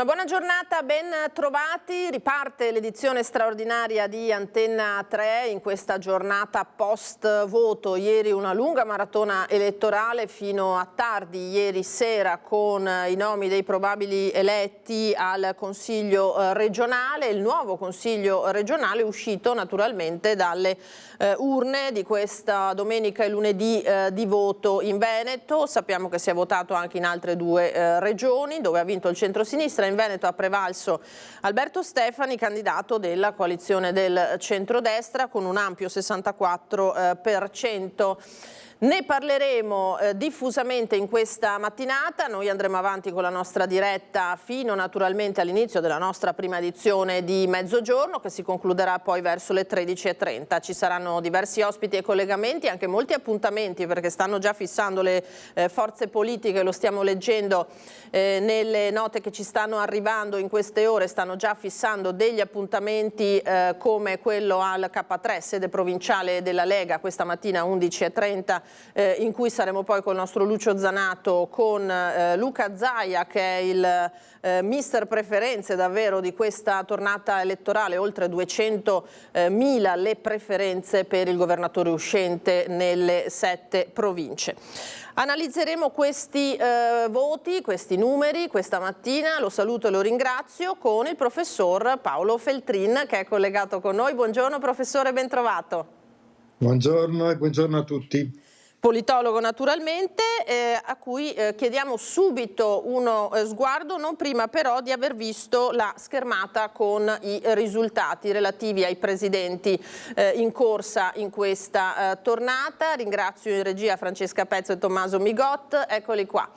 Una buona giornata, ben trovati. Riparte l'edizione straordinaria di Antenna 3 in questa giornata post voto. Ieri una lunga maratona elettorale fino a tardi ieri sera con i nomi dei probabili eletti al Consiglio regionale. Il nuovo Consiglio regionale uscito naturalmente dalle urne di questa domenica e lunedì di voto in Veneto. Sappiamo che si è votato anche in altre due regioni dove ha vinto il centro-sinistra. In Veneto ha prevalso Alberto Stefani, candidato della coalizione del centrodestra con un ampio 64%. Ne parleremo diffusamente in questa mattinata. Noi andremo avanti con la nostra diretta fino naturalmente all'inizio della nostra prima edizione di mezzogiorno, che si concluderà poi verso le 13:30. Ci saranno diversi ospiti e collegamenti, anche molti appuntamenti, perché stanno già fissando le forze politiche, lo stiamo leggendo nelle note che ci stanno arrivando in queste ore, stanno già fissando degli appuntamenti come quello al K3, sede provinciale della Lega, questa mattina 11:30, in cui saremo poi con il nostro Lucio Zanato, con Luca Zaia, che è il mister preferenze davvero di questa tornata elettorale, oltre 200.000 le preferenze per il governatore uscente nelle 7 province. Analizzeremo questi voti, questi numeri questa mattina. Lo saluto e lo ringrazio con il professor Paolo Feltrin, che è collegato con noi. Buongiorno professore, ben trovato. Buongiorno e buongiorno a tutti. Politologo naturalmente, a cui chiediamo subito uno sguardo, non prima però di aver visto la schermata con i risultati relativi ai presidenti in corsa in questa tornata. Ringrazio in regia Francesca Pezzo e Tommaso Migot, eccoli qua.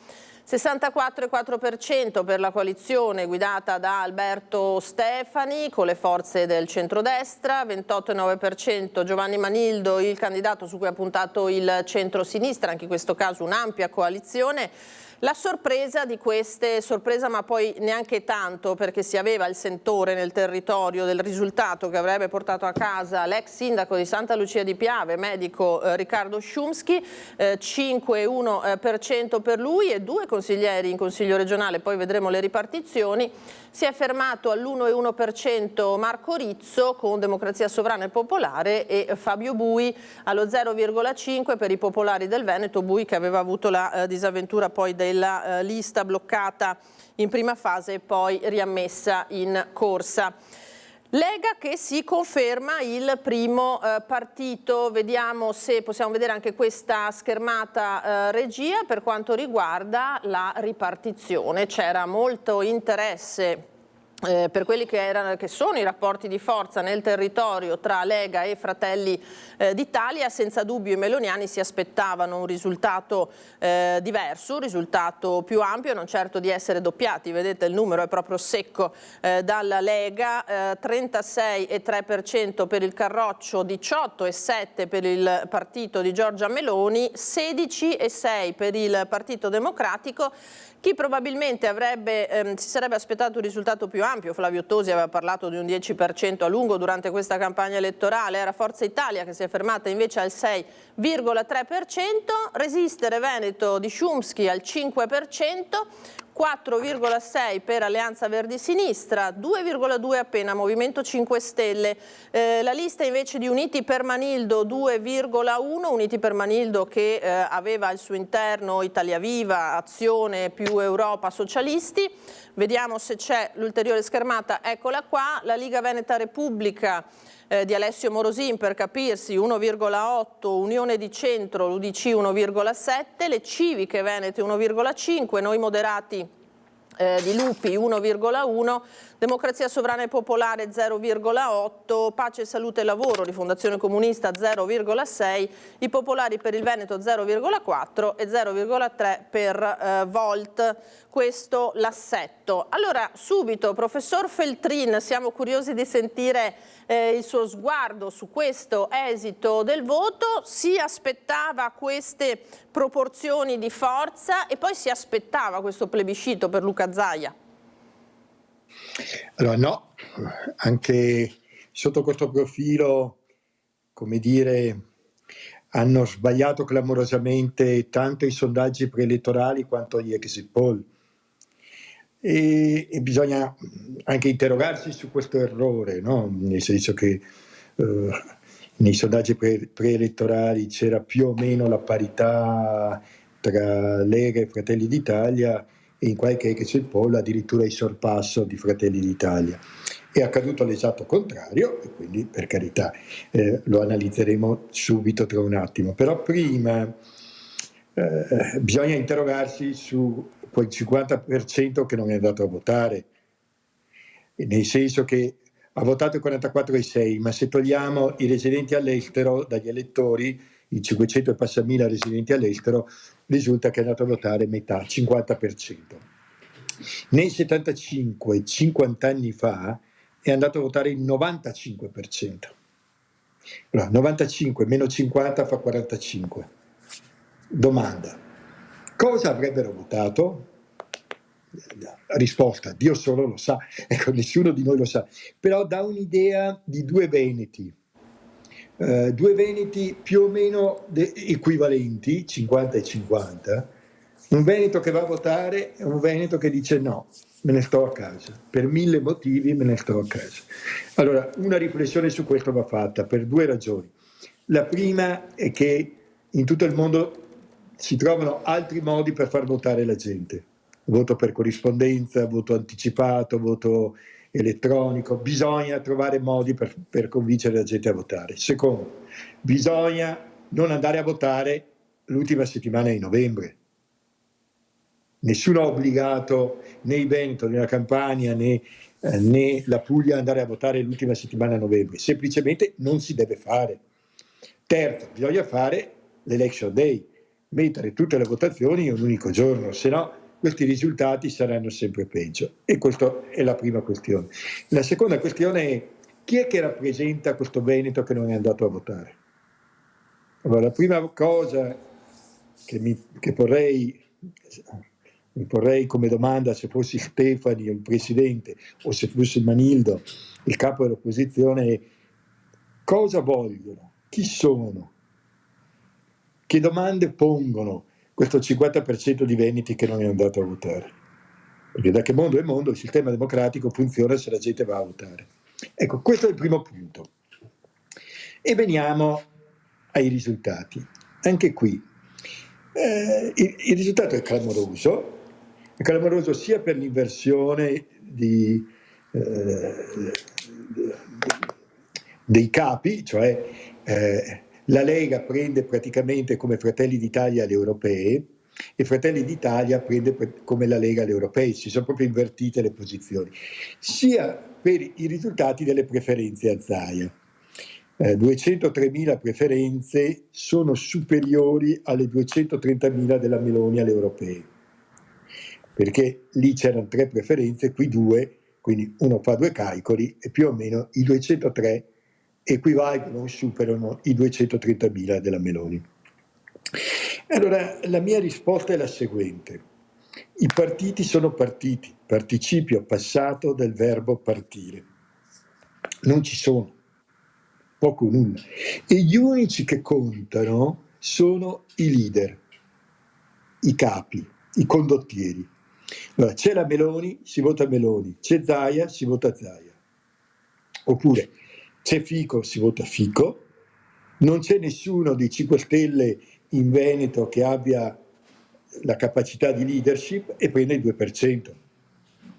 64,4% per la coalizione guidata da Alberto Stefani con le forze del centrodestra, 28,9% Giovanni Manildo, il candidato su cui ha puntato il centro-sinistra, anche in questo caso un'ampia coalizione. La sorpresa di queste, sorpresa ma poi neanche tanto, perché si aveva il sentore nel territorio del risultato che avrebbe portato a casa l'ex sindaco di Santa Lucia di Piave, medico Riccardo Szumski, 5,1% per lui e 2 consiglieri in consiglio regionale, poi vedremo le ripartizioni. Si è fermato all'1,1% Marco Rizzo con Democrazia Sovrana e Popolare e Fabio Bui allo 0,5% per i popolari del Veneto, Bui che aveva avuto la disavventura poi della lista bloccata in prima fase e poi riammessa in corsa. Lega che si conferma il primo partito. Vediamo se possiamo vedere anche questa schermata regia per quanto riguarda la ripartizione. C'era molto interesse per quelli che sono i rapporti di forza nel territorio tra Lega e Fratelli d'Italia. Senza dubbio i meloniani si aspettavano un risultato diverso, un risultato più ampio, non certo di essere doppiati. Vedete, il numero è proprio secco dalla Lega, 36,3% per il Carroccio, 18,7% per il partito di Giorgia Meloni, 16,6% per il Partito Democratico. Chi probabilmente si sarebbe aspettato un risultato più ampio, Flavio Tosi aveva parlato di un 10% a lungo durante questa campagna elettorale, era Forza Italia che si è fermata invece al 6,3%, Resistere Veneto di Szumski al 5%, 4,6% per Alleanza Verdi Sinistra, 2,2% appena Movimento 5 Stelle. La lista invece di Uniti per Manildo 2,1%, Uniti per Manildo che aveva al suo interno Italia Viva, Azione più Europa Socialisti. Vediamo se c'è l'ulteriore schermata, eccola qua, la Liga Veneta Repubblica di Alessio Morosin per capirsi 1,8%, Unione di Centro, l'UDC 1,7%, le Civiche Venete 1,5%, Noi Moderati di Lupi 1,1%, Democrazia Sovrana e Popolare 0,8%, Pace, Salute e Lavoro di Fondazione Comunista 0,6%, i Popolari per il Veneto 0,4% e 0,3% per Volt. Questo l'assetto. Allora subito, professor Feltrin, siamo curiosi di sentire il suo sguardo su questo esito del voto. Si aspettava queste proporzioni di forza e poi si aspettava questo plebiscito per Luca Zaia? Allora no, anche sotto questo profilo, come dire, hanno sbagliato clamorosamente tanto i sondaggi preelettorali quanto gli exit poll. e bisogna anche interrogarsi su questo errore, no? Nel senso che nei sondaggi preelettorali c'era più o meno la parità tra Lega e Fratelli d'Italia, e in qualche exit poll addirittura il sorpasso di Fratelli d'Italia. È accaduto l'esatto contrario, e quindi per carità lo analizzeremo subito tra un attimo, però prima bisogna interrogarsi su quel 50% che non è andato a votare, nel senso che ha votato il 44,6, ma se togliamo i residenti all'estero dagli elettori, i 500 e passa mila residenti all'estero, risulta che è andato a votare metà, 50%. Nel 75, 50 anni fa, è andato a votare il 95%. Allora, 95 meno 50 fa 45. Domanda: cosa avrebbero votato? Risposta: Dio solo lo sa, ecco, nessuno di noi lo sa, però dà un'idea di due Veneti più o meno equivalenti, 50 e 50, un Veneto che va a votare e un Veneto che dice no, me ne sto a casa, per 1000 motivi me ne sto a casa. Allora, una riflessione su questo va fatta per due ragioni. La prima è che in tutto il mondo si trovano altri modi per far votare la gente. Voto per corrispondenza, voto anticipato, voto elettronico. Bisogna trovare modi per convincere la gente a votare. Secondo, bisogna non andare a votare l'ultima settimana di novembre. Nessuno ha obbligato né il Veneto, né la Campania, né la Puglia ad andare a votare l'ultima settimana di novembre. Semplicemente non si deve fare. Terzo, bisogna fare l'election day, mettere tutte le votazioni in un unico giorno, se no questi risultati saranno sempre peggio. E questa è la prima questione. La seconda questione è: chi è che rappresenta questo Veneto che non è andato a votare? Allora, la prima cosa che mi porrei come domanda, se fossi Stefani, il presidente, o se fossi Manildo, il capo dell'opposizione, è: cosa vogliono? Chi sono? Che domande pongono questo 50% di veneti che non è andato a votare? Perché da che mondo è mondo il sistema democratico funziona se la gente va a votare. Ecco, questo è il primo punto. E veniamo ai risultati. Anche qui il risultato è clamoroso sia per l'inversione dei capi, cioè la Lega prende praticamente come Fratelli d'Italia le europee e Fratelli d'Italia prende come la Lega le europee, si sono proprio invertite le posizioni, sia per i risultati delle preferenze a Zaia. 203.000 preferenze sono superiori alle 230.000 della Meloni alle europee, perché lì c'erano 3 preferenze, qui 2, quindi uno fa 2 calcoli e più o meno i 203 equivalgono, superano i 230.000 della Meloni. Allora, la mia risposta è la seguente: i partiti sono partiti, participio passato del verbo partire, non ci sono, poco o nulla, e gli unici che contano sono i leader, i capi, i condottieri. Allora, c'è la Meloni, si vota Meloni, c'è Zaia, si vota Zaia, oppure c'è Fico, si vota Fico, non c'è nessuno dei 5 Stelle in Veneto che abbia la capacità di leadership e prende il 2%,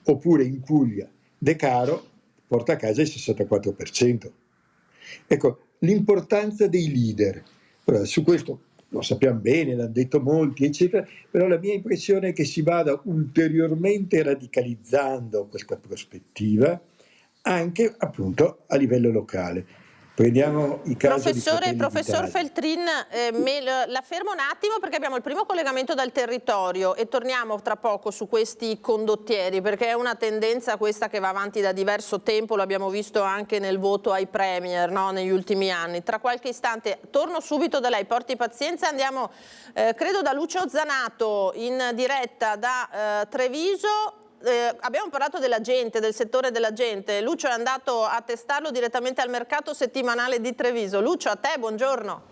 oppure in Puglia De Caro porta a casa il 64%. Ecco, l'importanza dei leader. Allora, su questo lo sappiamo bene, l'hanno detto molti, eccetera, però la mia impressione è che si vada ulteriormente radicalizzando questa prospettiva anche appunto a livello locale. Prendiamo i casi Professor Feltrin, la fermo un attimo perché abbiamo il primo collegamento dal territorio e torniamo tra poco su questi condottieri, perché è una tendenza questa che va avanti da diverso tempo, l'abbiamo visto anche nel voto ai premier, no, negli ultimi anni. Tra qualche istante torno subito da lei, porti pazienza, andiamo credo da Lucio Zanato in diretta da Treviso. Abbiamo parlato della gente, del settore della gente. Lucio è andato a testarlo direttamente al mercato settimanale di Treviso. Lucio, a te, buongiorno.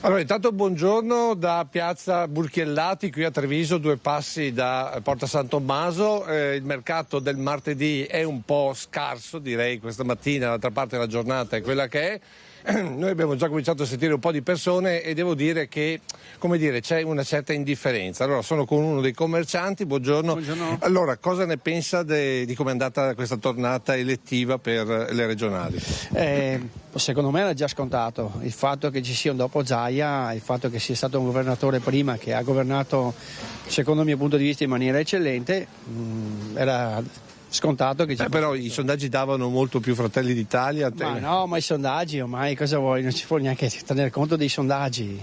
Allora, intanto buongiorno da piazza Burchiellati qui a Treviso, 2 passi da Porta San Tommaso. Il mercato del martedì è un po' scarso, direi, questa mattina, d'altra parte la giornata è quella che è. Noi abbiamo già cominciato a sentire un po' di persone e devo dire che, come dire, c'è una certa indifferenza. Allora, sono con uno dei commercianti, buongiorno. Buongiorno. Allora, cosa ne pensa di come è andata questa tornata elettiva per le regionali? Secondo me era già scontato il fatto che ci sia un dopo Zaia, il fatto che sia stato un governatore prima che ha governato, secondo il mio punto di vista, in maniera eccellente, era scontato che Però i sondaggi davano molto più Fratelli d'Italia. Ma i sondaggi ormai cosa vuoi? Non ci può neanche tenere conto dei sondaggi.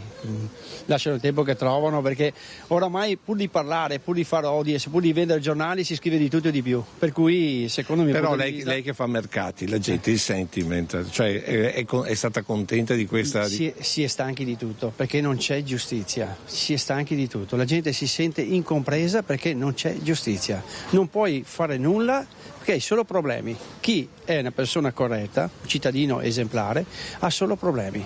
Lasciano il tempo che trovano, perché oramai pur di parlare, pur di fare audience, pur di vendere giornali si scrive di tutto e di più. Per cui secondo me. Però lei che fa mercati, la gente, il sentiment, cioè è stata contenta di questa. Si è stanchi di tutto perché non c'è giustizia. Si è stanchi di tutto. La gente si sente incompresa perché non c'è giustizia. Non puoi fare nulla perché hai solo problemi. Chi è una persona corretta, un cittadino esemplare, ha solo problemi.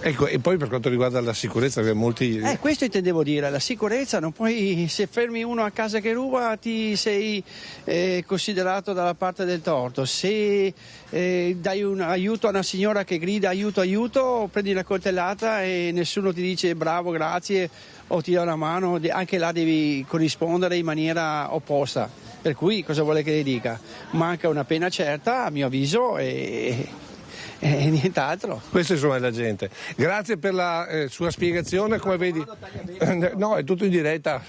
Ecco, e poi per quanto riguarda la sicurezza, che molti. Questo intendevo dire, la sicurezza, non puoi, se fermi uno a casa che ruba ti sei considerato dalla parte del torto, se dai un aiuto a una signora che grida aiuto, prendi la coltellata e nessuno ti dice bravo, grazie o ti dà una mano, anche là devi corrispondere in maniera opposta. Per cui cosa vuole che le dica? Manca una pena certa, a mio avviso, e nient'altro. Questo insomma è la gente. Grazie per la sua spiegazione, come vedi. No, è tutto in diretta.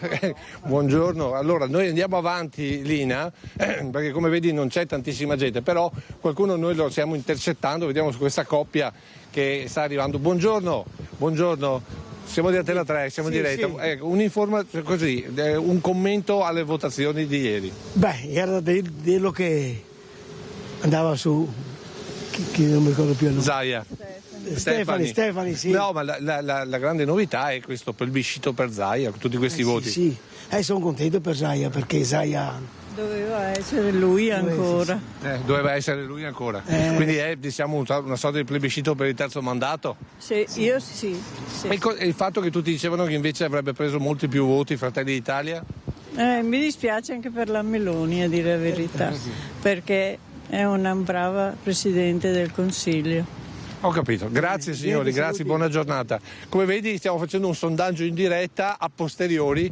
Buongiorno. Allora, noi andiamo avanti, Lina, perché come vedi non c'è tantissima gente, però qualcuno noi lo stiamo intercettando, vediamo su questa coppia che sta arrivando. Buongiorno, buongiorno. Siamo di Antena 3, siamo in diretta. Sì. Un commento alle votazioni di ieri. Beh, era da dirlo che andava su, che non mi ricordo più il nome. Zaia. Stefani, sì. No, ma la grande novità è questo plebiscito per Zaia, tutti questi voti. Sì, sono contento per Zaia, perché Zaia. Doveva essere lui ancora. Doveva essere lui ancora. Quindi è diciamo una sorta di plebiscito per il terzo mandato? Sì, io sì. E il fatto che tutti dicevano che invece avrebbe preso molti più voti Fratelli d'Italia? Mi dispiace anche per la Meloni, a dire la verità, perché è una brava Presidente del Consiglio. Ho capito, grazie signori, grazie, buona giornata. Come vedi stiamo facendo un sondaggio in diretta a posteriori,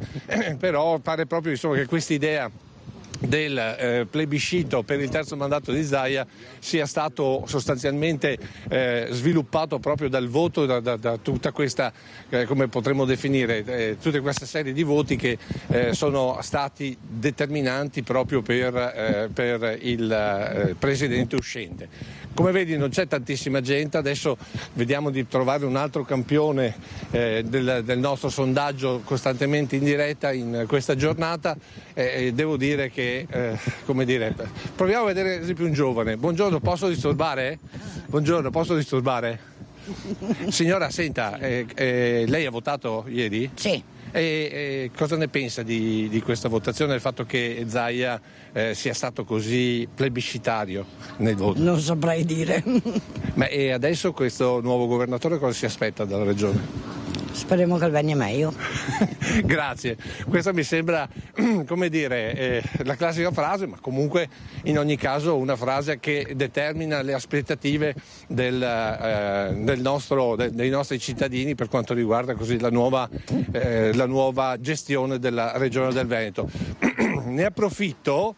però pare proprio insomma, che questa idea del plebiscito per il terzo mandato di Zaia sia stato sostanzialmente sviluppato proprio dal voto, da tutta questa, come potremmo definire, tutta questa serie di voti che sono stati determinanti proprio per il presidente uscente. Come vedi non c'è tantissima gente, adesso vediamo di trovare un altro campione del nostro sondaggio costantemente in diretta in questa giornata. Devo dire che, come dire, proviamo a vedere ad esempio un giovane. Buongiorno, posso disturbare? Buongiorno, posso disturbare? Signora, senta, lei ha votato ieri? Sì. E cosa ne pensa di questa votazione, del fatto che Zaia sia stato così plebiscitario nel voto? Non saprei dire. E adesso questo nuovo governatore cosa si aspetta dalla regione? Speriamo che venga meglio. Grazie, questa mi sembra, come dire, la classica frase, ma comunque in ogni caso una frase che determina le aspettative dei nostri cittadini per quanto riguarda così la nuova gestione della regione del Veneto. Ne approfitto.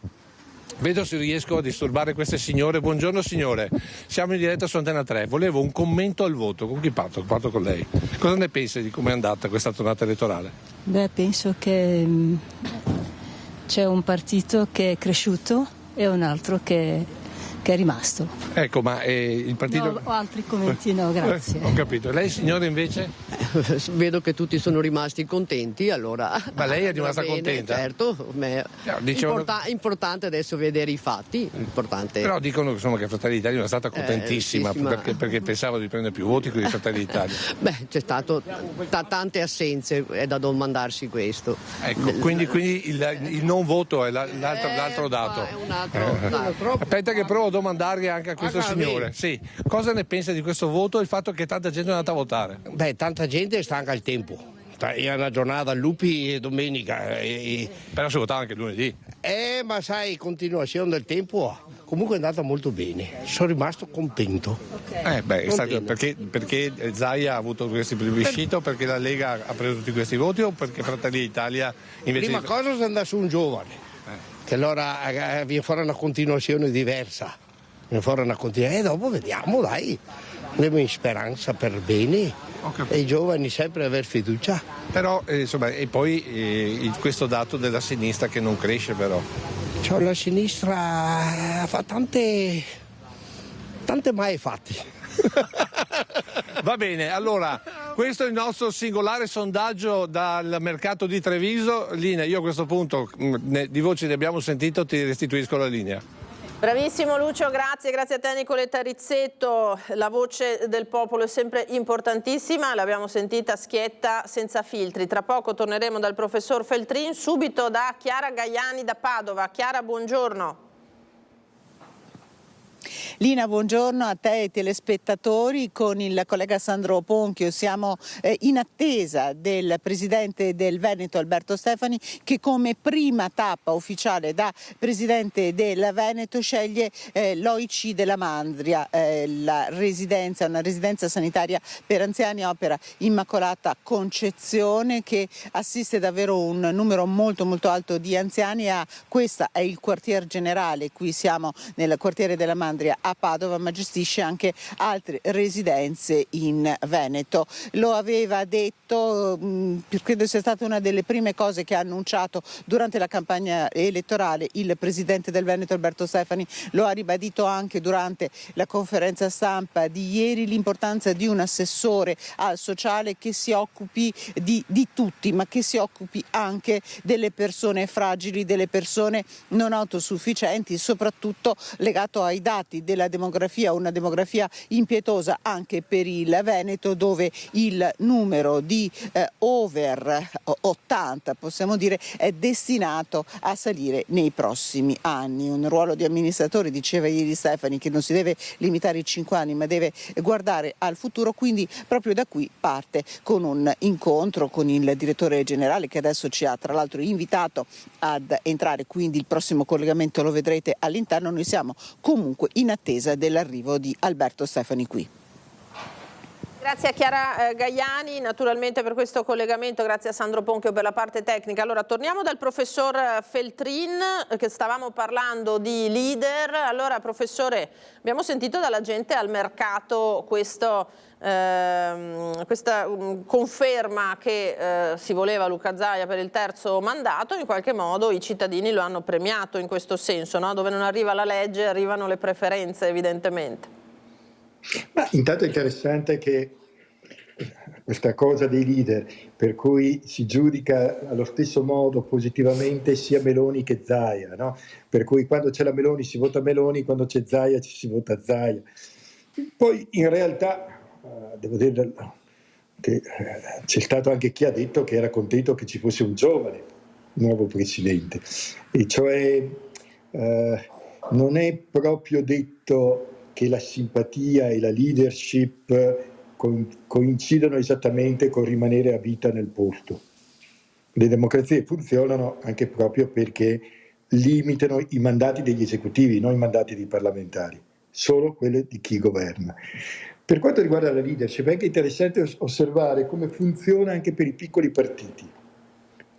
Vedo se riesco a disturbare queste signore. Buongiorno signore, siamo in diretta su Antena 3. Volevo un commento al voto. Con chi parto? Parto con lei. Cosa ne pensi di come è andata questa tornata elettorale? Beh, penso che c'è un partito che è cresciuto e un altro che è rimasto. Ecco, ma il partito... No, altri commenti no, grazie. Ho capito. Lei signore invece? Vedo che tutti sono rimasti contenti, allora... Ma lei è rimasta bene, contenta? Certo, importante adesso vedere i fatti. Importante. Però dicono insomma, che Fratelli d'Italia non è stata contentissima perché pensava di prendere più voti con i Fratelli d'Italia. Beh, c'è stato tante assenze, è da domandarsi questo. Ecco, quindi il non voto è l'altro dato. È un altro. Aspetta che provo a domandargli anche a questo signore. Sì. Cosa ne pensa di questo voto e il fatto che tanta gente è andata a votare? Beh, tanta gente gente stanca il tempo. È una giornata lupi e domenica. Però si votava anche lunedì. Ma sai, continuazione del tempo comunque è andata molto bene. Sono rimasto contento. Perché Zaia ha avuto questi plebiscito, perché la Lega ha preso tutti questi voti o perché Fratelli d'Italia invece... Prima cosa se andare su un giovane, che allora viene fuori una continuazione diversa. Viene fuori una continuazione e dopo vediamo, dai. Abbiamo in speranza per bene e i giovani sempre aver fiducia. Però insomma, e poi questo dato della sinistra che non cresce però. Cioè, la sinistra fa tante mai fatti. Va bene, allora questo è il nostro singolare sondaggio dal mercato di Treviso. Linea, io a questo punto di voci ne abbiamo sentito, ti restituisco la linea. Bravissimo Lucio, grazie a te Nicoletta Rizzetto. La voce del popolo è sempre importantissima, l'abbiamo sentita schietta, senza filtri. Tra poco torneremo dal professor Feltrin, subito da Chiara Gaiani da Padova. Chiara, buongiorno. Lina, buongiorno a te e ai telespettatori. Con il collega Sandro Ponchio siamo in attesa del presidente del Veneto Alberto Stefani, che come prima tappa ufficiale da presidente del Veneto sceglie l'OIC della Mandria, una residenza sanitaria per anziani a Opera Immacolata Concezione, che assiste davvero un numero molto alto di anziani. Questa è il quartier generale, qui siamo nel quartiere della Mandria a Padova, ma gestisce anche altre residenze in Veneto. Lo aveva detto, credo sia stata una delle prime cose che ha annunciato durante la campagna elettorale il presidente del Veneto Alberto Stefani, lo ha ribadito anche durante la conferenza stampa di ieri, l'importanza di un assessore al sociale che si occupi di tutti, ma che si occupi anche delle persone fragili, delle persone non autosufficienti, soprattutto legato ai dati della demografia, una demografia impietosa anche per il Veneto, dove il numero di over 80, possiamo dire, è destinato a salire nei prossimi anni. Un ruolo di amministratore, diceva ieri Stefani, che non si deve limitare ai 5 anni ma deve guardare al futuro, quindi proprio da qui parte con un incontro con il direttore generale, che adesso ci ha tra l'altro invitato ad entrare, quindi il prossimo collegamento lo vedrete all'interno. Noi siamo comunque in attesa dell'arrivo di Alberto Stefani qui. Grazie a Chiara Gaiani naturalmente per questo collegamento, grazie a Sandro Ponchio per la parte tecnica. Allora torniamo dal professor Feltrin, che stavamo parlando di leader. Allora professore, abbiamo sentito dalla gente al mercato questa conferma che si voleva Luca Zaia per il terzo mandato. In qualche modo i cittadini lo hanno premiato in questo senso, no? Dove non arriva la legge arrivano le preferenze evidentemente. Ma intanto è interessante che questa cosa dei leader, per cui si giudica allo stesso modo positivamente sia Meloni che Zaia, no? Per cui quando c'è la Meloni si vota Meloni, quando c'è Zaia ci si vota Zaia. Poi in realtà devo dire che c'è stato anche chi ha detto che era contento che ci fosse un giovane nuovo presidente, e cioè non è proprio detto che la simpatia e la leadership coincidono esattamente con rimanere a vita nel posto. Le democrazie funzionano anche proprio perché limitano i mandati degli esecutivi, non i mandati dei parlamentari, solo quelli di chi governa. Per quanto riguarda la leadership, è anche interessante osservare come funziona anche per i piccoli partiti.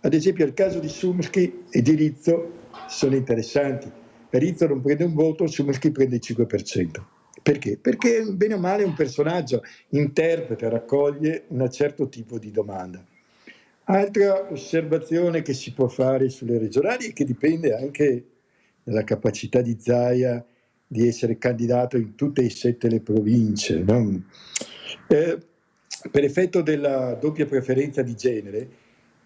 Ad esempio, il caso di Šumský e di Rizzo sono interessanti. Rizzo non prende un voto, Šumský prende il 5%. Perché? Perché bene o male è un personaggio, interpreta, raccoglie un certo tipo di domanda. Altra osservazione che si può fare sulle regionali e che dipende anche dalla capacità di Zaia di essere candidato in tutte e 7 le province, no? Per effetto della doppia preferenza di genere,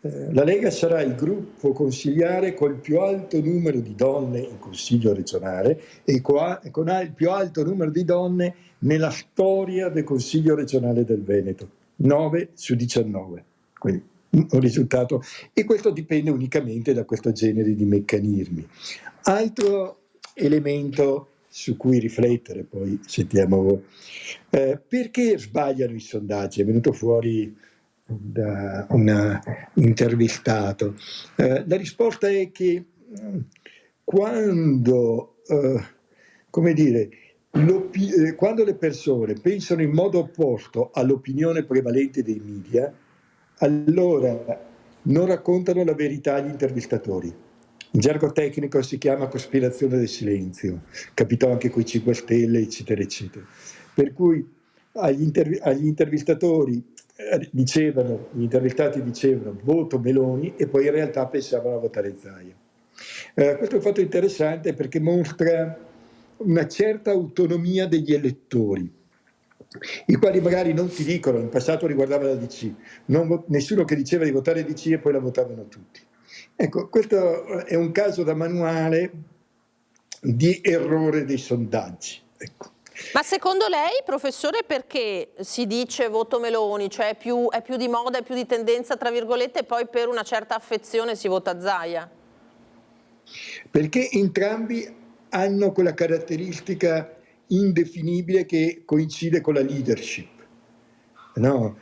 la Lega sarà il gruppo consigliare col più alto numero di donne in consiglio regionale e con il più alto numero di donne nella storia del consiglio regionale del Veneto, 9 su 19. Quindi un risultato, e questo dipende unicamente da questo genere di meccanismi. Altro elemento su cui riflettere, poi sentiamo perché sbagliano i sondaggi. È venuto fuori da un intervistato. La risposta è che quando, come dire, quando le persone pensano in modo opposto all'opinione prevalente dei media, allora non raccontano la verità agli intervistatori. In gergo tecnico si chiama cospirazione del silenzio, capitò anche con i 5 Stelle, eccetera, eccetera. Per cui agli intervistatori gli intervistati dicevano voto Meloni e poi in realtà pensavano a votare Zaia. Questo è un fatto interessante perché mostra una certa autonomia degli elettori, i quali magari non ti dicono, in passato riguardava la DC, nessuno che diceva di votare DC e poi la votavano tutti. Ecco, questo è un caso da manuale di errore dei sondaggi. Ecco. Ma secondo lei, professore, perché si dice voto Meloni, cioè è più di moda, è più di tendenza, tra virgolette, e poi per una certa affezione si vota Zaia? Perché entrambi hanno quella caratteristica indefinibile che coincide con la leadership. No?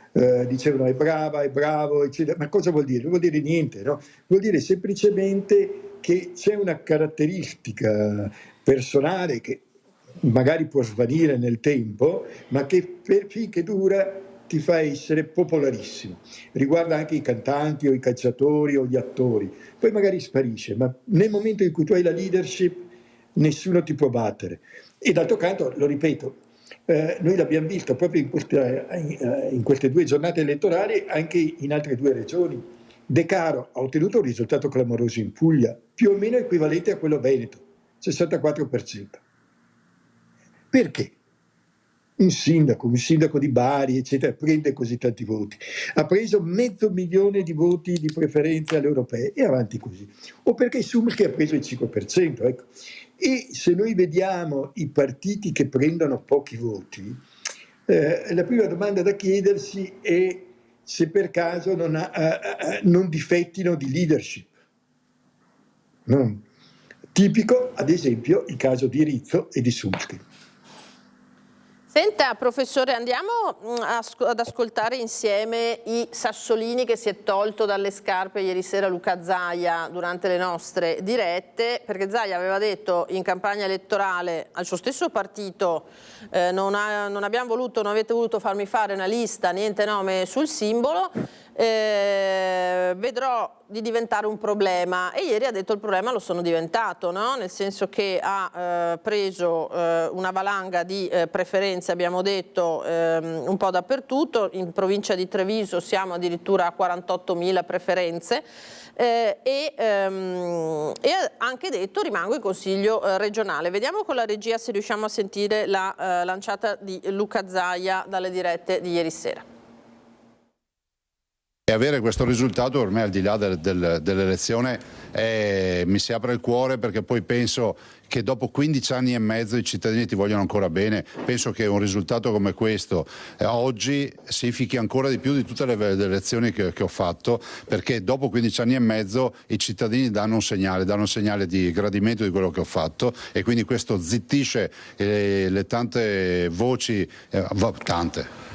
Dicevano è brava, è bravo, eccetera. Ma cosa vuol dire? Non vuol dire niente, no? Vuol dire semplicemente che c'è una caratteristica personale che magari può svanire nel tempo, ma che finché dura ti fa essere popolarissimo. Riguarda anche i cantanti o i calciatori o gli attori. Poi magari sparisce, ma nel momento in cui tu hai la leadership nessuno ti può battere. E d'altro canto, lo ripeto, noi l'abbiamo visto proprio in queste 2 giornate elettorali anche in altre 2 regioni. De Caro ha ottenuto un risultato clamoroso in Puglia, più o meno equivalente a quello veneto, 64%. Perché? Un sindaco di Bari, eccetera, prende così tanti voti. Ha preso 500.000 di voti di preferenza alle europee e avanti così. O perché Sumsky ha preso il 5%. Ecco. E se noi vediamo i partiti che prendono pochi voti, la prima domanda da chiedersi è se per caso non difettino di leadership. No. Tipico, ad esempio, il caso di Rizzo e di Sumsky. Senta, professore, andiamo ad ascoltare insieme i sassolini che si è tolto dalle scarpe ieri sera Luca Zaia durante le nostre dirette, perché Zaia aveva detto in campagna elettorale al suo stesso partito non avete voluto farmi fare una lista, niente nome sul simbolo, vedrò di diventare un problema, e ieri ha detto il problema lo sono diventato, no? Nel senso che ha preso una valanga di preferenze, abbiamo detto un po' dappertutto, in provincia di Treviso siamo addirittura a 48.000 preferenze e ha anche detto rimango in consiglio regionale. Vediamo con la regia se riusciamo a sentire la lanciata di Luca Zaia dalle dirette di ieri sera. E avere questo risultato per me, al di là dell'elezione, mi si apre il cuore, perché poi penso che dopo 15 anni e mezzo i cittadini ti vogliono ancora bene. Penso che un risultato come questo oggi significhi ancora di più di tutte le elezioni che ho fatto, perché dopo 15 anni e mezzo i cittadini danno un segnale di gradimento di quello che ho fatto, e quindi questo zittisce le tante voci,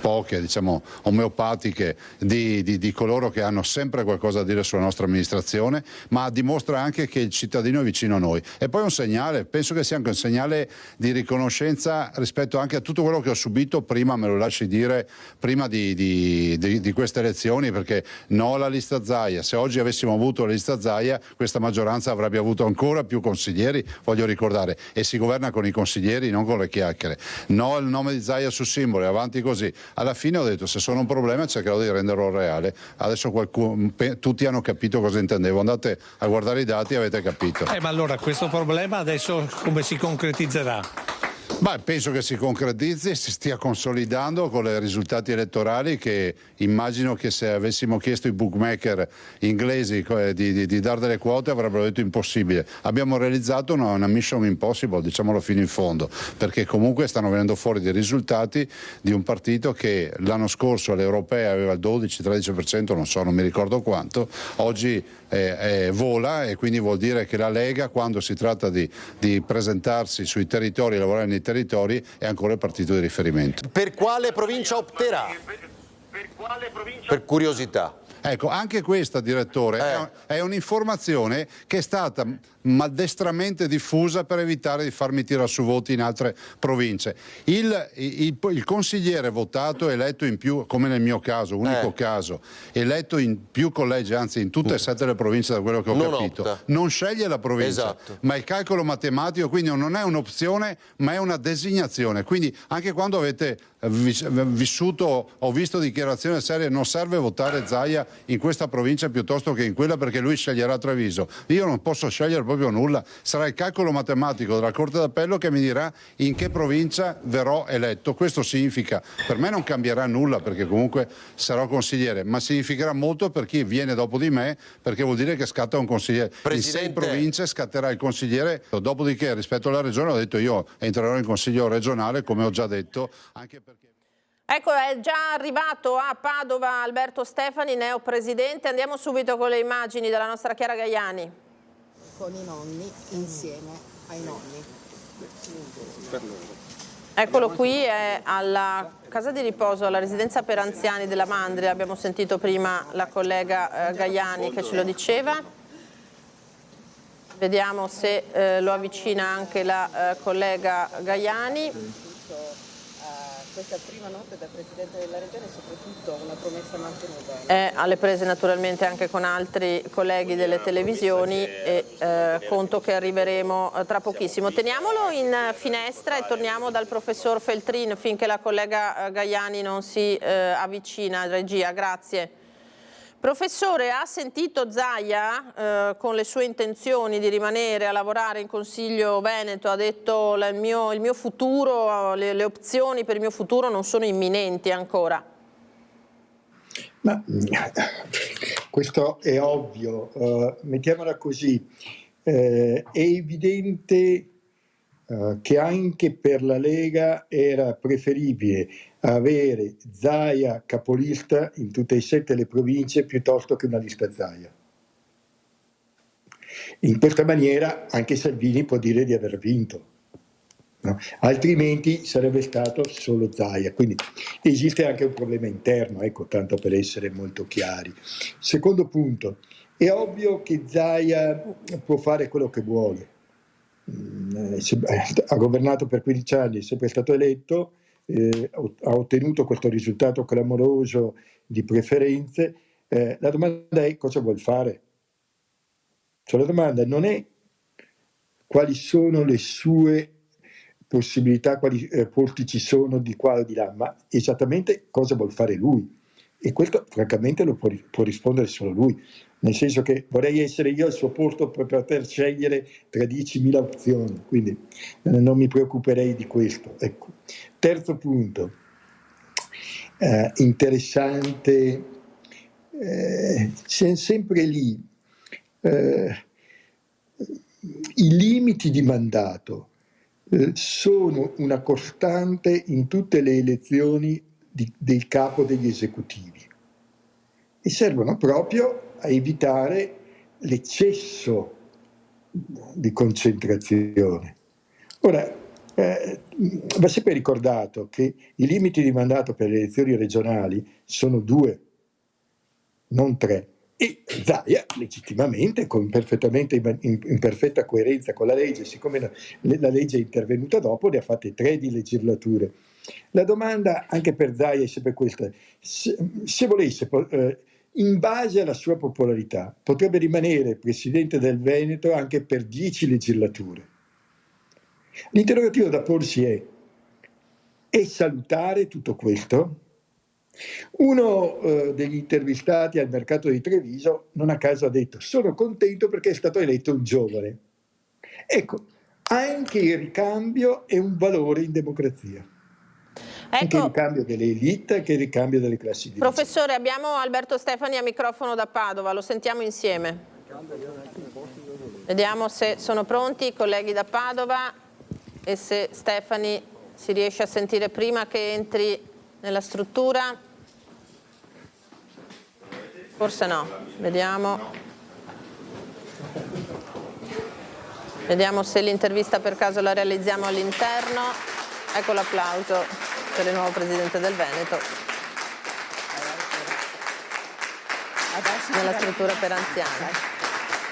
poche, diciamo, omeopatiche di coloro che hanno sempre qualcosa da dire sulla nostra amministrazione, ma dimostra anche che il cittadino è vicino a noi. E poi un segnale, penso che sia anche un segnale di riconoscenza rispetto anche a tutto quello che ho subito prima, me lo lasci dire, prima di queste elezioni, perché no alla lista Zaia. Se oggi avessimo avuto la lista Zaia, questa maggioranza avrebbe avuto ancora più consiglieri, voglio ricordare, e si governa con i consiglieri, non con le chiacchiere. No al nome di Zaia su simboli, avanti così. Alla fine ho detto, se sono un problema cercherò di renderlo reale. Adesso tutti hanno capito cosa intendevo, andate a guardare i dati e avete capito. Ma allora questo problema adesso come si concretizzerà? Beh, penso che si concretizzi, si stia consolidando con i risultati elettorali, che immagino che se avessimo chiesto ai bookmaker inglesi di dare delle quote avrebbero detto impossibile. Abbiamo realizzato una mission impossible, diciamolo fino in fondo, perché comunque stanno venendo fuori dei risultati di un partito che l'anno scorso alle europee aveva il 12-13%, non mi ricordo quanto, oggi vola, e quindi vuol dire che la Lega, quando si tratta di presentarsi sui territori e lavorare nei territori, è ancora il partito di riferimento. Per quale provincia opterà? Per curiosità. Ecco, anche questa, direttore, è un'informazione che è stata maldestramente diffusa per evitare di farmi tirare su voti in altre province. Il consigliere votato, eletto in più, come nel mio caso, unico caso, eletto in più collegi, anzi in tutte e 7 le province da quello che ho capito, non sceglie la provincia, ma il calcolo matematico, quindi non è un'opzione, ma è una designazione. Quindi anche quando avete vissuto, ho visto dichiarazioni serie, non serve votare Zaia in questa provincia piuttosto che in quella perché lui sceglierà Treviso. Io non posso scegliere proprio nulla, sarà il calcolo matematico della Corte d'Appello che mi dirà in che provincia verrò eletto. Questo significa, per me non cambierà nulla perché comunque sarò consigliere, ma significherà molto per chi viene dopo di me, perché vuol dire che scatta un consigliere. Presidente... In 6 province scatterà il consigliere, dopodiché rispetto alla regione ho detto io entrerò in consiglio regionale, come ho già detto, anche perché... Ecco, è già arrivato a Padova Alberto Stefani, neopresidente. Andiamo subito con le immagini della nostra Chiara Gaiani. Con i nonni, insieme ai nonni. Eccolo qui, è alla casa di riposo, alla residenza per anziani della Mandria. Abbiamo sentito prima la collega Gaiani che ce lo diceva. Vediamo se lo avvicina anche la collega Gaiani. Questa prima notte da Presidente della Regione è soprattutto una promessa mantenuta. È alle prese naturalmente anche con altri colleghi delle televisioni e conto che arriveremo tra pochissimo. Teniamolo in finestra e torniamo dal professor Feltrin finché la collega Gaiani non si avvicina. Regia, grazie. Professore, ha sentito Zaia con le sue intenzioni di rimanere a lavorare in Consiglio Veneto? Ha detto il mio futuro, le opzioni per il mio futuro non sono imminenti ancora. Ma questo è ovvio, mettiamola così, è evidente che anche per la Lega era preferibile avere Zaia capolista in tutte e 7 le province piuttosto che una lista Zaia. In questa maniera anche Salvini può dire di aver vinto, no? Altrimenti sarebbe stato solo Zaia. Quindi esiste anche un problema interno, ecco, tanto per essere molto chiari. Secondo punto, è ovvio che Zaia può fare quello che vuole. Ha governato per 15 anni, è sempre stato eletto, ha ottenuto questo risultato clamoroso di preferenze. La domanda è cosa vuol fare? Cioè, la domanda non è quali sono le sue possibilità, quali posti ci sono di qua o di là, ma esattamente cosa vuol fare lui. E questo francamente lo può rispondere solo lui, nel senso che vorrei essere io al suo posto per poter scegliere tra 10.000 opzioni, quindi non mi preoccuperei di questo. Ecco. Terzo punto, interessante, siamo sempre lì, i limiti di mandato sono una costante in tutte le elezioni del capo degli esecutivi e servono proprio a evitare l'eccesso di concentrazione. Ora, va sempre ricordato che i limiti di mandato per le elezioni regionali sono 2, non 3. E Zaia legittimamente, in perfetta coerenza con la legge, siccome la legge è intervenuta dopo, ne ha fatte 3 di legislature. La domanda anche per Zaia è sempre questa: se volesse, in base alla sua popolarità, potrebbe rimanere Presidente del Veneto anche per 10 legislature. L'interrogativo da porsi è salutare tutto questo? Uno degli intervistati al mercato di Treviso non a caso ha detto: sono contento perché è stato eletto un giovane. Ecco, anche il ricambio è un valore in democrazia. Anche il ricambio delle elite, anche il ricambio delle classi dirigenti. Professore, abbiamo Alberto Stefani a microfono da Padova, lo sentiamo insieme. Vediamo se sono pronti i colleghi da Padova e se Stefani si riesce a sentire prima che entri nella struttura. Forse no, vediamo se l'intervista per caso la realizziamo all'interno. Ecco l'applauso per il nuovo Presidente del Veneto. nella struttura per anziani.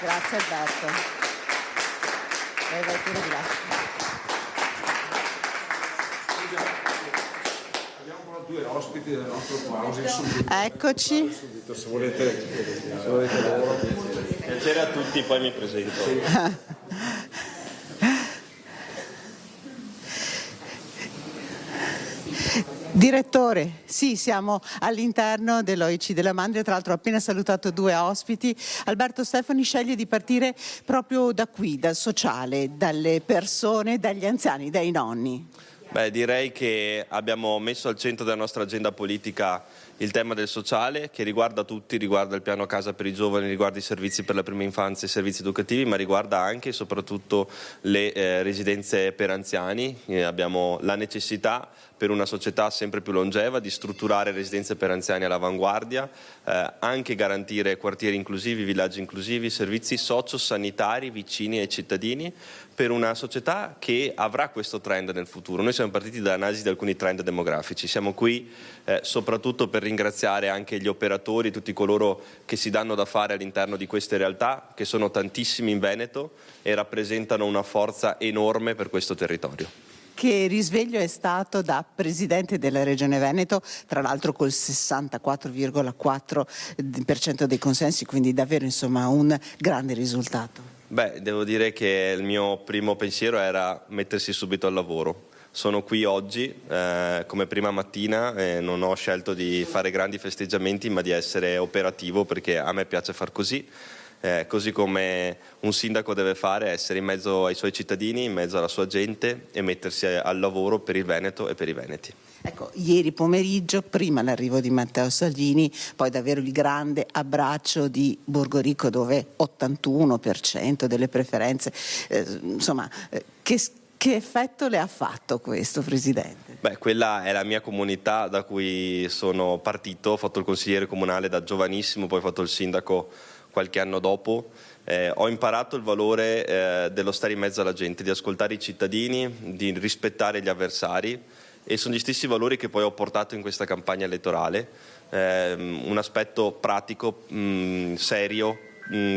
Grazie Alberto. Vai pure di là. Abbiamo due ospiti del nostro pausa subito. Eccoci. Se volete loro. Piacere a tutti, poi mi presento. Direttore, sì, siamo all'interno dell'OIC della Mandria, tra l'altro ho appena salutato due ospiti. Alberto Stefani sceglie di partire proprio da qui, dal sociale, dalle persone, dagli anziani, dai nonni. Beh, direi che abbiamo messo al centro della nostra agenda politica il tema del sociale, che riguarda tutti, riguarda il piano casa per i giovani, riguarda i servizi per la prima infanzia e i servizi educativi, ma riguarda anche e soprattutto le residenze per anziani. Abbiamo la necessità per una società sempre più longeva di strutturare residenze per anziani all'avanguardia, anche garantire quartieri inclusivi, villaggi inclusivi, servizi sociosanitari vicini ai cittadini per una società che avrà questo trend nel futuro. Noi siamo partiti dall'analisi di alcuni trend demografici, siamo qui soprattutto per ringraziare anche gli operatori, tutti coloro che si danno da fare all'interno di queste realtà, che sono tantissimi in Veneto e rappresentano una forza enorme per questo territorio. Che risveglio è stato da Presidente della Regione Veneto, tra l'altro col 64,4% dei consensi, quindi davvero insomma un grande risultato. Beh, devo dire che il mio primo pensiero era mettersi subito al lavoro. Sono qui oggi come prima mattina e non ho scelto di fare grandi festeggiamenti ma di essere operativo, perché a me piace far così. Così come un sindaco deve fare, essere in mezzo ai suoi cittadini, in mezzo alla sua gente e mettersi al lavoro per il Veneto e per i veneti. Ecco, ieri pomeriggio, prima l'arrivo di Matteo Salvini, poi davvero il grande abbraccio di Borgorico, dove 81% delle preferenze, che effetto le ha fatto questo, Presidente? Beh, quella è la mia comunità da cui sono partito, ho fatto il consigliere comunale da giovanissimo, poi ho fatto il sindaco qualche anno dopo. Ho imparato il valore dello stare in mezzo alla gente, di ascoltare i cittadini, di rispettare gli avversari, e sono gli stessi valori che poi ho portato in questa campagna elettorale, un aspetto pratico, serio,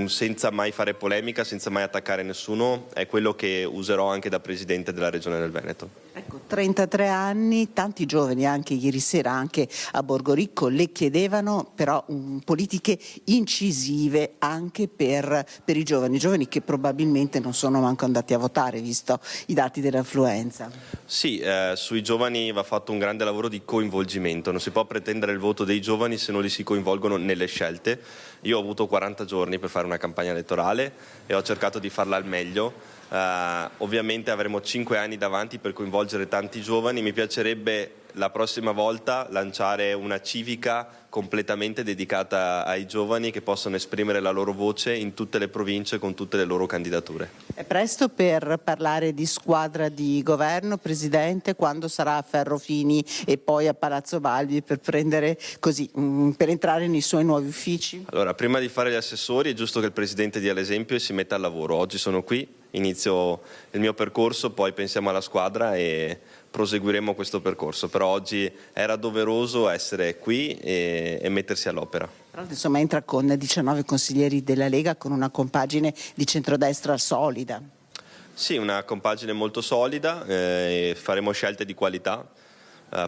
senza mai fare polemica, senza mai attaccare nessuno, è quello che userò anche da Presidente della Regione del Veneto. Ecco, 33 anni, tanti giovani anche ieri sera, anche a Borgorico, le chiedevano però politiche incisive anche per i giovani che probabilmente non sono manco andati a votare, visto i dati dell'affluenza. Sì, sui giovani va fatto un grande lavoro di coinvolgimento, non si può pretendere il voto dei giovani se non li si coinvolgono nelle scelte. Io ho avuto 40 giorni per fare una campagna elettorale e ho cercato di farla al meglio. Ovviamente avremo 5 anni davanti per coinvolgere tanti giovani. Mi piacerebbe la prossima volta lanciare una civica completamente dedicata ai giovani, che possono esprimere la loro voce in tutte le province con tutte le loro candidature. È presto per parlare di squadra di governo, Presidente, quando sarà a Ferrofini e poi a Palazzo Balbi per prendere così, per entrare nei suoi nuovi uffici? Allora, prima di fare gli assessori è giusto che il Presidente dia l'esempio e si metta al lavoro. Oggi sono qui, inizio il mio percorso, poi pensiamo alla squadra e proseguiremo questo percorso, però oggi era doveroso essere qui e mettersi all'opera. Insomma, entra con 19 consiglieri della Lega, con una compagine di centrodestra solida. Sì, una compagine molto solida, faremo scelte di qualità,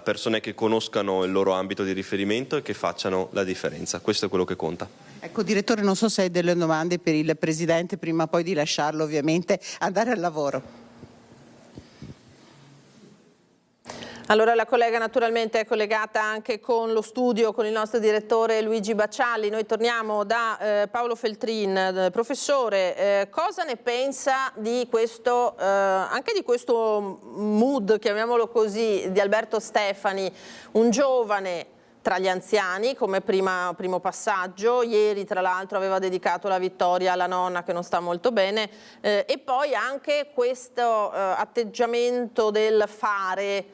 persone che conoscano il loro ambito di riferimento e che facciano la differenza. Questo è quello che conta. Ecco, Direttore, non so se hai delle domande per il Presidente, prima poi di lasciarlo ovviamente andare al lavoro. Allora la collega naturalmente è collegata anche con lo studio, con il nostro direttore Luigi Baccialli. Noi torniamo da Paolo Feltrin. Professore, cosa ne pensa di questo, anche di questo mood, chiamiamolo così, di Alberto Stefani, un giovane tra gli anziani come primo passaggio? Ieri tra l'altro aveva dedicato la vittoria alla nonna che non sta molto bene, e poi anche questo atteggiamento del fare,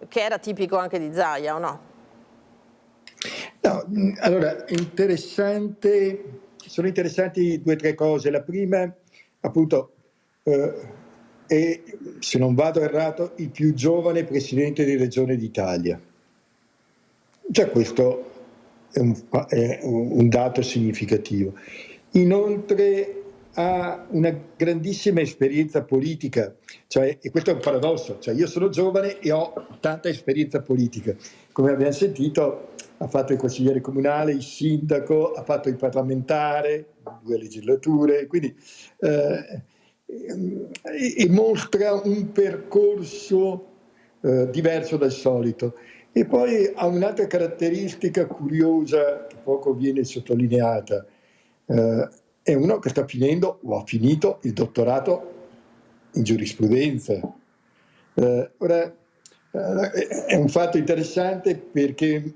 che era tipico anche di Zaia, o no? No, allora, sono interessanti 2 o 3 cose. La prima, appunto, è, se non vado errato, il più giovane Presidente di Regione d'Italia. Già questo un dato significativo. Inoltre ha una grandissima esperienza politica, e questo è un paradosso, io sono giovane e ho tanta esperienza politica. Come abbiamo sentito, ha fatto il consigliere comunale, il sindaco, ha fatto il parlamentare, 2 legislature, quindi e mostra un percorso diverso dal solito. E poi ha un'altra caratteristica curiosa che poco viene sottolineata. È uno che sta finendo o ha finito il dottorato in giurisprudenza. Ora, è un fatto interessante perché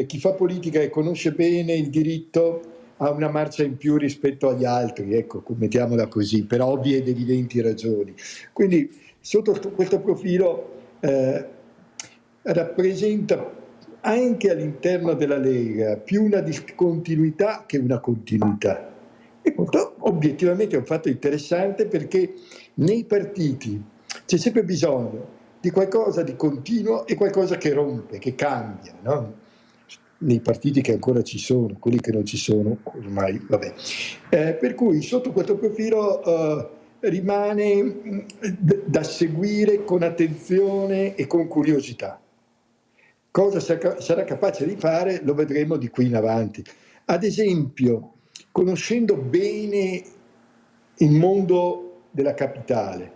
chi fa politica e conosce bene il diritto ha una marcia in più rispetto agli altri, ecco, mettiamola così, per ovvie ed evidenti ragioni. Quindi sotto questo profilo rappresenta anche all'interno della Lega più una discontinuità che una continuità. E questo obiettivamente è un fatto interessante perché nei partiti c'è sempre bisogno di qualcosa di continuo e qualcosa che rompe, che cambia, no? Nei partiti che ancora ci sono, quelli che non ci sono ormai, vabbè. Per cui sotto questo profilo rimane da seguire con attenzione e con curiosità. Cosa sarà capace di fare lo vedremo di qui in avanti. Ad esempio, conoscendo bene il mondo della capitale,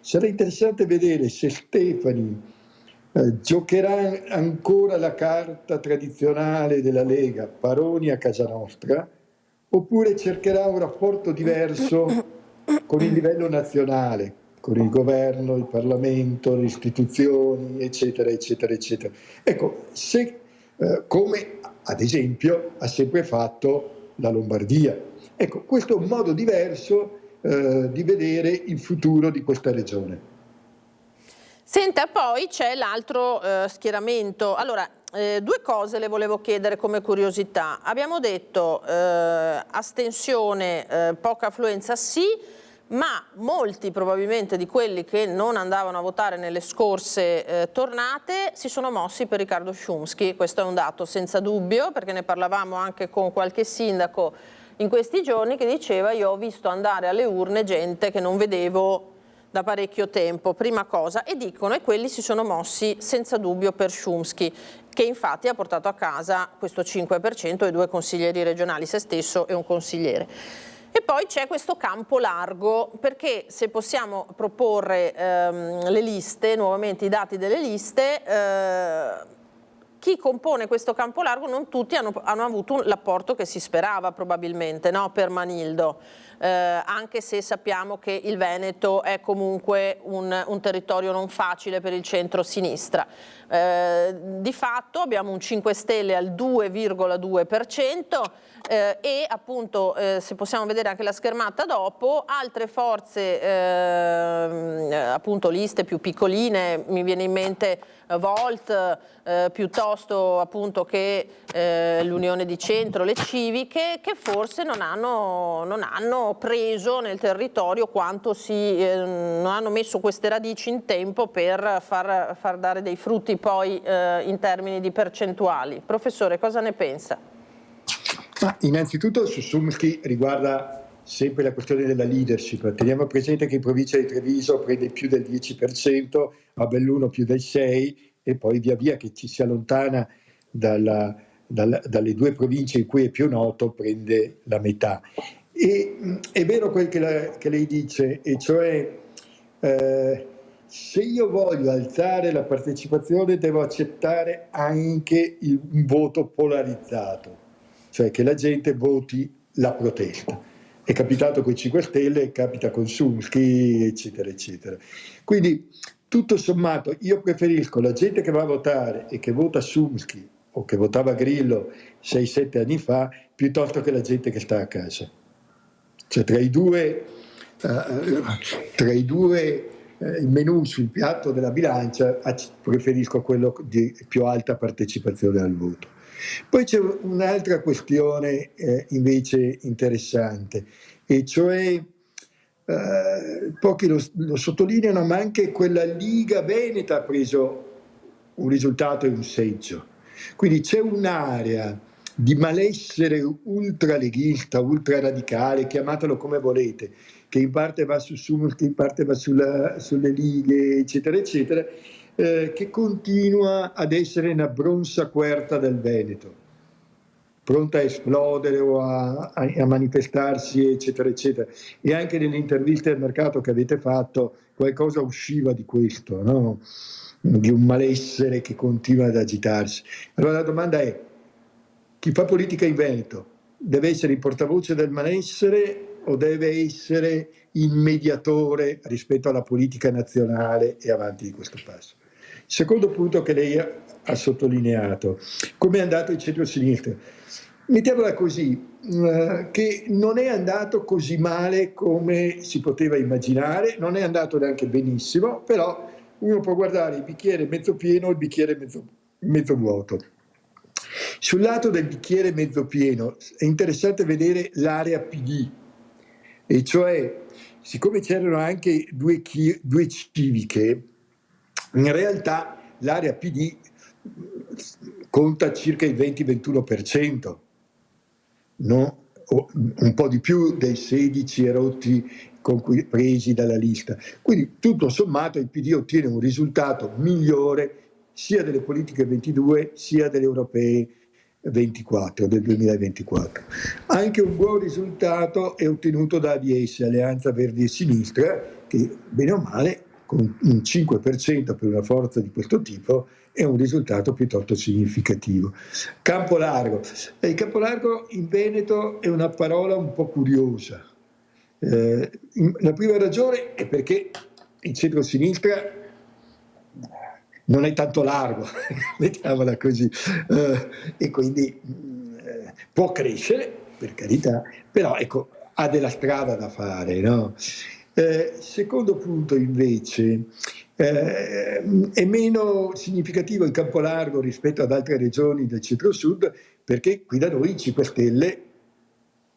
sarà interessante vedere se Stefani giocherà ancora la carta tradizionale della Lega, Paroni a casa nostra, oppure cercherà un rapporto diverso con il livello nazionale, con il governo, il Parlamento, le istituzioni, eccetera, eccetera, eccetera. Ecco, come ad esempio ha sempre fatto la Lombardia. Ecco, questo è un modo diverso di vedere il futuro di questa regione. Senta, poi c'è l'altro schieramento. Allora, 2 cose le volevo chiedere come curiosità. Abbiamo detto astensione, poca affluenza sì, ma molti probabilmente di quelli che non andavano a votare nelle scorse tornate si sono mossi per Riccardo Szumski. Questo è un dato senza dubbio, perché ne parlavamo anche con qualche sindaco in questi giorni che diceva: io ho visto andare alle urne gente che non vedevo da parecchio tempo, prima cosa, e dicono e quelli si sono mossi senza dubbio per Szumski, che infatti ha portato a casa questo 5% e 2 consiglieri regionali, se stesso e un consigliere. E poi c'è questo campo largo, perché se possiamo proporre le liste, nuovamente i dati delle liste, chi compone questo campo largo non tutti hanno avuto l'apporto che si sperava probabilmente, no? Per Manildo, anche se sappiamo che il Veneto è comunque un territorio non facile per il centro-sinistra. Di fatto abbiamo un 5 Stelle al 2,2%, e appunto se possiamo vedere anche la schermata dopo, altre forze appunto liste più piccoline, mi viene in mente Volt, piuttosto appunto che l'Unione di Centro, le civiche, che forse non hanno preso nel territorio quanto non hanno messo queste radici in tempo per far dare dei frutti poi in termini di percentuali. Professore, cosa ne pensa? Ma innanzitutto su Szumski riguarda sempre la questione della leadership. Teniamo presente che in provincia di Treviso prende più del 10%, a Belluno più del 6%, e poi via via che ci si allontana dalle 2 province in cui è più noto prende la metà. E è vero quel che lei dice, e cioè se io voglio alzare la partecipazione devo accettare anche un voto polarizzato, cioè che la gente voti la protesta. È capitato con i 5 Stelle, capita con Szumski, eccetera, eccetera. Quindi, tutto sommato, io preferisco la gente che va a votare e che vota Szumski o che votava Grillo 6-7 anni fa, piuttosto che la gente che sta a casa. Cioè, tra i due il menù sul piatto della bilancia, preferisco quello di più alta partecipazione al voto. Poi c'è un'altra questione invece interessante, e cioè pochi lo sottolineano, ma anche quella Liga Veneta ha preso un risultato e un seggio. Quindi c'è un'area di malessere ultraleghista, ultraradicale, chiamatelo come volete, che in parte va su Sumul, che in parte va sulle lighe, eccetera, eccetera, che continua ad essere una bronza querta del Veneto, pronta a esplodere o a manifestarsi, eccetera, eccetera. E anche nelle interviste al mercato che avete fatto qualcosa usciva di questo, no? Di un malessere che continua ad agitarsi. Allora la domanda è: chi fa politica in Veneto deve essere il portavoce del malessere o deve essere il mediatore rispetto alla politica nazionale e avanti di questo passo? Il secondo punto che lei ha sottolineato: come è andato il centro-sinistra? Mettiamola così, che non è andato così male come si poteva immaginare, non è andato neanche benissimo, però uno può guardare il bicchiere mezzo pieno o il bicchiere mezzo vuoto. Sul lato del bicchiere mezzo pieno è interessante vedere l'area PD, e cioè, siccome c'erano anche due civiche, in realtà l'area PD conta circa il 20-21%, no? Un po' di più dei 16 erotti presi dalla lista. Quindi tutto sommato il PD ottiene un risultato migliore sia delle politiche 22 sia delle europee 24, del 2024. Anche un buon risultato è ottenuto da AVS, Alleanza Verdi e Sinistra, che bene o male con un 5% per una forza di questo tipo è un risultato piuttosto significativo. Campo largo. Il campo largo in Veneto è una parola un po' curiosa. La prima ragione è perché il centro-sinistra non è tanto largo, mettiamola così, e quindi può crescere, per carità, però ecco, ha della strada da fare, no? Secondo punto invece, è meno significativo il campo largo rispetto ad altre regioni del centro-sud, perché qui da noi i 5 Stelle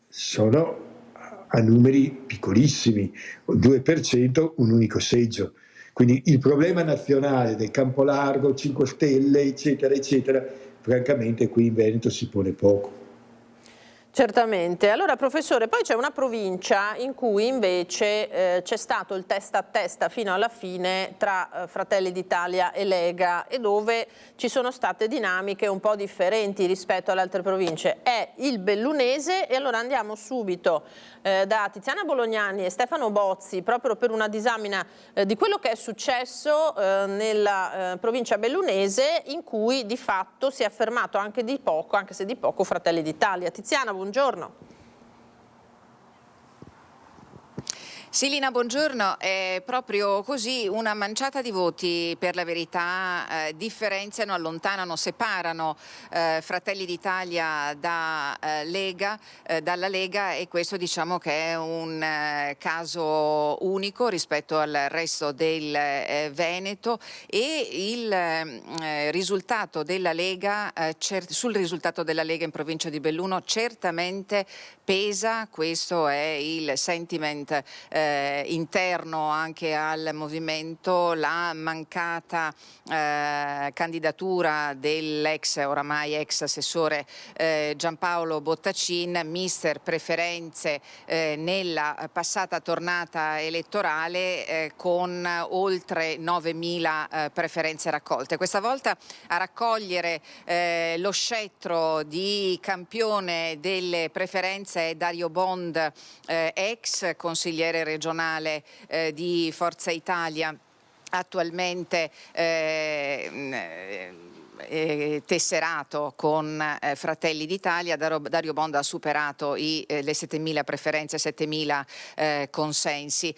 sono a numeri piccolissimi, 2%, un unico seggio. Quindi il problema nazionale del campo largo, 5 Stelle, eccetera, eccetera, francamente qui in Veneto si pone poco. Certamente. Allora professore, poi c'è una provincia in cui invece c'è stato il testa a testa fino alla fine tra Fratelli d'Italia e Lega, e dove ci sono state dinamiche un po' differenti rispetto alle altre province. È il bellunese, e allora andiamo subito da Tiziana Bolognani e Stefano Bozzi proprio per una disamina di quello che è successo nella provincia bellunese, in cui di fatto si è affermato anche di poco, anche se di poco, Fratelli d'Italia. Tiziana, buongiorno. Sì, Lina, buongiorno. È proprio così, una manciata di voti, per la verità, differenziano, allontanano, separano Fratelli d'Italia dalla Lega, e questo diciamo che è un caso unico rispetto al resto del Veneto, e il risultato della Lega, sul risultato della Lega in provincia di Belluno certamente pesa, questo è il sentiment interno anche al movimento, la mancata candidatura oramai ex assessore Giampaolo Bottacin, mister preferenze nella passata tornata elettorale, con oltre 9.000 preferenze raccolte. Questa volta a raccogliere lo scettro di campione delle preferenze è Dario Bond, ex consigliere regionale di Forza Italia, attualmente tesserato con Fratelli d'Italia. Dario Bond ha superato le 7.000 preferenze, 7.000 consensi,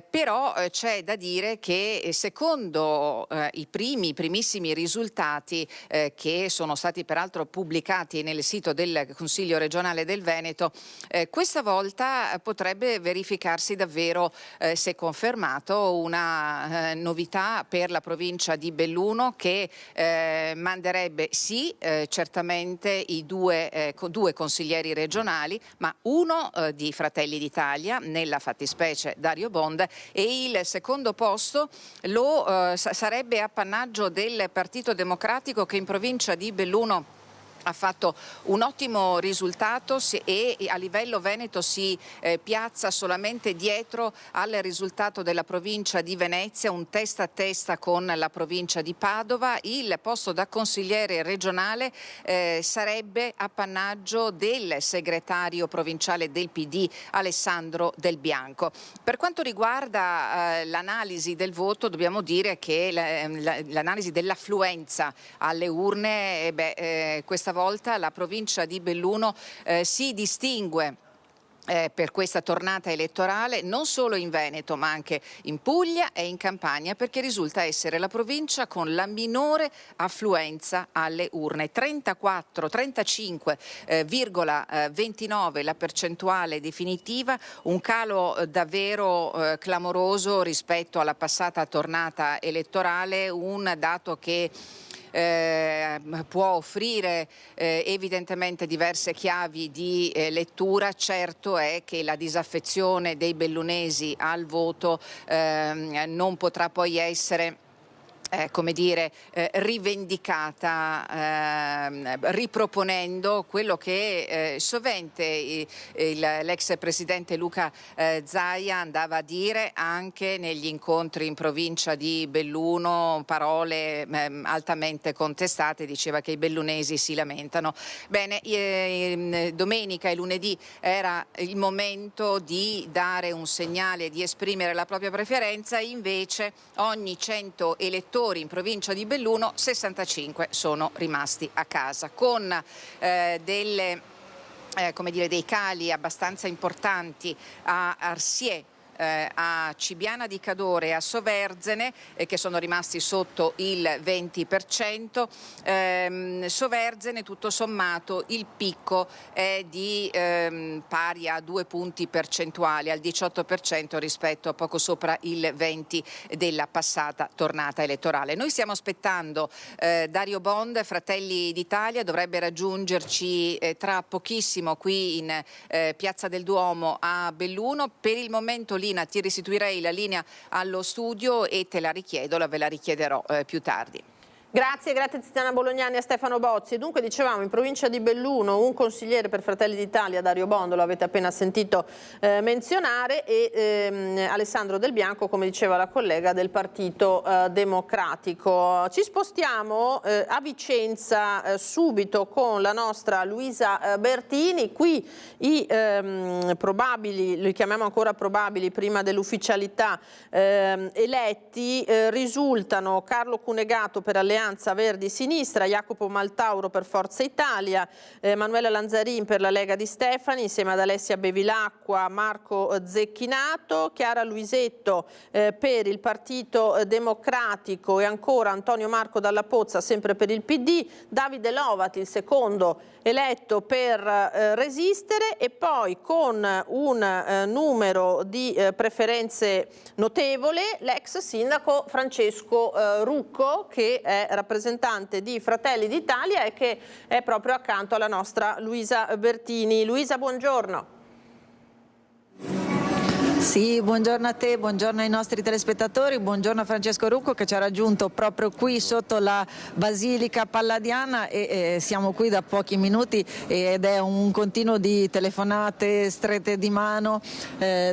però c'è da dire che secondo i primissimi risultati che sono stati peraltro pubblicati nel sito del Consiglio regionale del Veneto, questa volta potrebbe verificarsi davvero, se confermato, una novità per la provincia di Belluno, che manderebbe sì certamente i due consiglieri regionali, ma uno di Fratelli d'Italia, nella fattispecie Dario Bond, e il secondo posto sarebbe appannaggio del Partito Democratico, che in provincia di Belluno ha fatto un ottimo risultato e a livello veneto si piazza solamente dietro al risultato della provincia di Venezia, un testa a testa con la provincia di Padova. Il posto da consigliere regionale sarebbe appannaggio del segretario provinciale del PD Alessandro Del Bianco. Per quanto riguarda l'analisi del voto, dobbiamo dire che l'analisi dell'affluenza alle urne, questa volta la provincia di Belluno si distingue per questa tornata elettorale non solo in Veneto ma anche in Puglia e in Campania, perché risulta essere la provincia con la minore affluenza alle urne, 35,29 la percentuale definitiva, un calo davvero clamoroso rispetto alla passata tornata elettorale, un dato che può offrire evidentemente diverse chiavi di lettura. Certo è che la disaffezione dei bellunesi al voto non potrà poi essere rivendicata riproponendo quello che sovente l'ex presidente Luca Zaia andava a dire anche negli incontri in provincia di Belluno, parole altamente contestate. Diceva che i bellunesi si lamentano. Bene, domenica e lunedì era il momento di dare un segnale, di esprimere la propria preferenza, invece ogni 100 elettori in provincia di Belluno 65 sono rimasti a casa, con dei cali abbastanza importanti a Arsiè, a Cibiana di Cadore e a Soverzene, che sono rimasti sotto il 20%. Soverzene tutto sommato il picco è di pari a 2 punti percentuali, al 18% rispetto a poco sopra il 20% della passata tornata elettorale. Noi stiamo aspettando Dario Bond, Fratelli d'Italia, dovrebbe raggiungerci tra pochissimo qui in Piazza del Duomo a Belluno. Per il momento Lina, ti restituirei la linea allo studio e ve la richiederò più tardi. Grazie Tiziana Bolognani e Stefano Bozzi. Dunque dicevamo in provincia di Belluno un consigliere per Fratelli d'Italia, Dario Bond, lo avete appena sentito menzionare, e Alessandro Del Bianco, come diceva la collega, del Partito Democratico. Ci spostiamo a Vicenza subito con la nostra Luisa Bertini. Qui i probabili, li chiamiamo ancora probabili prima dell'ufficialità, eletti risultano Carlo Cunegato per Alleanza Verdi-Sinistra, Jacopo Maltauro per Forza Italia, Emanuela Lanzarin per la Lega di Stefani, insieme ad Alessia Bevilacqua, Marco Zecchinato, Chiara Luisetto per il Partito Democratico e ancora Antonio Marco Dalla Pozza sempre per il PD, Davide Lovati, il secondo eletto per Resistere, e poi con un numero di preferenze notevole l'ex sindaco Francesco Rucco, che è rappresentante di Fratelli d'Italia e che è proprio accanto alla nostra Luisa Bertini. Luisa, buongiorno. Sì, buongiorno a te, buongiorno ai nostri telespettatori, buongiorno a Francesco Rucco che ci ha raggiunto proprio qui sotto la Basilica Palladiana e siamo qui da pochi minuti ed è un continuo di telefonate, strette di mano.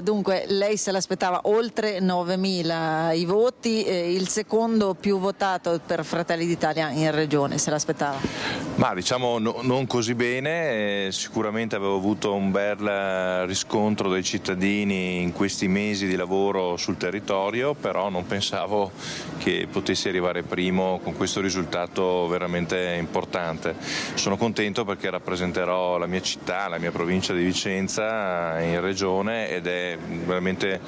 Dunque lei se l'aspettava oltre 9.000 i voti, il secondo più votato per Fratelli d'Italia in regione, se l'aspettava? Ma diciamo non così bene, sicuramente avevo avuto un bel riscontro dai cittadini in questi mesi di lavoro sul territorio, però non pensavo che potessi arrivare primo con questo risultato veramente importante. Sono contento perché rappresenterò la mia città, la mia provincia di Vicenza in regione ed è veramente,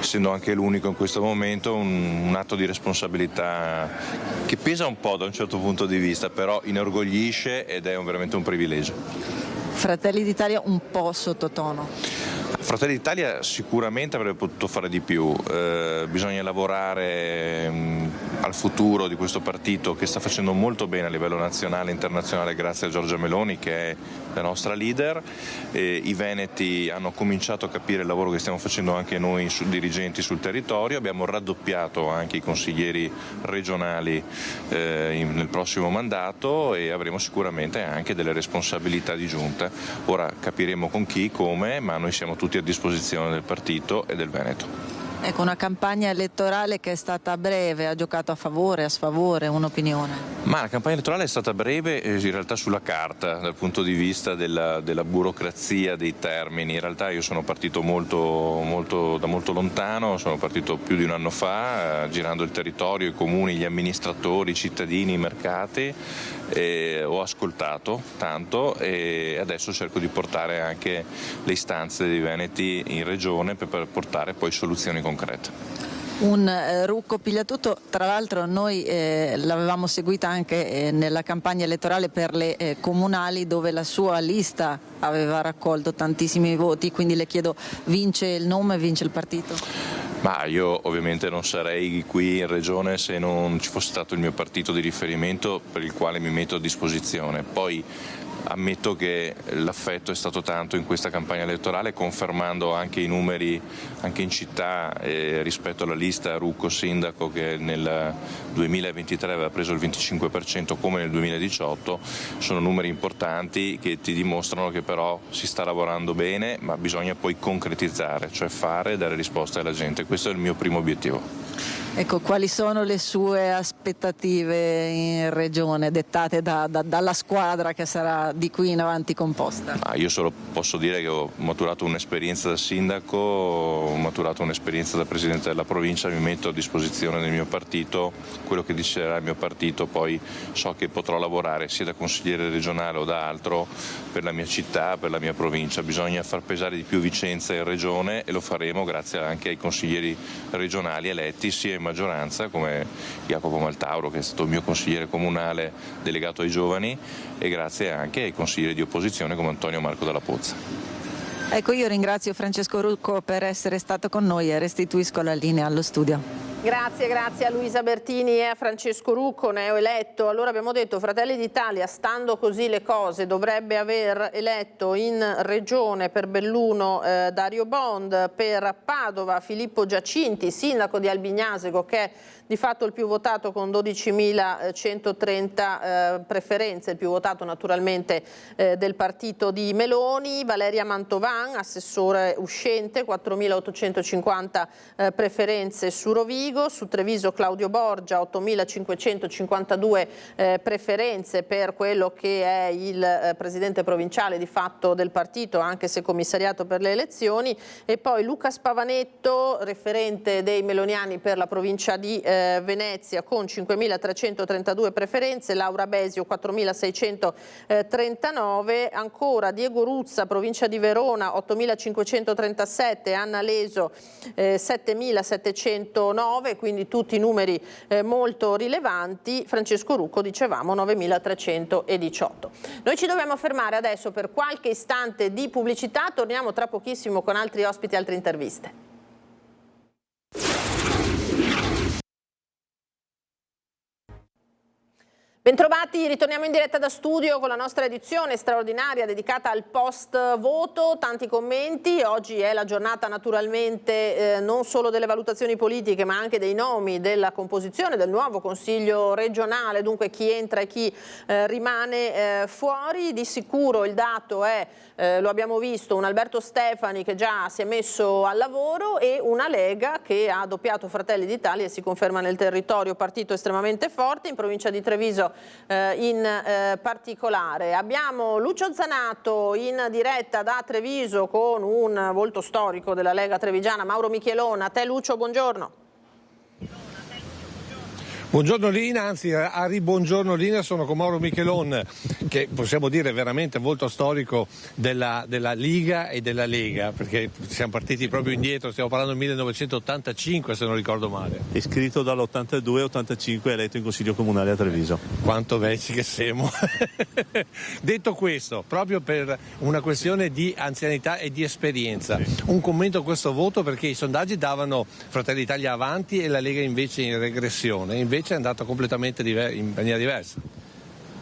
essendo anche l'unico in questo momento, un atto di responsabilità che pesa un po' da un certo punto di vista, però inorgoglisce ed è veramente un privilegio. Fratelli d'Italia un po' sottotono. Fratelli d'Italia sicuramente avrebbe potuto fare di più, bisogna lavorare al al futuro di questo partito che sta facendo molto bene a livello nazionale e internazionale grazie a Giorgia Meloni, che è la nostra leader. I veneti hanno cominciato a capire il lavoro che stiamo facendo anche noi dirigenti sul territorio, abbiamo raddoppiato anche i consiglieri regionali nel prossimo mandato e avremo sicuramente anche delle responsabilità di giunta. Ora capiremo con chi, come, ma noi siamo tutti a disposizione del partito e del Veneto. Ecco, una campagna elettorale che è stata breve, ha giocato a favore, a sfavore, un'opinione? Ma la campagna elettorale è stata breve in realtà sulla carta, dal punto di vista della burocrazia, dei termini. In realtà io sono partito da molto lontano, sono partito più di un anno fa, girando il territorio, i comuni, gli amministratori, i cittadini, i mercati. Ho ascoltato tanto e adesso cerco di portare anche le istanze dei veneti in regione per portare poi soluzioni concrete. Un Rucco Pigliatutto, tra l'altro noi l'avevamo seguita anche nella campagna elettorale per le comunali, dove la sua lista aveva raccolto tantissimi voti, quindi le chiedo, vince il nome, vince il partito? Ma io ovviamente non sarei qui in regione se non ci fosse stato il mio partito di riferimento per il quale mi metto a disposizione. Poi ammetto che l'affetto è stato tanto in questa campagna elettorale, confermando anche i numeri anche in città rispetto alla lista Rucco Sindaco, che nel 2023 aveva preso il 25% come nel 2018, sono numeri importanti che ti dimostrano che però si sta lavorando bene, ma bisogna poi concretizzare, cioè fare e dare risposte alla gente. Questo è il mio primo obiettivo. Ecco, quali sono le sue aspettative in regione, dettate dalla squadra che sarà di qui in avanti composta? Io solo posso dire che ho maturato un'esperienza da sindaco, ho maturato un'esperienza da presidente della provincia, mi metto a disposizione del mio partito, quello che deciderà il mio partito, poi so che potrò lavorare sia da consigliere regionale o da altro per la mia città, per la mia provincia. Bisogna far pesare di più Vicenza in regione e lo faremo grazie anche ai consiglieri regionali eletti sia in maggioranza come Jacopo Maltauro, che è stato il mio consigliere comunale delegato ai giovani, e grazie anche ai consiglieri di opposizione come Antonio Marco Dalla Pozza. Ecco, io ringrazio Francesco Rucco per essere stato con noi e restituisco la linea allo studio. Grazie a Luisa Bertini e a Francesco Rucco, neoeletto. Allora abbiamo detto Fratelli d'Italia, stando così le cose, dovrebbe aver eletto in regione per Belluno Dario Bond, per Padova Filippo Giacinti, sindaco di Albignasego, che è di fatto il più votato con 12.130 preferenze, il più votato naturalmente del partito di Meloni. Valeria Mantovan, assessore uscente, 4.850 preferenze su Rovigo. Su Treviso Claudio Borgia, 8.552 preferenze per quello che è il presidente provinciale di fatto del partito, anche se commissariato per le elezioni. E poi Luca Spavanetto, referente dei meloniani per la provincia di Venezia, con 5.332 preferenze. Laura Besio, 4.639. Ancora Diego Ruzza, provincia di Verona, 8.537. Anna Leso, 7.709. Quindi tutti numeri molto rilevanti. Francesco Rucco, dicevamo, 9.318. Noi ci dobbiamo fermare adesso per qualche istante di pubblicità, torniamo tra pochissimo con altri ospiti e altre interviste. Bentrovati, ritorniamo in diretta da studio con la nostra edizione straordinaria dedicata al post voto, tanti commenti. Oggi è la giornata naturalmente non solo delle valutazioni politiche ma anche dei nomi, della composizione del nuovo Consiglio regionale, dunque chi entra e chi rimane fuori. Di sicuro il dato è, lo abbiamo visto, un Alberto Stefani che già si è messo al lavoro e una Lega che ha doppiato Fratelli d'Italia e si conferma nel territorio partito estremamente forte, in provincia di Treviso in particolare. Abbiamo Lucio Zanato in diretta da Treviso con un volto storico della Lega trevigiana, Mauro Michelon. A te Lucio, buongiorno. Buongiorno Lina, anzi a ribuongiorno Lina, sono con Mauro Michelon, che possiamo dire veramente volto storico della Liga e della Lega, perché siamo partiti proprio indietro, stiamo parlando del 1985 se non ricordo male. Iscritto dall'82-85 eletto in Consiglio Comunale a Treviso. Quanto vecchi che siamo. Detto questo, proprio per una questione di anzianità e di esperienza, un commento a questo voto, perché i sondaggi davano Fratelli d'Italia avanti e la Lega invece in regressione. Invece invece è andata completamente in maniera diversa.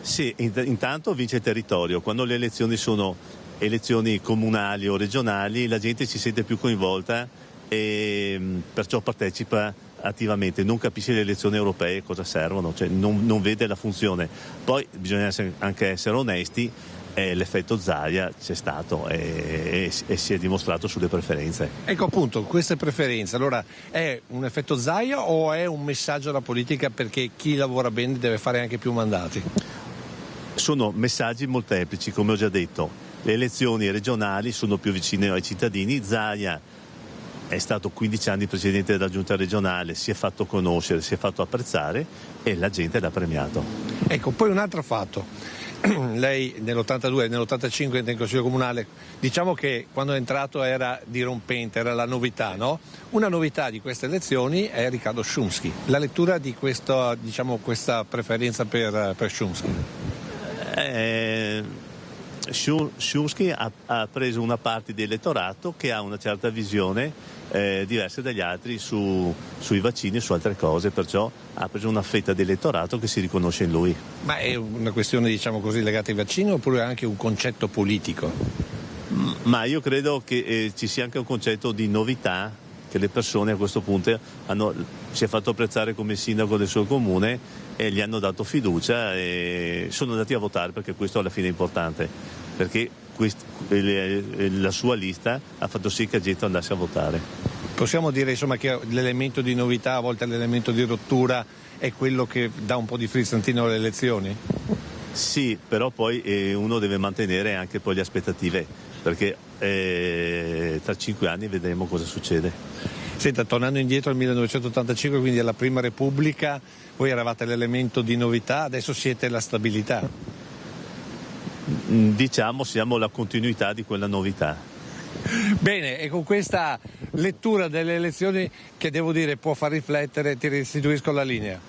Sì, intanto vince il territorio. Quando le elezioni sono elezioni comunali o regionali, la gente si sente più coinvolta e perciò partecipa attivamente, non capisce le elezioni europee cosa servono, cioè non vede la funzione. Poi bisogna anche essere onesti, l'effetto Zaia c'è stato e si è dimostrato sulle preferenze. Ecco appunto, queste preferenze, allora è un effetto Zaia o è un messaggio alla politica perché chi lavora bene deve fare anche più mandati? Sono messaggi molteplici, come ho già detto. Le elezioni regionali sono più vicine ai cittadini. Zaia è stato 15 anni presidente della giunta regionale, si è fatto conoscere, si è fatto apprezzare e la gente l'ha premiato. Ecco, poi un altro fatto. Lei nell'82 e nell'85 nel Consiglio Comunale, diciamo che quando è entrato era dirompente, era la novità, no? Una novità di queste elezioni è Riccardo Szumski. La lettura di questa preferenza per Szumski? Szumski ha preso una parte di elettorato che ha una certa visione diversa dagli altri sui vaccini e su altre cose, perciò ha preso una fetta di elettorato che si riconosce in lui. Ma è una questione, diciamo così, legata ai vaccini oppure è anche un concetto politico? Ma io credo che ci sia anche un concetto di novità, che le persone a questo punto si è fatto apprezzare come sindaco del suo comune e gli hanno dato fiducia e sono andati a votare, perché questo alla fine è importante, perché la sua lista ha fatto sì che la gente andasse a votare. Possiamo dire insomma che l'elemento di novità, a volte l'elemento di rottura, è quello che dà un po' di frizzantino alle elezioni? Sì, però poi uno deve mantenere anche poi le aspettative, perché tra 5 anni vedremo cosa succede. Senta, tornando indietro al 1985, quindi alla Prima Repubblica, voi eravate l'elemento di novità, adesso siete la stabilità. Diciamo siamo la continuità di quella novità. Bene, e con questa lettura delle elezioni che devo dire può far riflettere, ti restituisco la linea.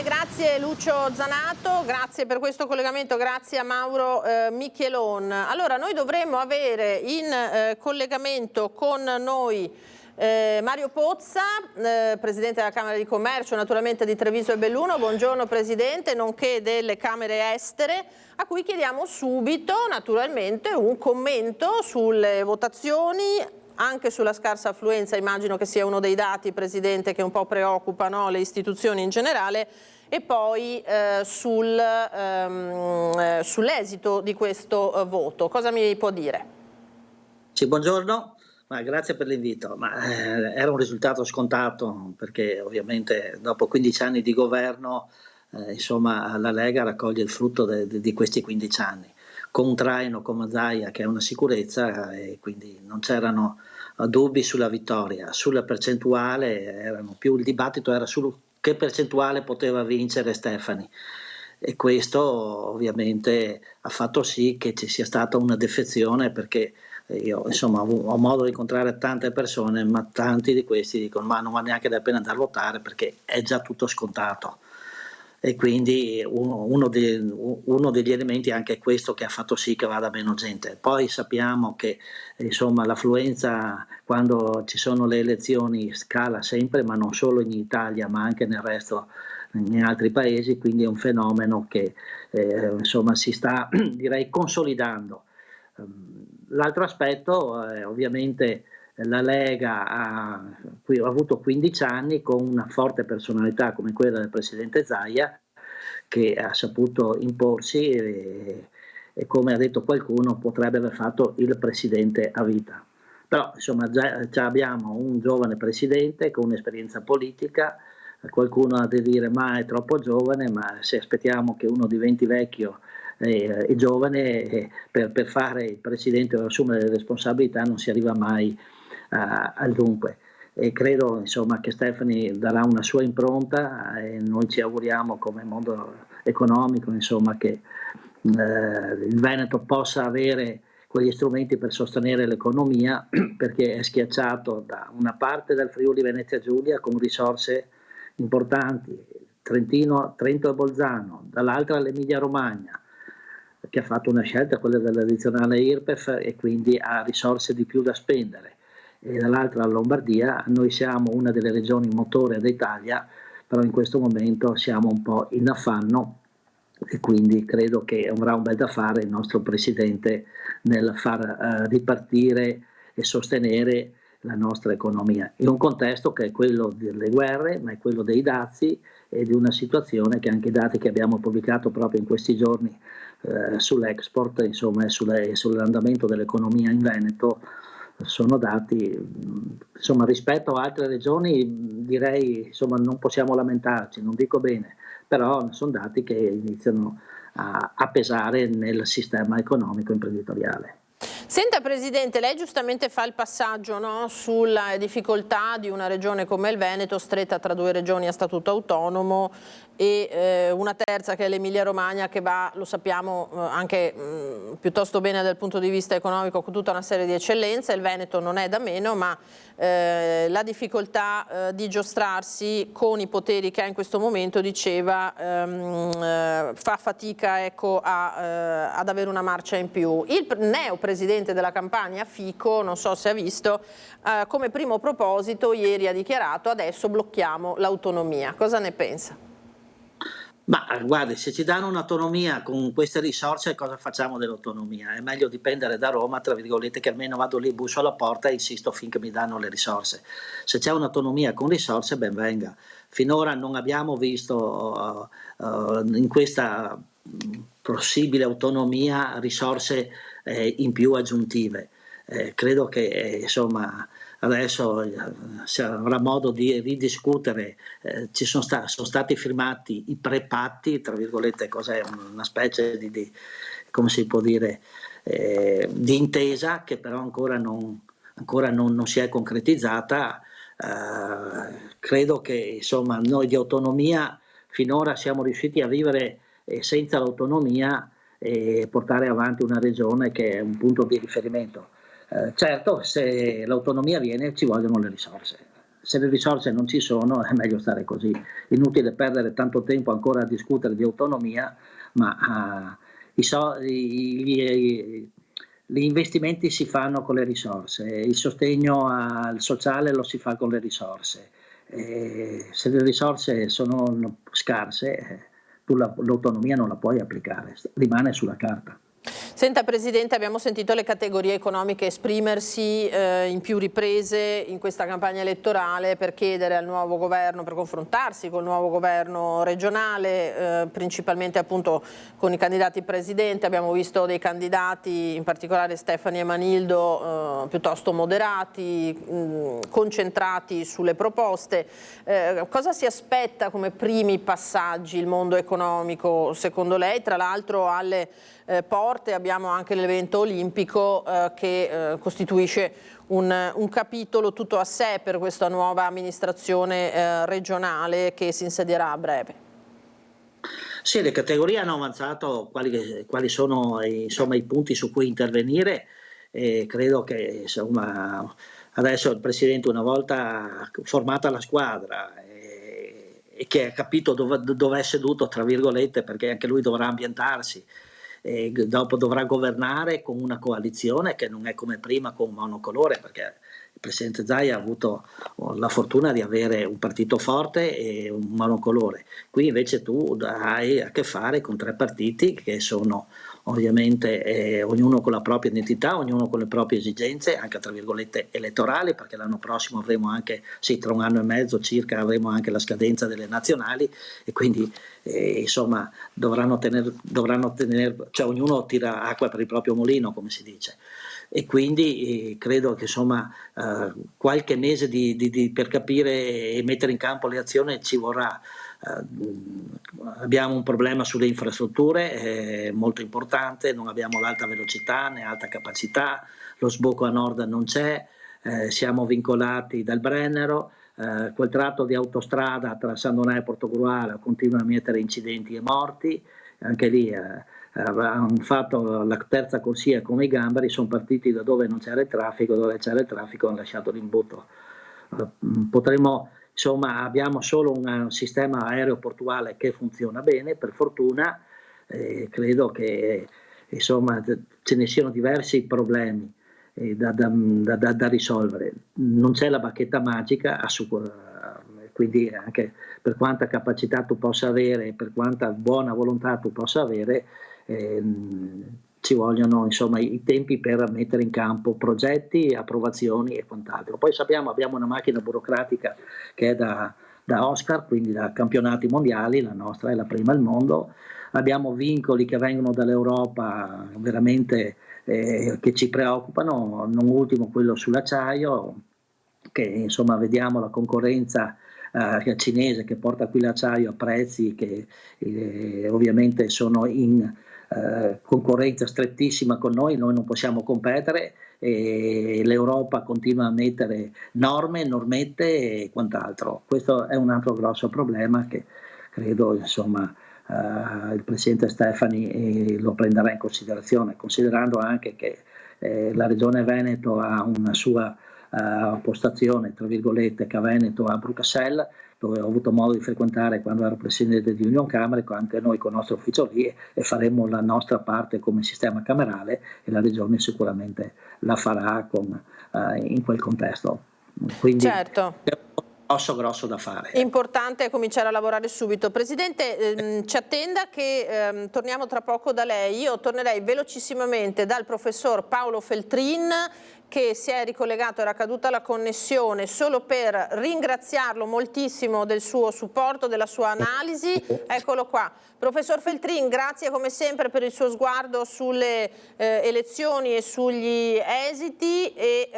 Grazie Lucio Zanato, grazie per questo collegamento, grazie a Mauro Michelon. Allora, noi dovremmo avere in collegamento con noi Mario Pozza, Presidente della Camera di Commercio, naturalmente di Treviso e Belluno. Buongiorno Presidente, nonché delle Camere Estere, a cui chiediamo subito naturalmente un commento sulle votazioni, anche sulla scarsa affluenza. Immagino che sia uno dei dati, Presidente, che un po' preoccupano le istituzioni in generale, e poi sull'esito di questo voto. Cosa mi può dire? Sì, buongiorno. Grazie per l'invito, era un risultato scontato, perché ovviamente dopo 15 anni di governo la Lega raccoglie il frutto di questi 15 anni, con un traino come Zaia che è una sicurezza, e quindi non c'erano dubbi sulla vittoria. Sulla percentuale il dibattito era su che percentuale poteva vincere Stefani, e questo ovviamente ha fatto sì che ci sia stata una defezione, perché io ho modo di incontrare tante persone, ma tanti di questi dicono ma non va neanche la pena andare a votare perché è già tutto scontato, e quindi uno degli elementi è anche questo che ha fatto sì che vada meno gente. Poi sappiamo che l'affluenza quando ci sono le elezioni scala sempre, ma non solo in Italia ma anche nel resto, in altri paesi, quindi è un fenomeno che si sta direi consolidando. L'altro aspetto ovviamente la Lega ha avuto 15 anni con una forte personalità come quella del Presidente Zaia, che ha saputo imporsi e come ha detto qualcuno potrebbe aver fatto il Presidente a vita. Però già abbiamo un giovane Presidente con un'esperienza politica. Qualcuno ha da dire ma è troppo giovane, ma se aspettiamo che uno diventi vecchio e giovane per fare il Presidente o assumere le responsabilità non si arriva mai al dunque, e credo che Stefani darà una sua impronta, e noi ci auguriamo come mondo economico che il Veneto possa avere quegli strumenti per sostenere l'economia, perché è schiacciato da una parte del Friuli Venezia Giulia con risorse importanti, Trento e Bolzano, dall'altra l'Emilia Romagna, che ha fatto una scelta, quella dell'addizionale IRPEF, e quindi ha risorse di più da spendere, e dall'altra la Lombardia. Noi siamo una delle regioni motore d'Italia, però in questo momento siamo un po' in affanno e quindi credo che avrà un bel da fare il nostro Presidente nel far ripartire e sostenere la nostra economia, in un contesto che è quello delle guerre, ma è quello dei dazi e di una situazione che anche i dati che abbiamo pubblicato proprio in questi giorni sull'export, insomma, e sull'andamento dell'economia in Veneto, sono dati, insomma, rispetto a altre regioni direi, insomma, non possiamo lamentarci, non dico bene, però sono dati che iniziano a pesare nel sistema economico imprenditoriale. Senta Presidente, lei giustamente fa il passaggio, no, sulla difficoltà di una regione come il Veneto, stretta tra due regioni a statuto autonomo e una terza che è l'Emilia Romagna, che va, lo sappiamo, anche piuttosto bene dal punto di vista economico, con tutta una serie di eccellenze. Il Veneto non è da meno, ma la difficoltà di giostrarsi con i poteri che ha in questo momento, diceva, fa fatica, ecco, ad avere una marcia in più. Il neo presidente della Campania, Fico, non so se ha visto, come primo proposito ieri ha dichiarato: adesso blocchiamo l'autonomia. Cosa ne pensa? Ma guardi, se ci danno un'autonomia con queste risorse, cosa facciamo dell'autonomia? È meglio dipendere da Roma, tra virgolette, che almeno vado lì, busso alla porta e insisto finché mi danno le risorse. Se c'è un'autonomia con risorse, ben venga. Finora non abbiamo visto in questa possibile autonomia risorse in più aggiuntive. Credo che insomma adesso si avrà modo di ridiscutere, sono stati firmati i prepatti, tra virgolette, cos'è una specie di come si può dire, di intesa che però ancora non si è concretizzata. Credo che insomma noi di autonomia finora siamo riusciti a vivere senza l'autonomia e portare avanti una regione che è un punto di riferimento. Certo, se l'autonomia viene ci vogliono le risorse. Se le risorse non ci sono è meglio stare così. Inutile perdere tanto tempo ancora a discutere di autonomia, ma gli investimenti si fanno con le risorse, il sostegno al sociale lo si fa con le risorse. Se le risorse sono scarse, tu l'autonomia non la puoi applicare, rimane sulla carta. Senta Presidente, abbiamo sentito le categorie economiche esprimersi in più riprese in questa campagna elettorale per chiedere al nuovo governo, per confrontarsi col nuovo governo regionale, principalmente appunto con i candidati presidente. Abbiamo visto dei candidati, in particolare Stefani e Manildo, piuttosto moderati, concentrati sulle proposte. Cosa si aspetta come primi passaggi il mondo economico secondo lei? Tra l'altro alle porte abbiamo anche l'evento olimpico che costituisce un capitolo tutto a sé per questa nuova amministrazione regionale che si insedierà a breve. Sì, le categorie hanno avanzato quali sono insomma, i punti su cui intervenire e credo che insomma, adesso il Presidente, una volta formata la squadra e che ha capito dove è seduto, tra virgolette, perché anche lui dovrà ambientarsi, e dopo dovrà governare con una coalizione che non è come prima con un monocolore, perché il Presidente Zaia ha avuto la fortuna di avere un partito forte e un monocolore. Qui invece tu hai a che fare con tre partiti che sono ovviamente ognuno con la propria identità, ognuno con le proprie esigenze, anche tra virgolette elettorali, perché l'anno prossimo avremo anche, sì, tra un anno e mezzo circa avremo anche la scadenza delle nazionali e quindi insomma dovranno tenere, cioè ognuno tira acqua per il proprio mulino, come si dice. E quindi credo che insomma qualche mese per capire e mettere in campo le azioni ci vorrà. Abbiamo un problema sulle infrastrutture molto importante, non abbiamo l'alta velocità né alta capacità, lo sbocco a nord non c'è, siamo vincolati dal Brennero, quel tratto di autostrada tra San Donà e Portogruaro continua a mettere incidenti e morti, anche lì hanno fatto la terza corsia come i gamberi, sono partiti da dove non c'era il traffico, dove c'era il traffico hanno lasciato l'imbuto. Insomma, abbiamo solo un sistema aeroportuale che funziona bene, per fortuna, credo che insomma, ce ne siano diversi problemi da risolvere. Non c'è la bacchetta magica, quindi anche per quanta capacità tu possa avere, per quanta buona volontà tu possa avere, ci vogliono insomma i tempi per mettere in campo progetti, approvazioni e quant'altro. Poi sappiamo, abbiamo una macchina burocratica che è da Oscar, quindi da campionati mondiali, la nostra è la prima al mondo, abbiamo vincoli che vengono dall'Europa veramente che ci preoccupano, non ultimo quello sull'acciaio, che insomma vediamo la concorrenza cinese che porta qui l'acciaio a prezzi che ovviamente sono in concorrenza strettissima con noi non possiamo competere e l'Europa continua a mettere normette e quant'altro. Questo è un altro grosso problema che credo insomma il Presidente Stefani lo prenderà in considerazione, considerando anche che la Regione Veneto ha una sua postazione, tra virgolette, che Veneto a Bruxelles, dove ho avuto modo di frequentare quando ero Presidente di Union Camere, anche noi con il nostro ufficio lì, e faremo la nostra parte come sistema camerale e la Regione sicuramente la farà in quel contesto. Quindi, certo. Grosso da fare. Importante cominciare a lavorare subito. Presidente, ci attenda che torniamo tra poco da lei. Io tornerei velocissimamente dal professor Paolo Feltrin, che si è ricollegato, era caduta la connessione, solo per ringraziarlo moltissimo del suo supporto, della sua analisi. Eccolo qua. Professor Feltrin, grazie come sempre per il suo sguardo sulle elezioni e sugli esiti e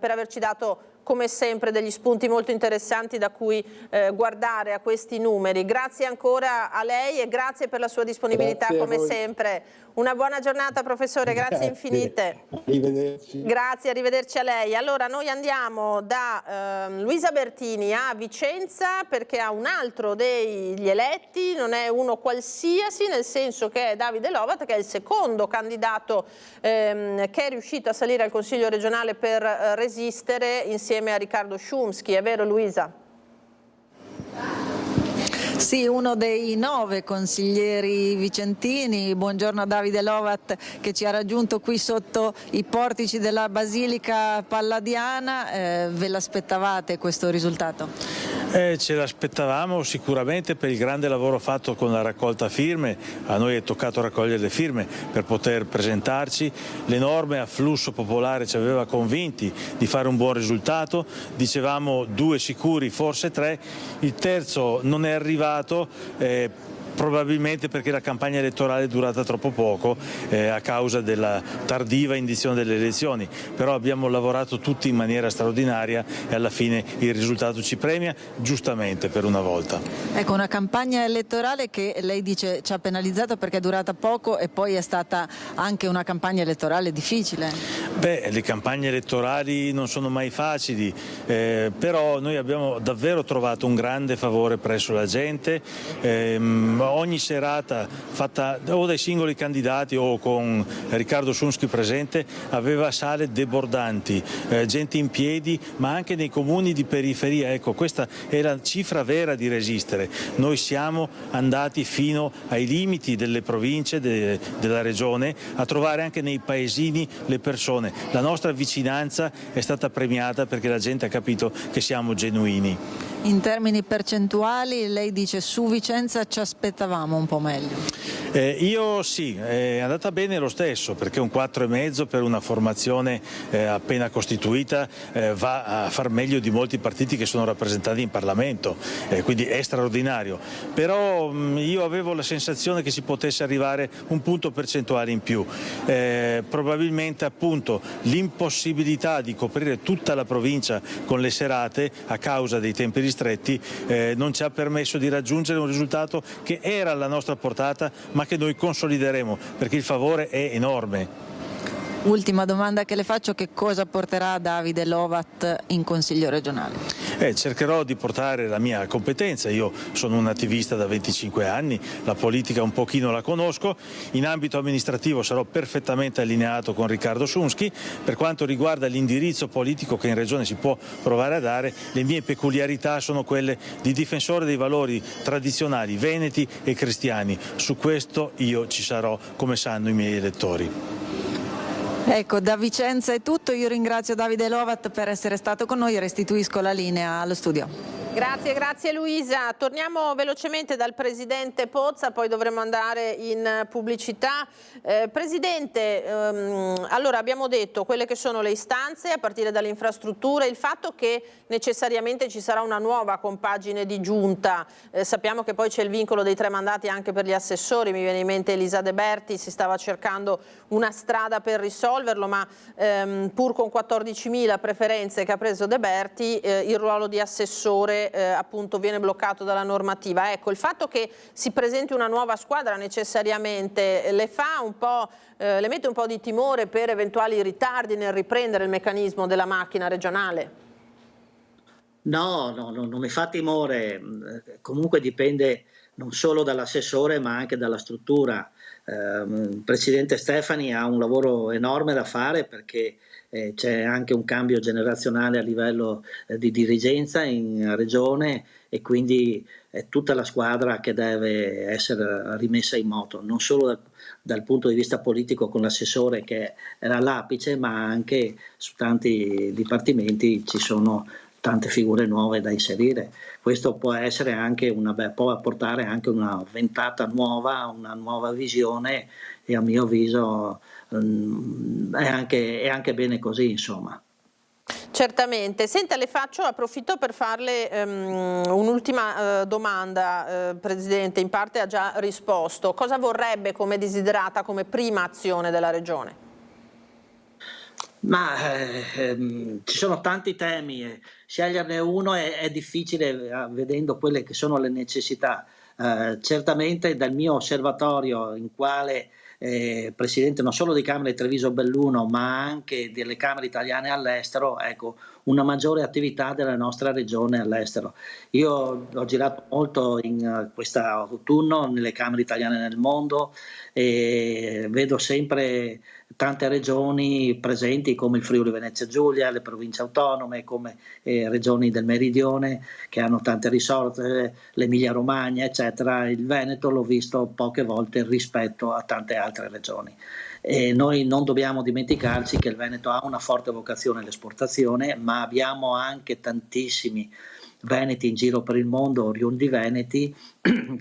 per averci dato come sempre degli spunti molto interessanti da cui guardare a questi numeri. Grazie ancora a lei e grazie per la sua disponibilità come sempre. Una buona giornata professore, grazie infinite. Arrivederci. Grazie, arrivederci a lei. Allora noi andiamo da Luisa Bertini a Vicenza perché ha un altro degli eletti, non è uno qualsiasi, nel senso che è Davide Lovat, che è il secondo candidato che è riuscito a salire al Consiglio regionale per resistere insieme a Riccardo Szumski. È vero Luisa? Sì, uno dei 9 consiglieri vicentini. Buongiorno a Davide Lovat che ci ha raggiunto qui sotto i portici della Basilica Palladiana. Ve l'aspettavate questo risultato? Ce l'aspettavamo sicuramente per il grande lavoro fatto con la raccolta firme. A noi è toccato raccogliere le firme per poter presentarci. L'enorme afflusso popolare ci aveva convinti di fare un buon risultato. Dicevamo 2 sicuri, forse 3. Il terzo non è arrivato. Probabilmente perché la campagna elettorale è durata troppo poco a causa della tardiva indizione delle elezioni, però abbiamo lavorato tutti in maniera straordinaria e alla fine il risultato ci premia, giustamente per una volta. Ecco, una campagna elettorale che lei dice ci ha penalizzato perché è durata poco e poi è stata anche una campagna elettorale difficile. Beh, le campagne elettorali non sono mai facili, però noi abbiamo davvero trovato un grande favore presso la gente. Ogni serata fatta o dai singoli candidati o con Riccardo Szumski presente aveva sale debordanti, gente in piedi, ma anche nei comuni di periferia. Ecco, questa è la cifra vera di resistere. Noi siamo andati fino ai limiti delle province, della regione, a trovare anche nei paesini le persone. La nostra vicinanza è stata premiata perché la gente ha capito che siamo genuini. In termini percentuali lei dice su Vicenza ci aspettavamo un po' meglio. Io sì, è andata bene lo stesso perché un 4,5 per una formazione appena costituita va a far meglio di molti partiti che sono rappresentati in Parlamento, quindi è straordinario. Però io avevo la sensazione che si potesse arrivare un punto percentuale in più. Probabilmente appunto l'impossibilità di coprire tutta la provincia con le serate a causa dei tempi ristretti non ci ha permesso di raggiungere un risultato che era alla nostra portata ma che noi consolideremo perché il favore è enorme. Ultima domanda che le faccio, che cosa porterà Davide Lovat in Consiglio regionale? Cercherò di portare la mia competenza, io sono un attivista da 25 anni, la politica un pochino la conosco, in ambito amministrativo sarò perfettamente allineato con Riccardo Szumski, per quanto riguarda l'indirizzo politico che in regione si può provare a dare, le mie peculiarità sono quelle di difensore dei valori tradizionali veneti e cristiani, su questo io ci sarò come sanno i miei elettori. Ecco, da Vicenza è tutto, io ringrazio Davide Lovat per essere stato con noi e restituisco la linea allo studio. Grazie Luisa. Torniamo velocemente dal Presidente Pozza, poi dovremo andare in pubblicità. Presidente, allora abbiamo detto quelle che sono le istanze a partire dalle infrastrutture, il fatto che necessariamente ci sarà una nuova compagine di giunta, sappiamo che poi c'è il vincolo dei 3 mandati anche per gli assessori, mi viene in mente Elisa De Berti, si stava cercando una strada per risolverlo, ma pur con 14.000 preferenze che ha preso De Berti, il ruolo di assessore appunto viene bloccato dalla normativa. Ecco, il fatto che si presenti una nuova squadra necessariamente le fa un po', le mette un po' di timore per eventuali ritardi nel riprendere il meccanismo della macchina regionale? No, non mi fa timore, comunque dipende non solo dall'assessore ma anche dalla struttura. Il Presidente Stefani ha un lavoro enorme da fare perché c'è anche un cambio generazionale a livello di dirigenza in regione e quindi è tutta la squadra che deve essere rimessa in moto, non solo dal punto di vista politico con l'assessore che era l'apice, ma anche su tanti dipartimenti ci sono tante figure nuove da inserire. Questo può essere anche può apportare anche una ventata nuova, una nuova visione e a mio avviso è anche bene così, insomma. Certamente. Senta, approfitto per farle un'ultima domanda, Presidente, in parte ha già risposto. Cosa vorrebbe come desiderata, come prima azione della Regione? Ma ci sono tanti temi, sceglierne uno è difficile vedendo quelle che sono le necessità. Certamente dal mio osservatorio in quale Presidente non solo di Camere Treviso Belluno ma anche delle Camere italiane all'estero, ecco, una maggiore attività della nostra regione all'estero. Io ho girato molto in quest'autunno nelle Camere italiane nel mondo e vedo sempre tante regioni presenti come il Friuli Venezia Giulia, le province autonome, come regioni del meridione che hanno tante risorse, l'Emilia Romagna eccetera. Il Veneto l'ho visto poche volte rispetto a tante altre regioni. E noi non dobbiamo dimenticarci che il Veneto ha una forte vocazione all'esportazione, ma abbiamo anche tantissimi veneti in giro per il mondo, oriundi veneti,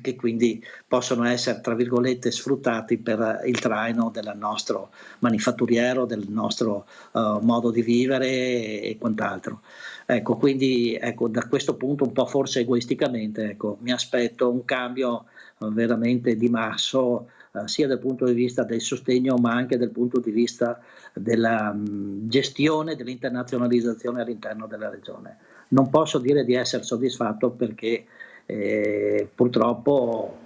che quindi possono essere, tra virgolette, sfruttati per il traino del nostro manifatturiero, del nostro modo di vivere e quant'altro. Ecco, quindi da questo punto un po' forse egoisticamente mi aspetto un cambio veramente di masso, sia dal punto di vista del sostegno ma anche dal punto di vista della gestione dell'internazionalizzazione all'interno della regione. Non posso dire di essere soddisfatto perché purtroppo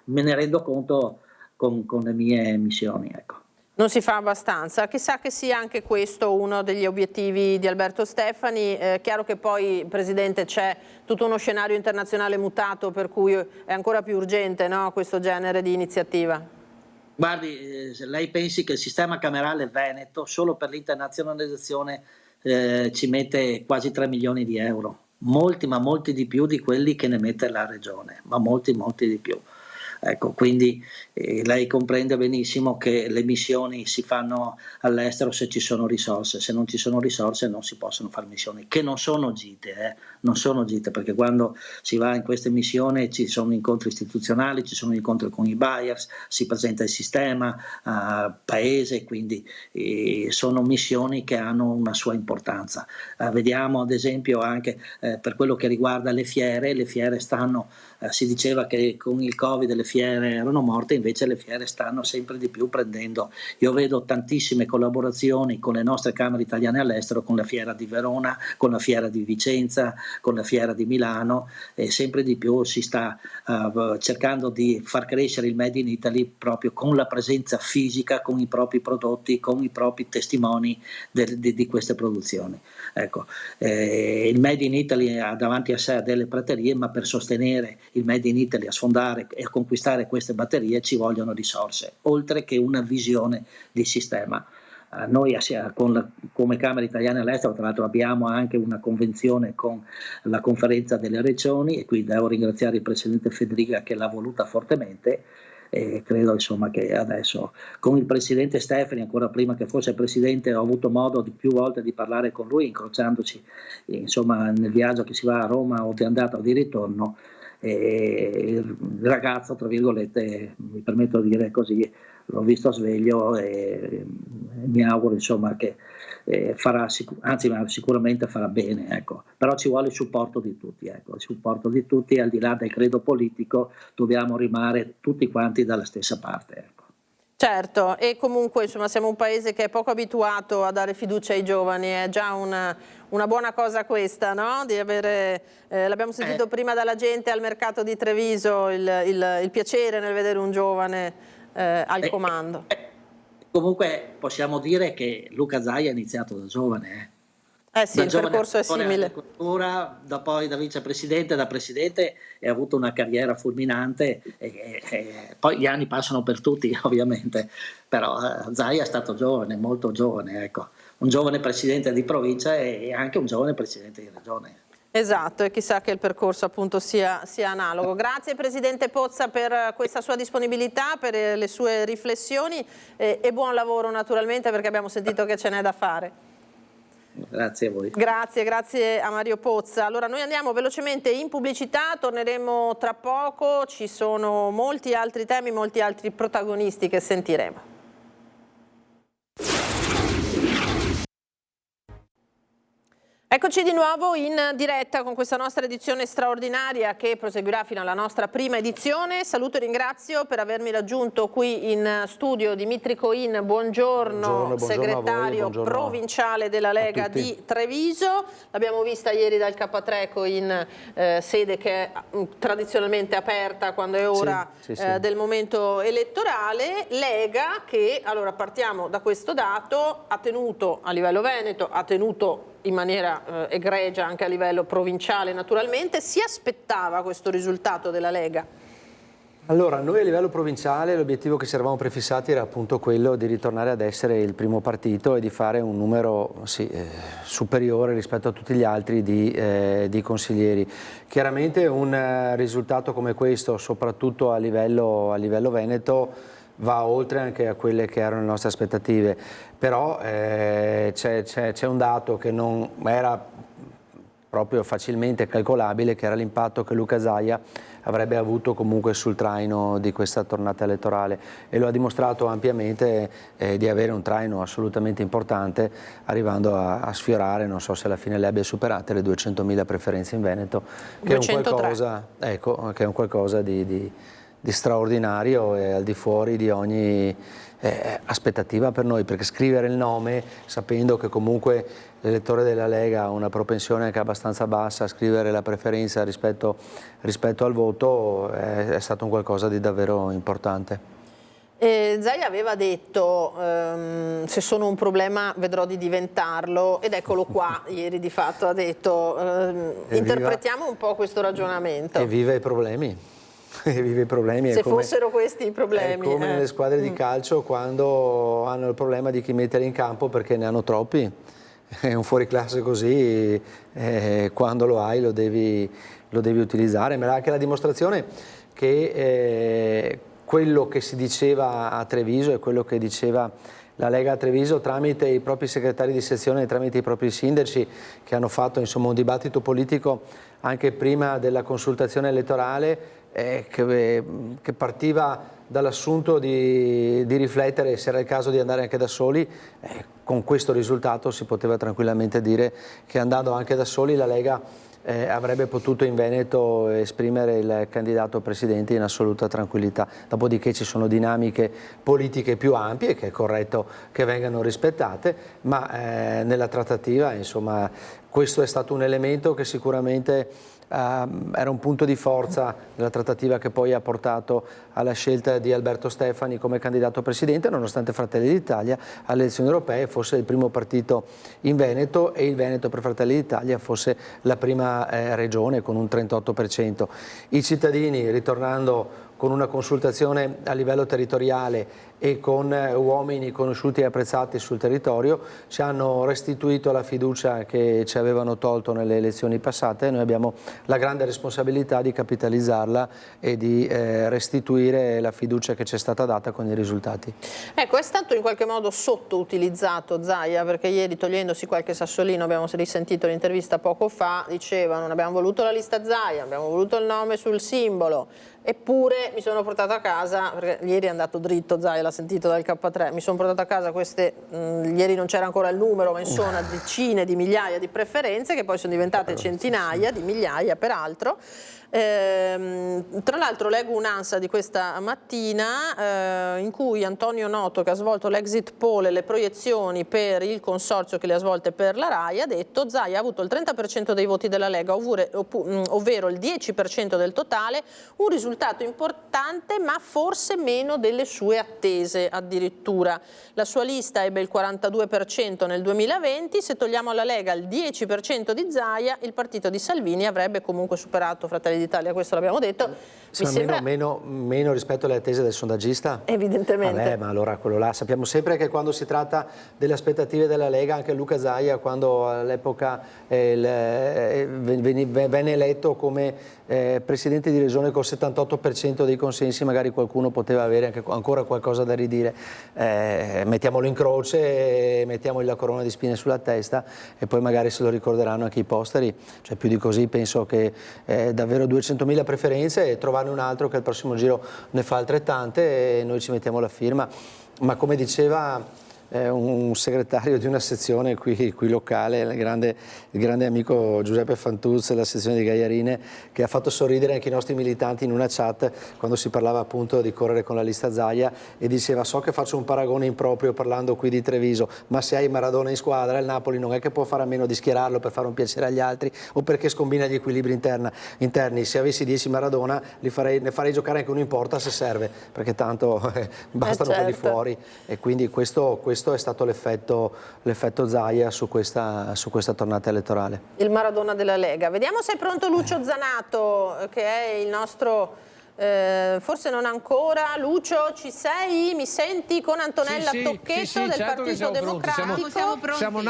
me ne rendo conto con le mie missioni. Ecco. Non si fa abbastanza, chissà che sia anche questo uno degli obiettivi di Alberto Stefani. Chiaro che poi, Presidente, c'è tutto uno scenario internazionale mutato per cui è ancora più urgente, no, questo genere di iniziativa. Guardi, lei pensi che il sistema camerale veneto solo per l'internazionalizzazione ci mette quasi 3 milioni di euro, molti ma molti di più di quelli che ne mette la regione, ma molti di più. Ecco, quindi lei comprende benissimo che le missioni si fanno all'estero se ci sono risorse, se non ci sono risorse non si possono fare missioni, che non sono gite, perché quando si va in queste missioni ci sono incontri istituzionali, ci sono incontri con i buyers, si presenta il sistema paese, quindi sono missioni che hanno una sua importanza. Vediamo ad esempio anche per quello che riguarda le fiere stanno, si diceva che con il Covid le fiere erano morte, invece le fiere stanno sempre di più prendendo. Io vedo tantissime collaborazioni con le nostre Camere italiane all'estero, con la fiera di Verona, con la fiera di Vicenza, con la fiera di Milano e sempre di più si sta cercando di far crescere il Made in Italy proprio con la presenza fisica, con i propri prodotti, con i propri testimoni di queste produzioni. Ecco, il Made in Italy ha davanti a sé delle praterie, ma per sostenere il Made in Italy, a sfondare e a conquistare queste batterie ci vogliono risorse, oltre che una visione di sistema. Noi come Camere Italiane all'estero tra l'altro abbiamo anche una convenzione con la conferenza delle regioni e qui devo ringraziare il Presidente Federica che l'ha voluta fortemente. e credo insomma che adesso con il presidente Stefani, ancora prima che fosse presidente, ho avuto modo più volte di parlare con lui, incrociandoci insomma nel viaggio che si va a Roma o di andata o di ritorno, e il ragazzo, tra virgolette, mi permetto di dire così, l'ho visto sveglio e mi auguro insomma che farà, anzi sicuramente farà bene, ecco. Però ci vuole il supporto di tutti, ecco. Il supporto di tutti, al di là del credo politico, dobbiamo rimare tutti quanti dalla stessa parte, ecco. Certo, e comunque insomma siamo un paese che è poco abituato a dare fiducia ai giovani, è già una buona cosa questa, no? Di avere, l'abbiamo sentito prima dalla gente al mercato di Treviso, il piacere nel vedere un giovane al comando. Comunque possiamo dire che Luca Zaia ha iniziato da giovane. Sì, il percorso è simile. Da poi da vicepresidente, da presidente, e ha avuto una carriera fulminante. Poi gli anni passano per tutti, ovviamente, però Zaia è stato giovane, molto giovane, ecco. Un giovane presidente di provincia e anche un giovane presidente di regione. Esatto, e chissà che il percorso appunto sia analogo. Grazie Presidente Pozza per questa sua disponibilità, per le sue riflessioni e buon lavoro naturalmente, perché abbiamo sentito che ce n'è da fare. Grazie a voi. Grazie a Mario Pozza. Allora noi andiamo velocemente in pubblicità, torneremo tra poco, ci sono molti altri temi, molti altri protagonisti che sentiremo. Eccoci di nuovo in diretta con questa nostra edizione straordinaria che proseguirà fino alla nostra prima edizione. Saluto e ringrazio per avermi raggiunto qui in studio Dimitri Coin, buongiorno segretario provinciale della Lega di Treviso. L'abbiamo vista ieri dal K3 in sede che è tradizionalmente aperta quando è ora del momento elettorale. Lega che, allora partiamo da questo dato, ha tenuto a livello veneto, ha tenuto in maniera egregia anche a livello provinciale naturalmente. Si aspettava questo risultato della Lega? Allora, noi a livello provinciale l'obiettivo che ci eravamo prefissati era appunto quello di ritornare ad essere il primo partito e di fare un numero superiore rispetto a tutti gli altri di consiglieri. Chiaramente un risultato come questo, soprattutto a livello veneto, va oltre anche a quelle che erano le nostre aspettative, però c'è un dato che non era proprio facilmente calcolabile, che era l'impatto che Luca Zaia avrebbe avuto comunque sul traino di questa tornata elettorale, e lo ha dimostrato ampiamente di avere un traino assolutamente importante, arrivando a sfiorare, non so se alla fine le abbia superate, le 200.000 preferenze in Veneto, che è un qualcosa di straordinario e al di fuori di ogni aspettativa per noi, perché scrivere il nome sapendo che comunque l'elettore della Lega ha una propensione anche abbastanza bassa a scrivere la preferenza rispetto al voto è stato un qualcosa di davvero importante. Zaia aveva detto se sono un problema vedrò di diventarlo, ed eccolo qua, ieri di fatto ha detto interpretiamo un po' questo ragionamento. Evviva i problemi. Vive i problemi. Se fossero questi i problemi. È come nelle squadre di calcio quando hanno il problema di chi mettere in campo perché ne hanno troppi. È un fuoriclasse così, quando lo hai lo devi utilizzare. Ma era anche la dimostrazione che quello che si diceva a Treviso e quello che diceva la Lega a Treviso tramite i propri segretari di sezione e tramite i propri sindaci, che hanno fatto insomma un dibattito politico anche prima della consultazione elettorale, che partiva dall'assunto di riflettere se era il caso di andare anche da soli. Con questo risultato si poteva tranquillamente dire che andando anche da soli la Lega avrebbe potuto in Veneto esprimere il candidato presidente in assoluta tranquillità. Dopodiché ci sono dinamiche politiche più ampie che è corretto che vengano rispettate, ma nella trattativa insomma questo è stato un elemento che sicuramente era un punto di forza della trattativa, che poi ha portato alla scelta di Alberto Stefani come candidato presidente, nonostante Fratelli d'Italia alle elezioni europee fosse il primo partito in Veneto e il Veneto per Fratelli d'Italia fosse la prima regione con un 38%. I cittadini, ritornando con una consultazione a livello territoriale, e con uomini conosciuti e apprezzati sul territorio ci hanno restituito la fiducia che ci avevano tolto nelle elezioni passate e noi abbiamo la grande responsabilità di capitalizzarla e di restituire la fiducia che ci è stata data con i risultati. Ecco, è stato in qualche modo sottoutilizzato Zaia, perché ieri, togliendosi qualche sassolino, abbiamo risentito l'intervista poco fa, diceva non abbiamo voluto la lista Zaia, abbiamo voluto il nome sul simbolo, eppure mi sono portato a casa, perché ieri è andato dritto Zaia, l'ha sentito dal K3, mi sono portato a casa queste, ieri non c'era ancora il numero, ma insomma decine di migliaia di preferenze che poi sono diventate centinaia di migliaia peraltro. Tra l'altro leggo un'ANSA di questa mattina in cui Antonio Noto, che ha svolto l'exit poll e le proiezioni per il consorzio che le ha svolte per la RAI, ha detto Zaia ha avuto il 30% dei voti della Lega, ovvero il 10% del totale, un risultato importante ma forse meno delle sue attese addirittura. La sua lista ebbe il 42% nel 2020, se togliamo alla Lega il 10% di Zaia, il partito di Salvini avrebbe comunque superato Fratelli d'Italia, questo l'abbiamo detto. Mi sembra meno rispetto alle attese del sondaggista? Evidentemente. Ma allora quello là, sappiamo sempre che quando si tratta delle aspettative della Lega, anche Luca Zaia, quando all'epoca venne eletto come presidente di regione col 78% dei consensi, magari qualcuno poteva avere anche ancora qualcosa da ridire. Mettiamolo in croce, mettiamogli la corona di spine sulla testa e poi magari se lo ricorderanno anche i posteri. Cioè più di così penso che davvero 200.000 preferenze e trovarne un altro che al prossimo giro ne fa altrettante e noi ci mettiamo la firma. Ma come diceva un segretario di una sezione qui locale, il grande amico Giuseppe Fantuzzi, la sezione di Gaiarine, che ha fatto sorridere anche i nostri militanti in una chat quando si parlava appunto di correre con la lista Zaia e diceva so che faccio un paragone improprio parlando qui di Treviso, ma se hai Maradona in squadra il Napoli non è che può fare a meno di schierarlo per fare un piacere agli altri o perché scombina gli equilibri interni. Se avessi 10 Maradona ne farei giocare anche uno in porta se serve, perché tanto bastano quelli fuori e quindi questo è stato l'effetto Zaia su questa tornata elettorale. Il Maradona della Lega. Vediamo se è pronto Lucio Zanato, che è il nostro... forse non ancora. Lucio, ci sei? Mi senti con Antonella Tocchetto del certo Partito Democratico? Siamo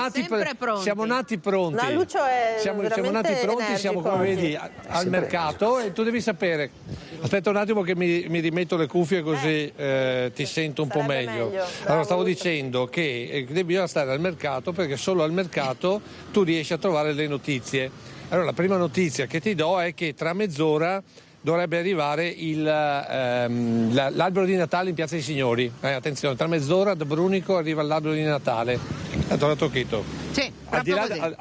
nati pronti. No, Lucio è siamo nati pronti, energico siamo come vedi al mercato e tu devi sapere. Aspetta un attimo che mi rimetto le cuffie così ti sento un po' meglio. Allora stavo dicendo che bisogna stare al mercato perché solo al mercato tu riesci a trovare le notizie. Allora la prima notizia che ti do è che tra mezz'ora dovrebbe arrivare l'albero di Natale in Piazza dei Signori. Attenzione, tra mezz'ora da Brunico arriva l'albero di Natale. Antonella Tocchetto. Sì, al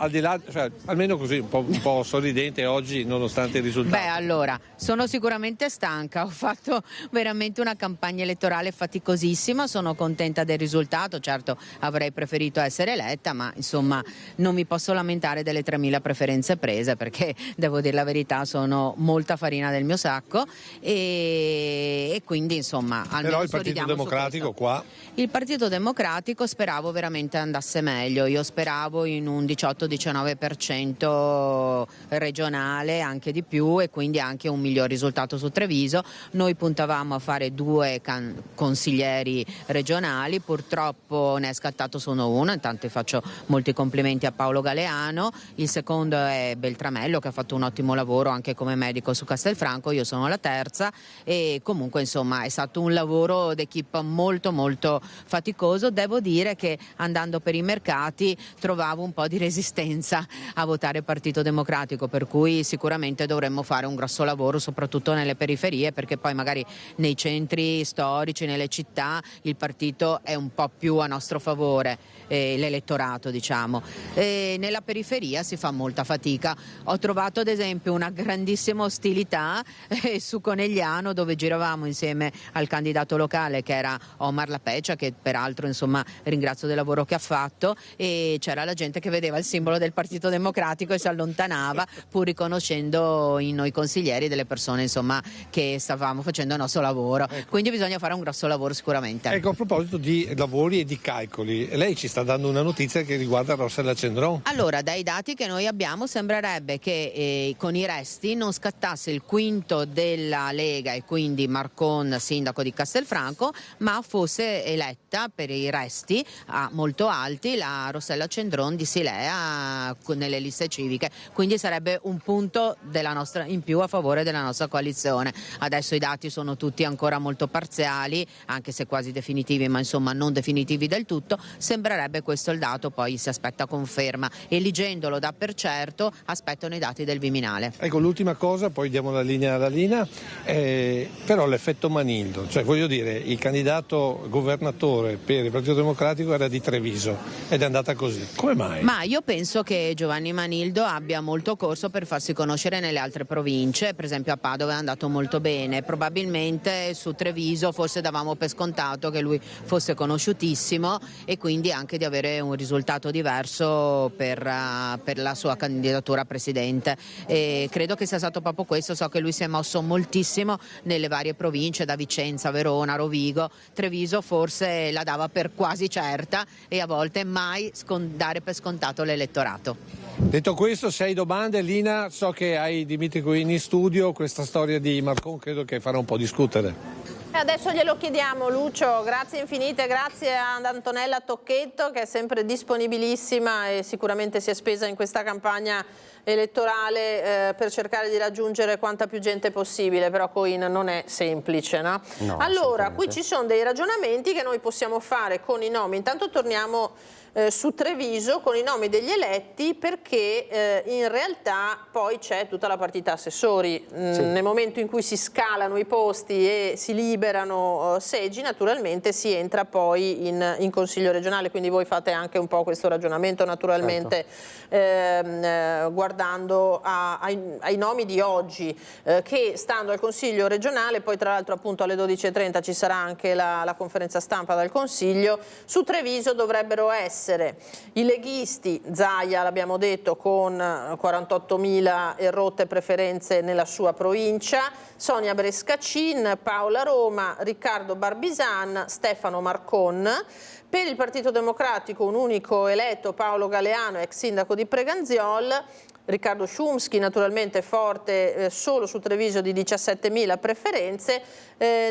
di là, cioè, almeno così un po' sorridente oggi nonostante il risultato. Beh, allora, sono sicuramente stanca, ho fatto veramente una campagna elettorale faticosissima, sono contenta del risultato, certo avrei preferito essere eletta, ma insomma non mi posso lamentare delle 3.000 preferenze prese perché devo dire la verità, sono molta farina del mio sacco e quindi insomma almeno però il Partito Democratico qua? Il Partito Democratico speravo veramente andasse meglio, io speravo in un 18-19% regionale, anche di più, e quindi anche un miglior risultato su Treviso. Noi puntavamo a fare 2 consiglieri regionali, purtroppo ne è scattato solo uno, intanto faccio molti complimenti a Paolo Galeano, il secondo è Beltramello che ha fatto un ottimo lavoro anche come medico su Castelfranco, io sono la terza e comunque insomma è stato un lavoro d'equipe molto molto faticoso. Devo dire che andando per i mercati trovavo un po' di resistenza a votare Partito Democratico, per cui sicuramente dovremmo fare un grosso lavoro soprattutto nelle periferie, perché poi magari nei centri storici, nelle città, il partito è un po' più a nostro favore, l'elettorato diciamo. Nella periferia si fa molta fatica. Ho trovato ad esempio una grandissima ostilità su Conegliano, dove giravamo insieme al candidato locale che era Omar Lapeccia, che peraltro insomma ringrazio del lavoro che ha fatto, fatto, e c'era la gente che vedeva il simbolo del Partito Democratico e si allontanava, pur riconoscendo in noi consiglieri delle persone, insomma, che stavamo facendo il nostro lavoro. Quindi bisogna fare un grosso lavoro sicuramente. Ecco, a proposito di lavori e di calcoli, lei ci sta dando una notizia che riguarda Rossella Cendron. Allora, dai dati che noi abbiamo sembrerebbe che con i resti non scattasse il quinto della Lega e quindi Marcon sindaco di Castelfranco, ma fosse eletta per i resti molto alti la Rossella Cendron di Silea nelle liste civiche, quindi sarebbe un punto in più a favore della nostra coalizione. Adesso i dati sono tutti ancora molto parziali, anche se quasi definitivi, ma insomma non definitivi del tutto. Sembrerebbe questo il dato, poi si aspetta conferma e leggendolo da per certo aspettano i dati del Viminale. Ecco, l'ultima cosa, poi diamo la linea alla Lina, però l'effetto Manildo, cioè voglio dire, il candidato governatore per il Partito Democratico era di Treviso ed è andata così. Come mai? Ma io penso che Giovanni Manildo abbia molto corso per farsi conoscere nelle altre province, per esempio a Padova è andato molto bene, probabilmente su Treviso forse davamo per scontato che lui fosse conosciutissimo e quindi anche di avere un risultato diverso per la sua candidatura a presidente. E credo che sia stato proprio questo, so che lui si è mosso moltissimo nelle varie province, da Vicenza, Verona, Rovigo. Treviso forse la dava per quasi certa e a volte mai dare per scontato l'elettorato. Detto questo, 6 domande. Lina, so che hai Dimitri Guini in studio, questa storia di Marcon credo che farà un po' discutere. Adesso glielo chiediamo, Lucio, grazie infinite, grazie ad Antonella Tocchetto che è sempre disponibilissima e sicuramente si è spesa in questa campagna elettorale per cercare di raggiungere quanta più gente possibile, però Coin non è semplice, no? No, allora, qui ci sono dei ragionamenti che noi possiamo fare con i nomi, intanto torniamo su Treviso con i nomi degli eletti, perché in realtà poi c'è tutta la partita assessori. Nel momento in cui si scalano i posti e si liberano seggi, naturalmente si entra poi in Consiglio regionale, quindi voi fate anche un po' questo ragionamento naturalmente, guardando ai nomi di oggi, che stando al Consiglio regionale, poi tra l'altro appunto alle 12:30 ci sarà anche la conferenza stampa dal Consiglio. Su Treviso dovrebbero essere i leghisti, Zaia l'abbiamo detto con 48.000 e rotte preferenze nella sua provincia, Sonia Brescacin, Paola Roma, Riccardo Barbisan, Stefano Marcon. Per il Partito Democratico un unico eletto, Paolo Galeano, ex sindaco di Preganziol, Riccardo Szumski naturalmente forte solo su Treviso di 17.000 preferenze,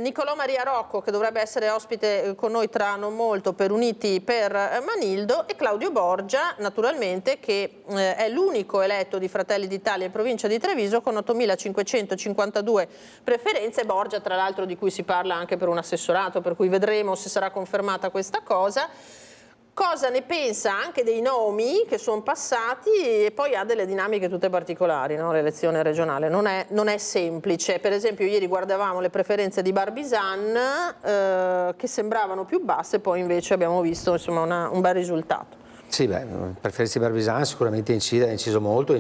Nicolò Maria Rocco che dovrebbe essere ospite con noi tra non molto per Uniti per Manildo, e Claudio Borgia naturalmente che è l'unico eletto di Fratelli d'Italia in provincia di Treviso con 8.552 preferenze. Borgia tra l'altro di cui si parla anche per un assessorato, per cui vedremo se sarà confermata questa cosa. Cosa ne pensa anche dei nomi che sono passati, e poi ha delle dinamiche tutte particolari, no? L'elezione regionale non è semplice. Per esempio ieri guardavamo le preferenze di Barbisan che sembravano più basse, poi invece abbiamo visto insomma un bel risultato. Sì, preferenze di Barbisan sicuramente incide molto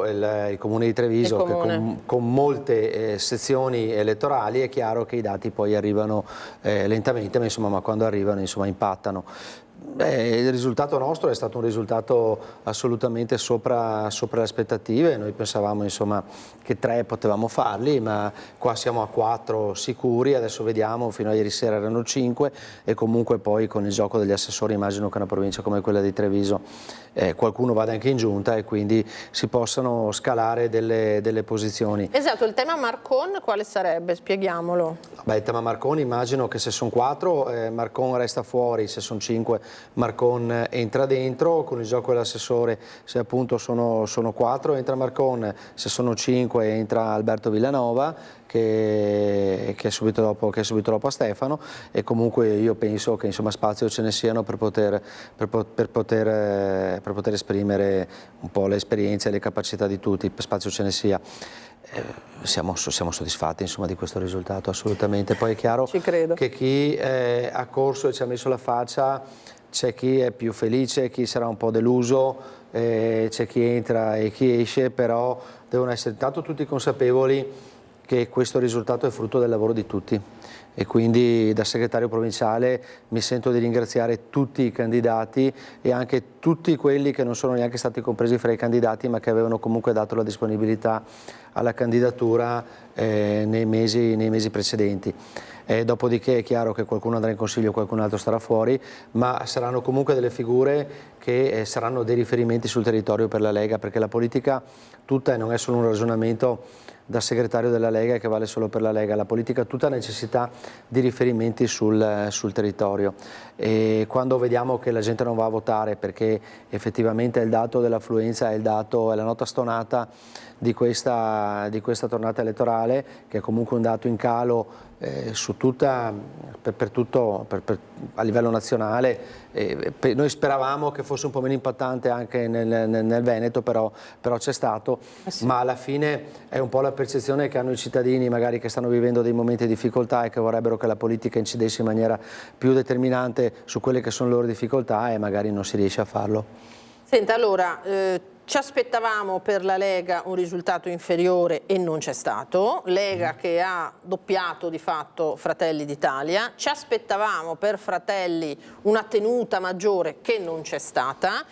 il Comune di Treviso, che con molte sezioni elettorali è chiaro che i dati poi arrivano lentamente, ma quando arrivano impattano. Il risultato nostro è stato un risultato assolutamente sopra le aspettative. Noi pensavamo che 3 potevamo farli, ma qua siamo a 4 sicuri, adesso vediamo, fino a ieri sera erano 5 e comunque poi con il gioco degli assessori immagino che una provincia come quella di Treviso qualcuno vada anche in giunta e quindi si possano scalare delle posizioni. Esatto, il tema Marcon quale sarebbe? Spieghiamolo. Il tema Marcon immagino che se sono 4 Marcon resta fuori, se sono 5 Marcon entra dentro, con il gioco dell'assessore se appunto sono 4 entra Marcon, se sono 5 entra Alberto Villanova che è subito dopo a Stefano, e comunque io penso che spazio ce ne siano per poter esprimere un po' le esperienze e le capacità di tutti, spazio ce ne sia. Siamo soddisfatti di questo risultato assolutamente. Poi è chiaro che chi ha corso e ci ha messo la faccia, c'è chi è più felice, chi sarà un po' deluso, c'è chi entra e chi esce, però devono essere tanto tutti consapevoli che questo risultato è frutto del lavoro di tutti. E quindi da segretario provinciale mi sento di ringraziare tutti i candidati e anche tutti quelli che non sono neanche stati compresi fra i candidati ma che avevano comunque dato la disponibilità alla candidatura nei mesi precedenti. Dopodiché è chiaro che qualcuno andrà in consiglio, qualcun altro starà fuori, ma saranno comunque delle figure che saranno dei riferimenti sul territorio per la Lega, perché la politica tutta, e non è solo un ragionamento da segretario della Lega che vale solo per la Lega, la politica tutta ha necessità di riferimenti sul territorio, e quando vediamo che la gente non va a votare perché effettivamente il dato dell'affluenza è la nota stonata di questa tornata elettorale, che è comunque un dato in calo su tutta, a livello nazionale. Noi speravamo che fosse un po' meno impattante anche nel Veneto, però c'è stato, ma alla fine è un po' la percezione che hanno i cittadini magari che stanno vivendo dei momenti di difficoltà e che vorrebbero che la politica incidesse in maniera più determinante su quelle che sono le loro difficoltà, e magari non si riesce a farlo. Senta, allora, ci aspettavamo per la Lega un risultato inferiore e non c'è stato, Lega che ha doppiato di fatto Fratelli d'Italia, ci aspettavamo per Fratelli una tenuta maggiore che non c'è stata,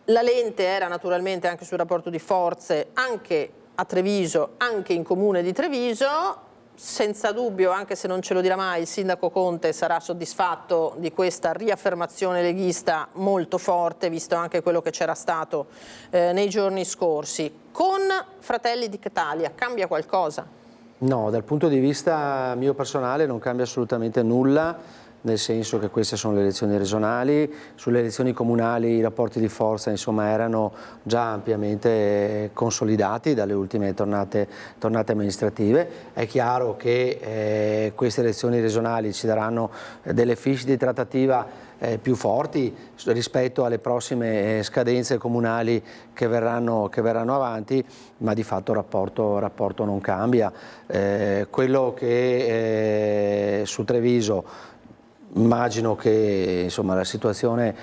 la lente era naturalmente anche sul rapporto di forze, anche a Treviso, anche in comune di Treviso. Senza dubbio, anche se non ce lo dirà mai, il sindaco Conte sarà soddisfatto di questa riaffermazione leghista molto forte, visto anche quello che c'era stato nei giorni scorsi. Con Fratelli d'Italia cambia qualcosa? No, dal punto di vista mio personale non cambia assolutamente nulla, nel senso che queste sono le elezioni regionali. Sulle elezioni comunali i rapporti di forza insomma erano già ampiamente consolidati dalle ultime tornate amministrative. È chiaro che queste elezioni regionali ci daranno delle fiche di trattativa più forti rispetto alle prossime scadenze comunali che verranno avanti, ma di fatto il rapporto non cambia. Quello che su Treviso immagino che insomma, la situazione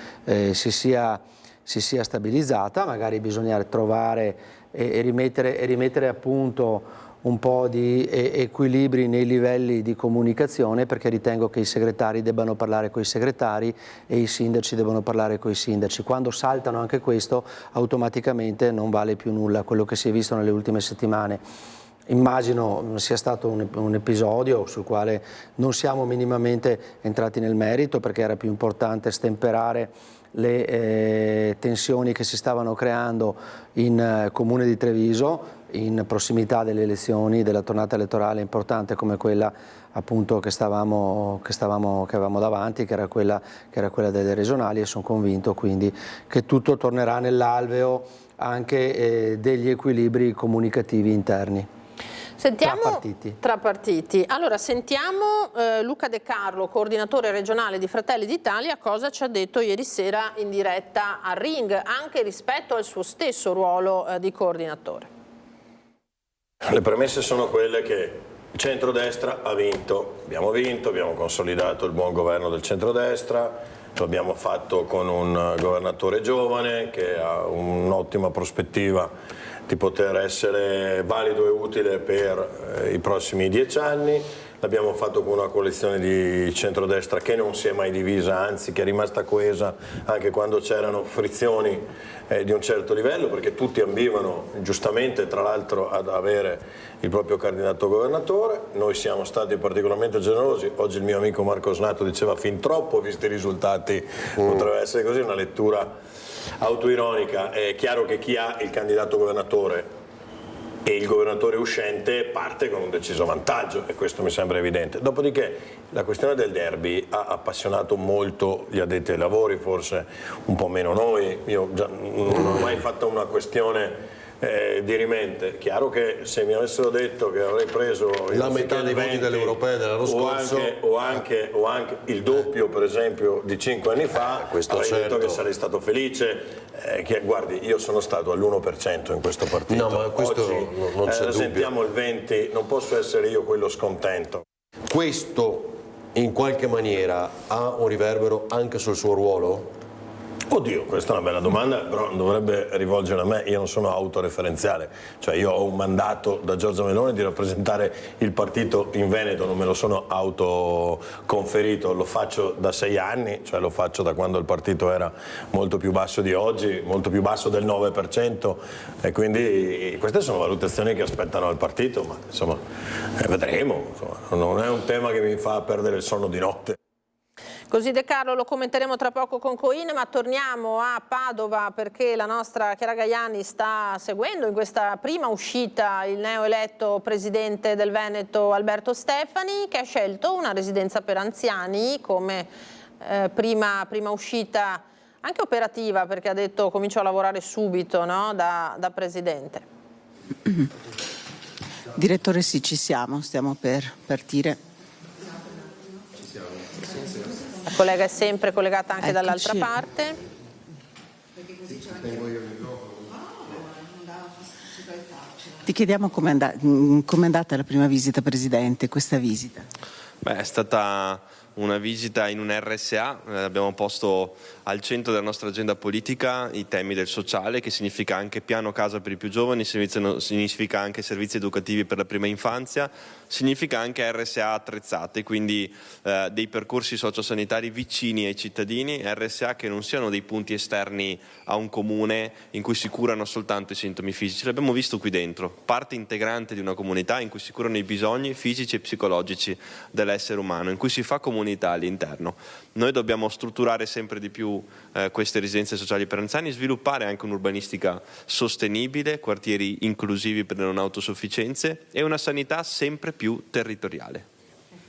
si sia stabilizzata, magari bisogna trovare e rimettere a punto un po' di equilibri nei livelli di comunicazione, perché ritengo che i segretari debbano parlare con i segretari e i sindaci debbano parlare con i sindaci. Quando saltano anche questo, automaticamente non vale più nulla quello che si è visto nelle ultime settimane. Immagino sia stato un episodio sul quale non siamo minimamente entrati nel merito, perché era più importante stemperare le tensioni che si stavano creando in comune di Treviso in prossimità delle elezioni, della tornata elettorale importante come quella appunto che avevamo davanti, che era quella delle regionali, e sono convinto quindi che tutto tornerà nell'alveo anche degli equilibri comunicativi interni. Sentiamo, tra partiti. Allora sentiamo Luca De Carlo, coordinatore regionale di Fratelli d'Italia, cosa ci ha detto ieri sera in diretta a Ring, anche rispetto al suo stesso ruolo di coordinatore. Le premesse sono quelle che il centrodestra ha vinto, abbiamo consolidato il buon governo del centrodestra, lo abbiamo fatto con un governatore giovane che ha un'ottima prospettiva di poter essere valido e utile per i prossimi 10 anni. L'abbiamo fatto con una coalizione di centrodestra che non si è mai divisa, anzi che è rimasta coesa anche quando c'erano frizioni di un certo livello, perché tutti ambivano giustamente tra l'altro ad avere il proprio candidato governatore. Noi siamo stati particolarmente generosi, oggi il mio amico Marco Snato diceva fin troppo visti i risultati, potrebbe essere così una lettura autoironica. È chiaro che chi ha il candidato governatore e il governatore uscente parte con un deciso vantaggio, e questo mi sembra evidente. Dopodiché la questione del derby ha appassionato molto gli addetti ai lavori, forse un po' meno noi. Io non ho mai fatto una questione di rimente. Chiaro che se mi avessero detto che avrei preso la metà dei voti delle europee dell'anno scorso o anche il doppio per esempio di 5 anni fa, avrei detto che sarei stato felice. Guardi, io sono stato all'1% in questo partito. No, ma questo oggi, non c'è dubbio. Sentiamo il 20%, non posso essere io quello scontento. Questo in qualche maniera ha un riverbero anche sul suo ruolo? Oddio, questa è una bella domanda, però non dovrebbe rivolgere a me, io non sono autoreferenziale, cioè io ho un mandato da Giorgia Meloni di rappresentare il partito in Veneto, non me lo sono autoconferito, lo faccio da 6 anni, cioè lo faccio da quando il partito era molto più basso di oggi, molto più basso del 9%, e quindi queste sono valutazioni che aspettano al partito, ma insomma vedremo, insomma, non è un tema che mi fa perdere il sonno di notte. Così De Carlo lo commenteremo tra poco con Coin, ma torniamo a Padova perché la nostra Chiara Gaiani sta seguendo in questa prima uscita il neoeletto presidente del Veneto Alberto Stefani, che ha scelto una residenza per anziani come prima uscita anche operativa, perché ha detto comincio a lavorare subito, no? da presidente. Direttore, sì, ci siamo, stiamo per partire. La collega è sempre collegata anche dall'altra parte. Ti chiediamo com'è andata la prima visita, Presidente, questa visita? Beh, è stata una visita in un RSA, abbiamo posto al centro della nostra agenda politica i temi del sociale, che significa anche piano casa per i più giovani, significa anche servizi educativi per la prima infanzia, significa anche RSA attrezzate, quindi dei percorsi sociosanitari vicini ai cittadini, RSA che non siano dei punti esterni a un comune in cui si curano soltanto i sintomi fisici. L'abbiamo visto qui dentro, parte integrante di una comunità in cui si curano i bisogni fisici e psicologici dell'essere umano, in cui si fa comunità all'interno. Noi dobbiamo strutturare sempre di più queste residenze sociali per anziani, sviluppare anche un'urbanistica sostenibile, quartieri inclusivi per le non autosufficienze e una sanità sempre più territoriale.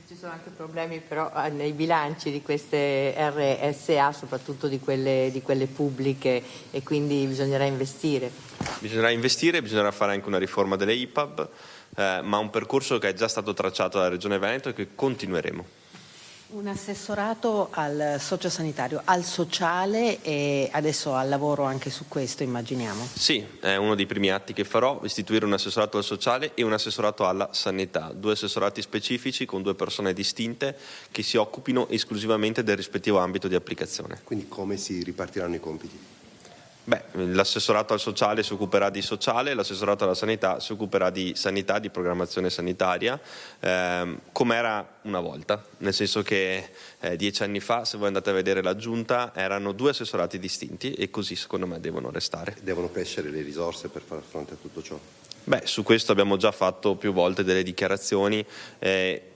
Ci sono anche problemi però nei bilanci di queste RSA, soprattutto di quelle pubbliche, e quindi bisognerà investire. Bisognerà investire, bisognerà fare anche una riforma delle IPAB, ma un percorso che è già stato tracciato dalla Regione Veneto e che continueremo. Un assessorato al sociosanitario, al sociale e adesso al lavoro anche su questo, immaginiamo. Sì, è uno dei primi atti che farò, istituire un assessorato al sociale e un assessorato alla sanità, 2 assessorati specifici con 2 persone distinte che si occupino esclusivamente del rispettivo ambito di applicazione. Quindi come si ripartiranno i compiti? Beh, l'assessorato al sociale si occuperà di sociale, l'assessorato alla sanità si occuperà di sanità, di programmazione sanitaria, come era una volta, nel senso che 10 anni fa, se voi andate a vedere la giunta, erano 2 assessorati distinti e così secondo me devono restare. Devono crescere le risorse per far fronte a tutto ciò? Beh, su questo abbiamo già fatto più volte delle dichiarazioni,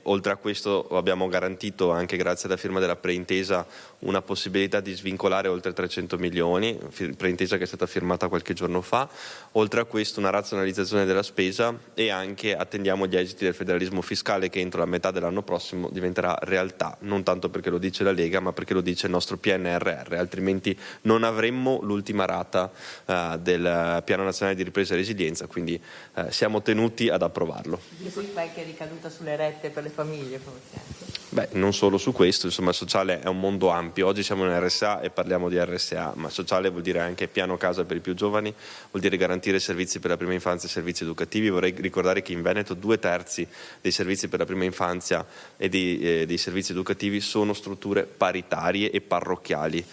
oltre a questo abbiamo garantito anche grazie alla firma della preintesa una possibilità di svincolare oltre 300 milioni, preintesa che è stata firmata qualche giorno fa, oltre a questo una razionalizzazione della spesa e anche attendiamo gli esiti del federalismo fiscale che entro la metà dell'anno prossimo diventerà realtà, non tanto perché lo dice la Lega ma perché lo dice il nostro PNRR, altrimenti non avremmo l'ultima rata del Piano Nazionale di Ripresa e Resilienza, quindi siamo tenuti ad approvarlo. E poi qualche ricaduta sulle rette per le famiglie forse? Beh, non solo su questo, insomma il sociale è un mondo ampio, oggi siamo in RSA e parliamo di RSA, ma sociale vuol dire anche piano casa per i più giovani, vuol dire garantire servizi per la prima infanzia e servizi educativi. Vorrei ricordare che in Veneto 2/3 dei servizi per la prima infanzia e dei servizi educativi sono strutture paritarie e parrocchiali.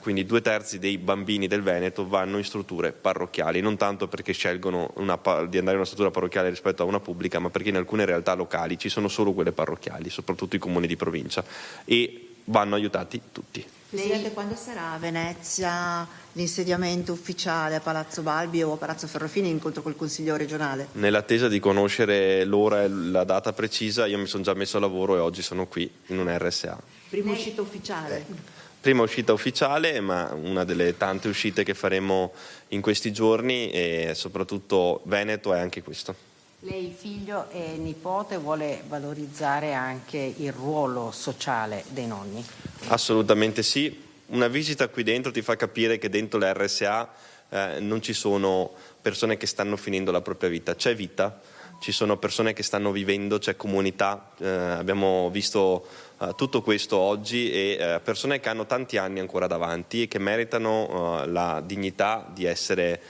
Quindi 2/3 dei bambini del Veneto vanno in strutture parrocchiali, non tanto perché scelgono di andare in una struttura parrocchiale rispetto a una pubblica, ma perché in alcune realtà locali ci sono solo quelle parrocchiali, soprattutto i comuni di provincia, e vanno aiutati tutti. Presidente, quando sarà a Venezia l'insediamento ufficiale a Palazzo Balbi o a Palazzo Ferrofini, incontro col Consiglio regionale? Nell'attesa di conoscere l'ora e la data precisa, io mi sono già messo a lavoro e oggi sono qui in un RSA. Prima uscita ufficiale? Prima uscita ufficiale, ma una delle tante uscite che faremo in questi giorni e soprattutto Veneto è anche questo. Lei, figlio e nipote, vuole valorizzare anche il ruolo sociale dei nonni? Assolutamente sì. Una visita qui dentro ti fa capire che dentro le RSA non ci sono persone che stanno finendo la propria vita, c'è vita, ci sono persone che stanno vivendo, c'è comunità, abbiamo visto tutto questo oggi e persone che hanno tanti anni ancora davanti e che meritano la dignità di essere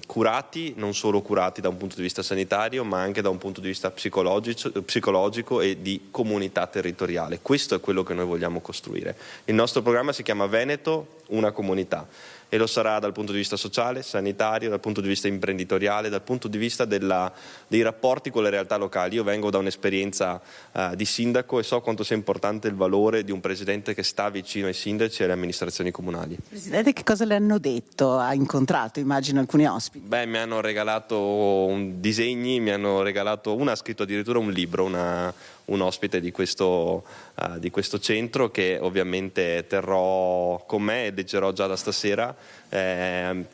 curati, non solo curati da un punto di vista sanitario, ma anche da un punto di vista psicologico e di comunità territoriale. Questo è quello che noi vogliamo costruire. Il nostro programma si chiama Veneto, una comunità, e lo sarà dal punto di vista sociale, sanitario, dal punto di vista imprenditoriale, dal punto di vista dei rapporti con le realtà locali. Io vengo da un'esperienza di sindaco e so quanto sia importante il valore di un presidente che sta vicino ai sindaci e alle amministrazioni comunali. Presidente, che cosa le hanno detto? Ha incontrato, immagino, alcuni ospiti? Beh, mi hanno regalato disegni, una ha scritto addirittura un libro, un ospite di questo centro, che ovviamente terrò con me e leggerò già da stasera.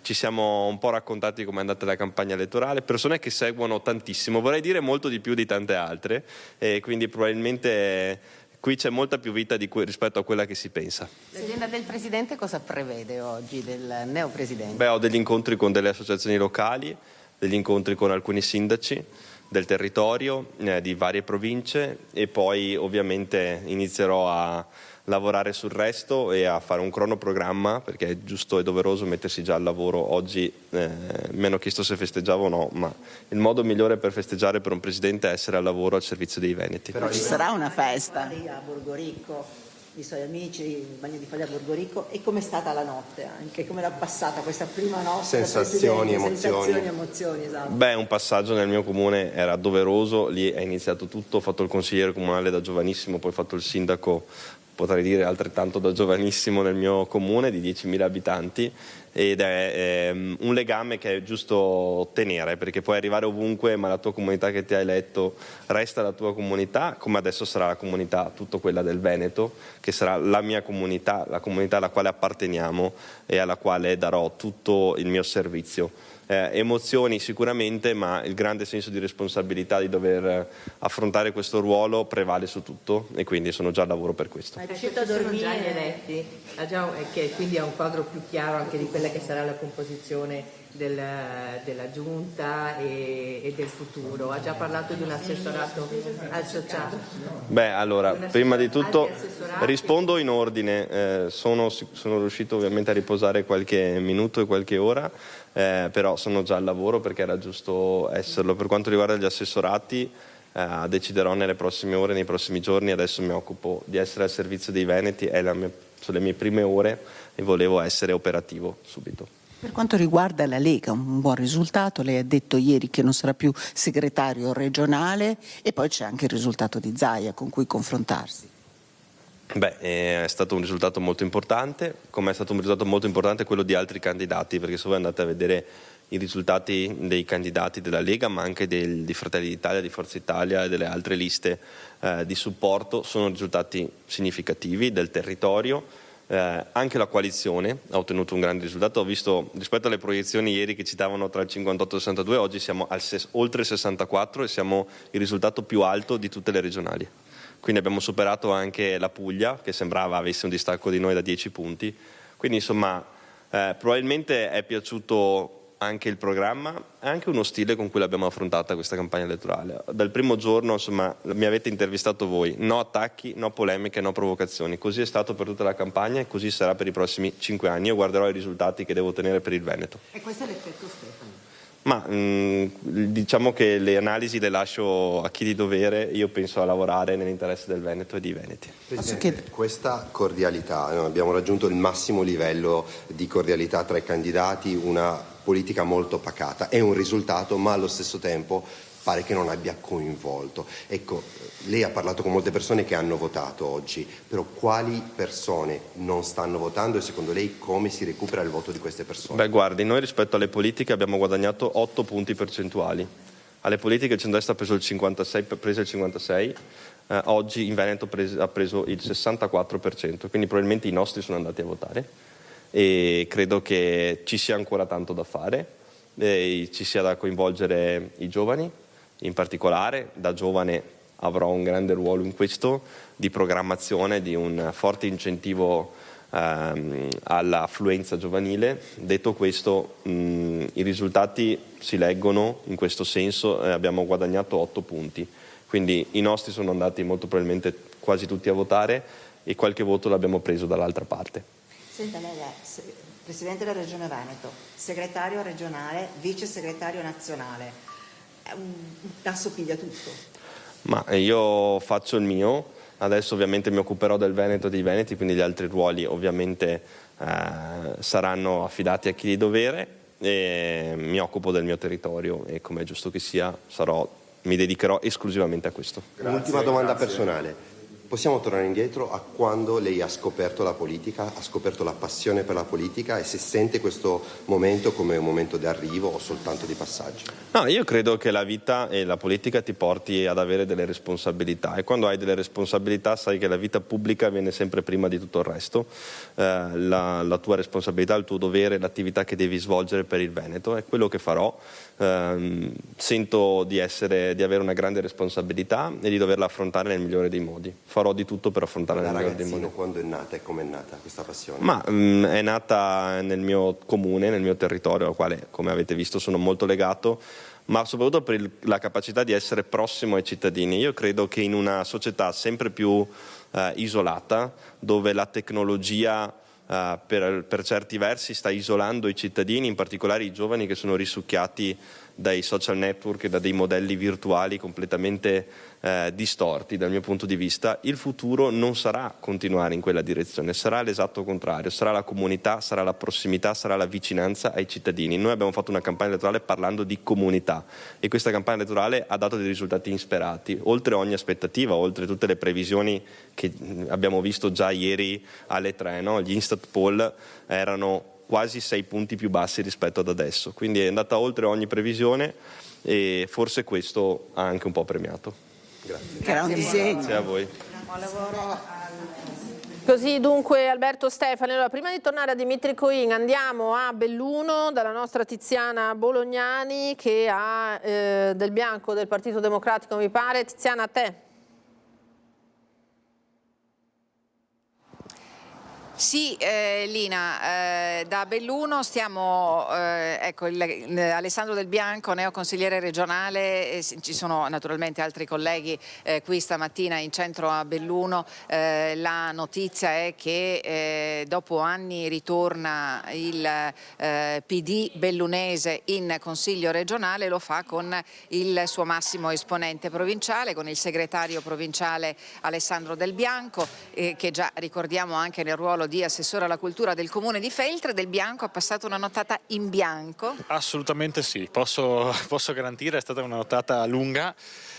Ci siamo un po' raccontati come è andata la campagna elettorale, persone che seguono tantissimo, vorrei dire molto di più di tante altre, e quindi probabilmente qui c'è molta più vita rispetto a quella che si pensa. L'agenda del Presidente cosa prevede oggi, del neopresidente? Beh, ho degli incontri con delle associazioni locali, degli incontri con alcuni sindaci del territorio, di varie province, e pmi ovviamente inizierò a lavorare sul resto e a fare un cronoprogramma, perché è giusto e doveroso mettersi già al lavoro. Oggi mi hanno chiesto se festeggiavo o no, ma il modo migliore per festeggiare per un presidente è essere al lavoro al servizio dei veneti. Però ci sarà una festa a Borgoricco, i suoi amici, il bagno di foglia a Borgoricco, e com'è stata la notte anche? Come l'ha passata questa prima notte? Sensazioni, emozioni, esatto. Beh, un passaggio nel mio comune era doveroso, lì è iniziato tutto, ho fatto il consigliere comunale da giovanissimo, poi ho fatto il sindaco, potrei dire altrettanto da giovanissimo, nel mio comune di 10.000 abitanti, ed è un legame che è giusto tenere, perché puoi arrivare ovunque, ma la tua comunità che ti ha eletto resta la tua comunità, come adesso sarà la comunità, tutto quella del Veneto, che sarà la mia comunità, la comunità alla quale apparteniamo e alla quale darò tutto il mio servizio. Emozioni sicuramente, ma il grande senso di responsabilità di dover affrontare questo ruolo prevale su tutto, e quindi sono già al lavoro per questo. Ma è riuscito a dormire già gli eletti, che quindi ha un quadro più chiaro anche di quella che sarà la composizione della giunta e del futuro. Ha già parlato di un assessorato al sociale? Beh, allora, prima di tutto rispondo in ordine. Sono riuscito ovviamente a riposare qualche minuto e qualche ora, però sono già al lavoro perché era giusto esserlo. Per quanto riguarda gli assessorati, deciderò nelle prossime ore, nei prossimi giorni. Adesso mi occupo di essere al servizio dei veneti, sono le mie prime ore e volevo essere operativo subito. Per quanto riguarda la Lega, un buon risultato. Lei ha detto ieri che non sarà più segretario regionale, e poi c'è anche il risultato di Zaia con cui confrontarsi. Beh, è stato un risultato molto importante, come è stato un risultato molto importante quello di altri candidati, perché se voi andate a vedere i risultati dei candidati della Lega, ma anche di Fratelli d'Italia, di Forza Italia e delle altre liste di supporto, sono risultati significativi del territorio. Anche la coalizione ha ottenuto un grande risultato. Ho visto rispetto alle proiezioni ieri che citavano tra il 58 e il 62, oggi siamo oltre il 64 e siamo il risultato più alto di tutte le regionali. Quindi abbiamo superato anche la Puglia, che sembrava avesse un distacco di noi da 10 punti. Quindi insomma probabilmente è piaciuto anche il programma e anche uno stile con cui l'abbiamo affrontata questa campagna elettorale. Dal primo giorno, insomma, mi avete intervistato voi, no attacchi, no polemiche, no provocazioni. Così è stato per tutta la campagna e così sarà per i prossimi 5 anni. Io guarderò i risultati che devo ottenere per il Veneto. E questo è l'effetto Stefano? Ma diciamo che le analisi le lascio a chi di dovere. Io penso a lavorare nell'interesse del Veneto e dei veneti. Presidente, questa cordialità, abbiamo raggiunto il massimo livello di cordialità tra i candidati, una politica molto pacata, è un risultato, ma allo stesso tempo pare che non abbia coinvolto. Ecco, lei ha parlato con molte persone che hanno votato oggi, però quali persone non stanno votando e secondo lei come si recupera il voto di queste persone? Beh, guardi, noi rispetto alle politiche abbiamo guadagnato 8 punti percentuali. Alle politiche il centrodestra ha preso il 56, oggi in Veneto ha preso il 64%, quindi probabilmente i nostri sono andati a votare e credo che ci sia ancora tanto da fare, ci sia da coinvolgere i giovani. In particolare, da giovane avrò un grande ruolo in questo, di programmazione, di un forte incentivo all'affluenza giovanile. Detto questo, i risultati si leggono in questo senso, abbiamo guadagnato 8 punti, quindi i nostri sono andati molto probabilmente quasi tutti a votare e qualche voto l'abbiamo preso dall'altra parte. Senta, lei Presidente della Regione Veneto, segretario regionale, vice segretario nazionale. È un tasso piglia tutto. Ma io faccio il mio, adesso ovviamente mi occuperò del Veneto e dei Veneti, quindi gli altri ruoli ovviamente saranno affidati a chi di dovere, e mi occupo del mio territorio e, come è giusto che sia, mi dedicherò esclusivamente a questo. Un'ultima domanda personale. Possiamo tornare indietro a quando lei ha scoperto la politica, ha scoperto la passione per la politica, e se sente questo momento come un momento di arrivo o soltanto di passaggio? No, io credo che la vita e la politica ti porti ad avere delle responsabilità, e quando hai delle responsabilità sai che la vita pubblica viene sempre prima di tutto il resto. La tua responsabilità, il tuo dovere, l'attività che devi svolgere per il Veneto è quello che farò. Sento di avere una grande responsabilità e di doverla affrontare nel migliore dei modi. Farò di tutto per affrontarla nel migliore dei modi. Quando è nata e come è nata questa passione? Ma è nata nel mio comune, nel mio territorio, al quale, come avete visto, sono molto legato, ma soprattutto per la capacità di essere prossimo ai cittadini. Io credo che in una società sempre più isolata, dove la tecnologia per certi versi sta isolando i cittadini, in particolare i giovani che sono risucchiati dai social network e da dei modelli virtuali completamente distorti dal mio punto di vista, il futuro non sarà continuare in quella direzione, sarà l'esatto contrario, sarà la comunità, sarà la prossimità, sarà la vicinanza ai cittadini. Noi abbiamo fatto una campagna elettorale parlando di comunità, e questa campagna elettorale ha dato dei risultati insperati, oltre ogni aspettativa, oltre tutte le previsioni che abbiamo visto già ieri alle 3, no? Gli Instat Poll erano quasi 6 punti più bassi rispetto ad adesso, quindi è andata oltre ogni previsione, e forse questo ha anche un po' premiato. Grazie a voi. Buon lavoro. Così dunque Alberto Stefani. Allora, prima di tornare a Dimitri Coin andiamo a Belluno dalla nostra Tiziana Bolognani, che ha del bianco del Partito Democratico, mi pare. Tiziana, a te. Sì, Lina, da Belluno stiamo, ecco, Alessandro Del Bianco, neoconsigliere regionale, ci sono naturalmente altri colleghi qui stamattina in centro a Belluno. La notizia è che dopo anni ritorna il PD bellunese in consiglio regionale, lo fa con il suo massimo esponente provinciale, con il segretario provinciale Alessandro Del Bianco, che già ricordiamo anche nel ruolo di assessore alla cultura del comune di Feltre. Del Bianco ha passato una nottata in bianco? Assolutamente sì, posso garantire, è stata una nottata lunga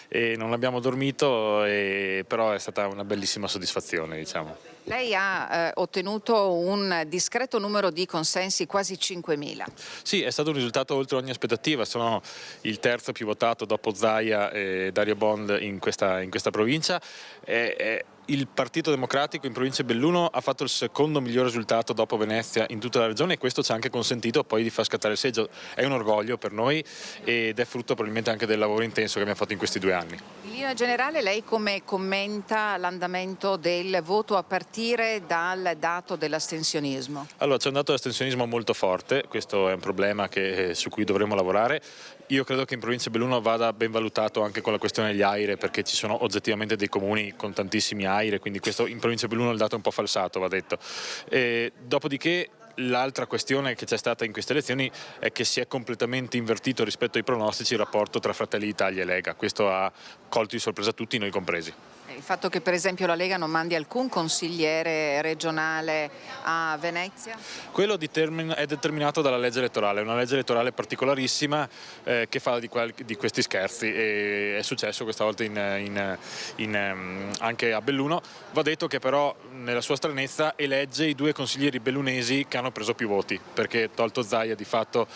e non abbiamo dormito, però è stata una bellissima soddisfazione, diciamo. Lei ha ottenuto un discreto numero di consensi, quasi 5.000. Sì, è stato un risultato oltre ogni aspettativa, sono il terzo più votato dopo Zaia e Dario Bond in questa provincia. Il Partito Democratico in provincia di Belluno ha fatto il secondo miglior risultato dopo Venezia in tutta la regione, e questo ci ha anche consentito poi di far scattare il seggio. È un orgoglio per noi ed è frutto probabilmente anche del lavoro intenso che abbiamo fatto in questi 2 anni. In linea generale, lei come commenta l'andamento del voto a partire dal dato dell'astensionismo? Allora, c'è un dato dell'astensionismo molto forte, questo è un problema su cui dovremo lavorare. Io credo che in provincia di Belluno vada ben valutato anche con la questione degli AIRE, perché ci sono oggettivamente dei comuni con tantissimi AIRE, quindi questo in provincia di Belluno il dato è un po' falsato, va detto. Dopodiché l'altra questione che c'è stata in queste elezioni è che si è completamente invertito rispetto ai pronostici il rapporto tra Fratelli d'Italia e Lega. Questo ha colto di sorpresa tutti, noi compresi. Il fatto che per esempio la Lega non mandi alcun consigliere regionale a Venezia? Quello è determinato dalla legge elettorale, una legge elettorale particolarissima che fa di questi scherzi, e è successo questa volta anche a Belluno. Va detto che però nella sua stranezza elegge i 2 consiglieri bellunesi che hanno preso più voti, perché tolto Zaia di fatto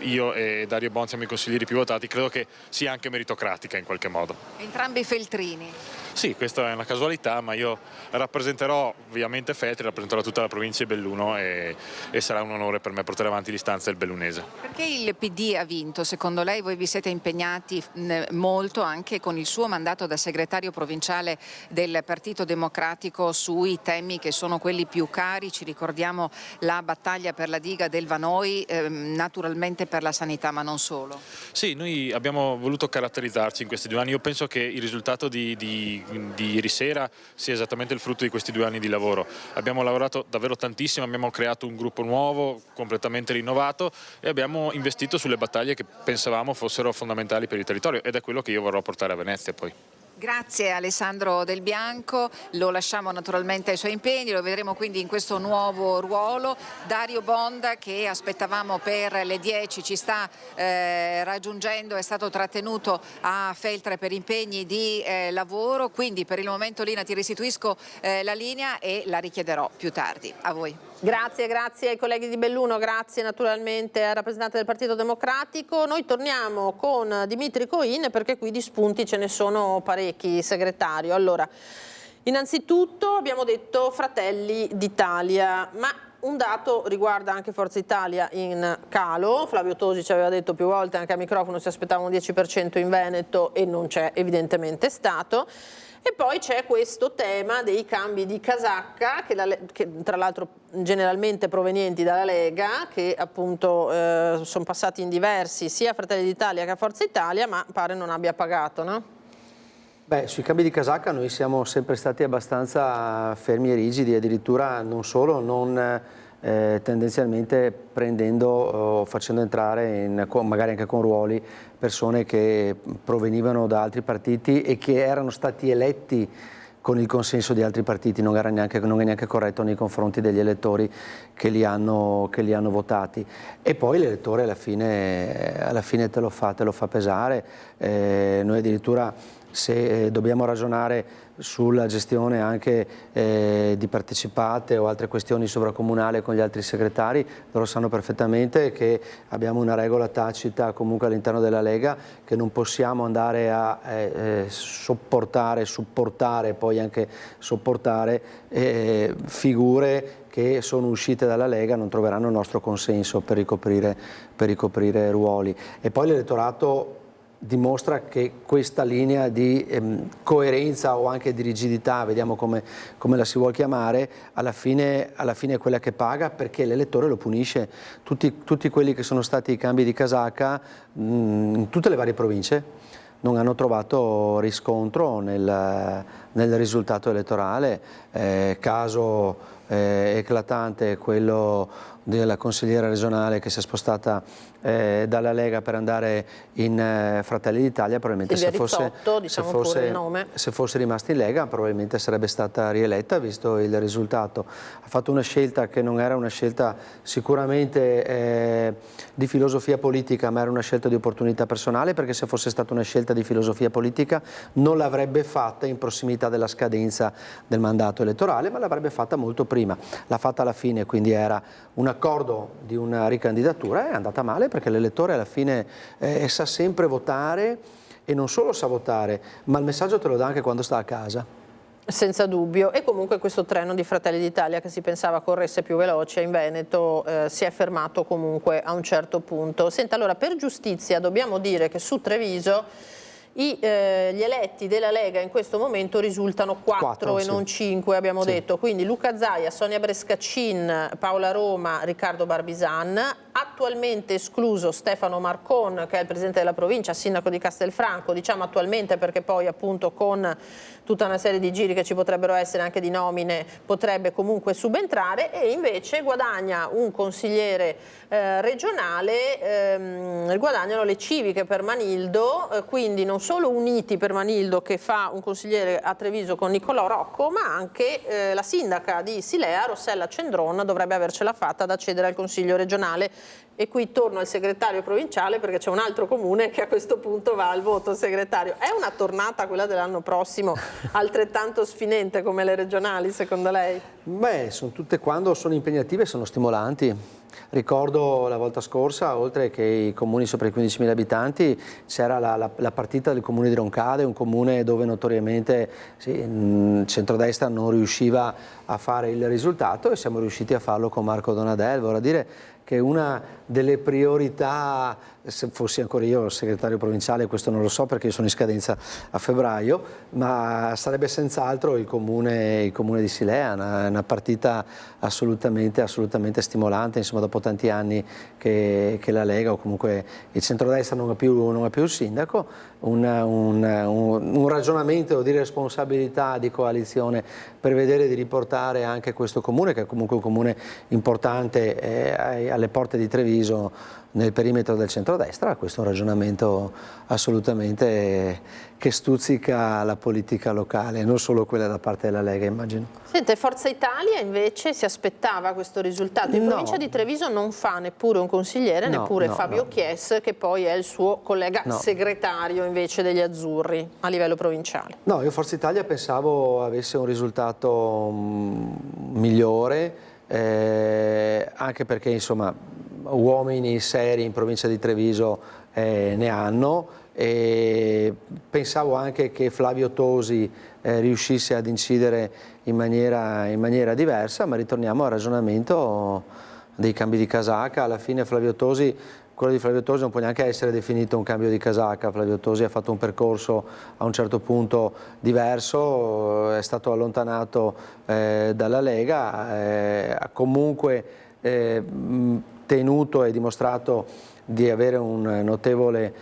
io e Dario Bon siamo i consiglieri più votati. Credo che sia anche meritocratica in qualche modo. Entrambi feltrini? Sì, questa è una casualità, ma io rappresenterò ovviamente Feltre, rappresenterò tutta la provincia di Belluno, e sarà un onore per me portare avanti l'istanza del bellunese. Perché il PD ha vinto? Secondo lei voi vi siete impegnati molto anche con il suo mandato da segretario provinciale del Partito Democratico sui temi che sono quelli più cari. Ci ricordiamo la battaglia per la diga del Vanoi, naturalmente naturalmente per la sanità, ma non solo. Sì, noi abbiamo voluto caratterizzarci in questi 2 anni. Io penso che il risultato di ieri sera sia esattamente il frutto di questi 2 anni di lavoro. Abbiamo lavorato davvero tantissimo, abbiamo creato un gruppo nuovo, completamente rinnovato, e abbiamo investito sulle battaglie che pensavamo fossero fondamentali per il territorio, ed è quello che io vorrò portare a Venezia poi. Grazie Alessandro Del Bianco, lo lasciamo naturalmente ai suoi impegni, lo vedremo quindi in questo nuovo ruolo. Dario Bonda, che aspettavamo per le 10, ci sta raggiungendo, è stato trattenuto a Feltre per impegni di lavoro, quindi per il momento Lina ti restituisco la linea e la richiederò più tardi. A voi. Grazie ai colleghi di Belluno, grazie naturalmente al rappresentante del Partito Democratico. Noi torniamo con Dimitri Coin perché qui di spunti ce ne sono parecchi, segretario. Allora, innanzitutto abbiamo detto Fratelli d'Italia, ma un dato riguarda anche Forza Italia in calo. Flavio Tosi ci aveva detto più volte anche a microfono si aspettava un 10% in Veneto e non c'è evidentemente stato. E poi c'è questo tema dei cambi di casacca, che tra l'altro generalmente provenienti dalla Lega, che appunto sono passati in diversi sia a Fratelli d'Italia che a Forza Italia, ma pare non abbia pagato, no? Beh, sui cambi di casacca noi siamo sempre stati abbastanza fermi e rigidi, addirittura non solo, non tendenzialmente prendendo o facendo entrare, magari anche con ruoli, persone che provenivano da altri partiti e che erano stati eletti con il consenso di altri partiti, non è neanche corretto nei confronti degli elettori che li hanno votati. E poi l'elettore alla fine te lo fa pesare. Noi addirittura, se dobbiamo ragionare sulla gestione anche di partecipate o altre questioni sovracomunali con gli altri segretari, loro sanno perfettamente che abbiamo una regola tacita comunque all'interno della Lega, che non possiamo andare a supportare, poi anche sopportare figure che sono uscite dalla Lega, non troveranno il nostro consenso per ricoprire ruoli. E poi l'elettorato dimostra che questa linea di coerenza o anche di rigidità, vediamo come la si vuol chiamare, alla fine è quella che paga, perché l'elettore lo punisce. Tutti quelli che sono stati i cambi di casacca in tutte le varie province non hanno trovato riscontro nel risultato elettorale. Caso eclatante quello della consigliera regionale che si è spostata dalla Lega per andare in Fratelli d'Italia. Probabilmente se fosse rimasta in Lega probabilmente sarebbe stata rieletta, visto il risultato. Ha fatto una scelta che non era una scelta sicuramente di filosofia politica, ma era una scelta di opportunità personale, perché se fosse stata una scelta di filosofia politica non l'avrebbe fatta in prossimità della scadenza del mandato elettorale, ma l'avrebbe fatta molto prima. L'ha fatta alla fine, quindi era un accordo di una ricandidatura, è andata male perché l'elettore alla fine sa sempre votare, e non solo sa votare, ma il messaggio te lo dà anche quando sta a casa. Senza dubbio. E comunque questo treno di Fratelli d'Italia, che si pensava corresse più veloce in Veneto, si è fermato comunque a un certo punto. Senta, allora, per giustizia dobbiamo dire che su Treviso gli eletti della Lega in questo momento risultano 4 e sì. non 5, abbiamo detto, quindi Luca Zaia, Sonia Brescaccin, Paola Roma, Riccardo Barbisan, attualmente escluso Stefano Marcon, che è il presidente della provincia, sindaco di Castelfranco, diciamo attualmente perché poi appunto con tutta una serie di giri che ci potrebbero essere anche di nomine potrebbe comunque subentrare, e invece guadagna un consigliere regionale, guadagnano le civiche per Manildo, quindi non solo Uniti per Manildo, che fa un consigliere a Treviso con Nicolò Rocco, ma anche la sindaca di Silea, Rossella Cendron, dovrebbe avercela fatta ad accedere al consiglio regionale. E qui torno al segretario provinciale, perché c'è un altro comune che a questo punto va al voto, segretario. È una tornata quella dell'anno prossimo altrettanto sfinente come le regionali, secondo lei? Beh, sono tutte, quando sono impegnative, sono stimolanti. Ricordo la volta scorsa, oltre che i comuni sopra i 15.000 abitanti, c'era la partita del comune di Roncade, un comune dove notoriamente il centrodestra non riusciva a fare il risultato, e siamo riusciti a farlo con Marco Donadello. Vorrà dire che una delle priorità se fossi ancora io il segretario provinciale, questo non lo so perché io sono in scadenza a febbraio, ma sarebbe senz'altro il comune di Silea, una partita assolutamente stimolante, insomma, dopo tanti anni che la Lega o comunque il centrodestra non ha più il sindaco, un ragionamento di responsabilità di coalizione per vedere di riportare anche questo comune, che è comunque un comune importante alle porte di Treviso, nel perimetro del centrodestra. Questo è un ragionamento assolutamente che stuzzica la politica locale, non solo quella da parte della Lega, immagino. Sente, Forza Italia invece si aspettava questo risultato. In provincia di Treviso non fa neppure un consigliere, neppure Fabio Chies, che poi è il suo collega segretario invece degli Azzurri a livello provinciale. No, io Forza Italia pensavo avesse un risultato migliore, anche perché insomma uomini seri in provincia di Treviso ne hanno, e pensavo anche che Flavio Tosi riuscisse ad incidere in maniera diversa, ma ritorniamo al ragionamento dei cambi di casacca. Alla fine quello di Flavio Tosi non può neanche essere definito un cambio di casacca. Flavio Tosi ha fatto un percorso a un certo punto diverso, è stato allontanato dalla Lega, ha comunque tenuto e dimostrato di avere un notevole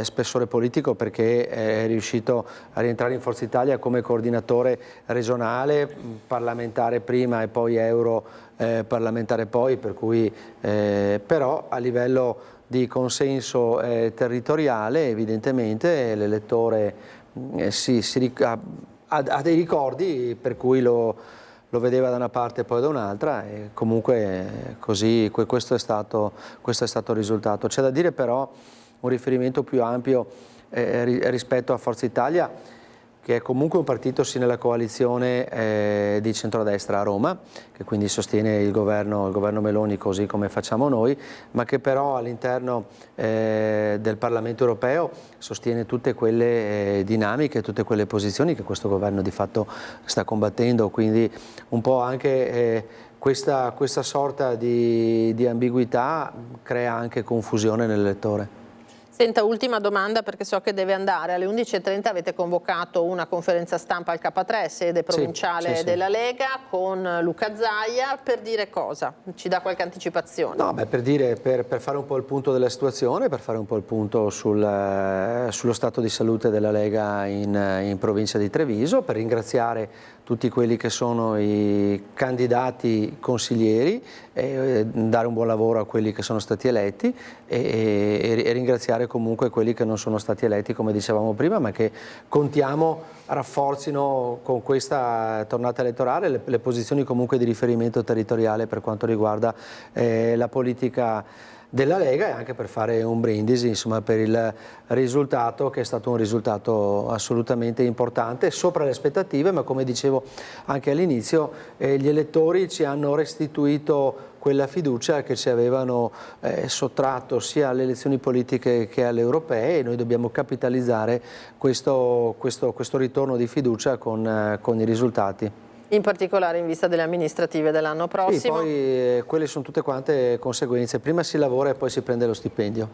spessore politico, perché è riuscito a rientrare in Forza Italia come coordinatore regionale, parlamentare prima e poi parlamentare poi, per cui però a livello di consenso territoriale evidentemente l'elettore ha dei ricordi per cui lo vedeva da una parte e poi da un'altra, e comunque così questo è stato il risultato. C'è da dire però un riferimento più ampio rispetto a Forza Italia, che è comunque un partito sì nella coalizione di centrodestra a Roma, che quindi sostiene il governo Meloni così come facciamo noi, ma che però all'interno del Parlamento europeo sostiene tutte quelle dinamiche, tutte quelle posizioni che questo governo di fatto sta combattendo, quindi un po' anche questa sorta di ambiguità crea anche confusione nell'elettore. Senta, ultima domanda perché so che deve andare. Alle 11:30 avete convocato una conferenza stampa al K3, sede provinciale della Lega, con Luca Zaia, per dire cosa? Ci dà qualche anticipazione? No, per fare un po' il punto della situazione, per fare un po' il punto sullo stato di salute della Lega in provincia di Treviso, per ringraziare tutti quelli che sono i candidati consiglieri, dare un buon lavoro a quelli che sono stati eletti e ringraziare comunque quelli che non sono stati eletti, come dicevamo prima, ma che contiamo rafforzino con questa tornata elettorale le posizioni comunque di riferimento territoriale per quanto riguarda la politica della Lega, e anche per fare un brindisi insomma, per il risultato, che è stato un risultato assolutamente importante, sopra le aspettative, ma come dicevo anche all'inizio gli elettori ci hanno restituito quella fiducia che ci avevano sottratto sia alle elezioni politiche che alle europee, e noi dobbiamo capitalizzare questo ritorno di fiducia con i risultati. In particolare in vista delle amministrative dell'anno prossimo. Sì, poi quelle sono tutte quante conseguenze, prima si lavora e poi si prende lo stipendio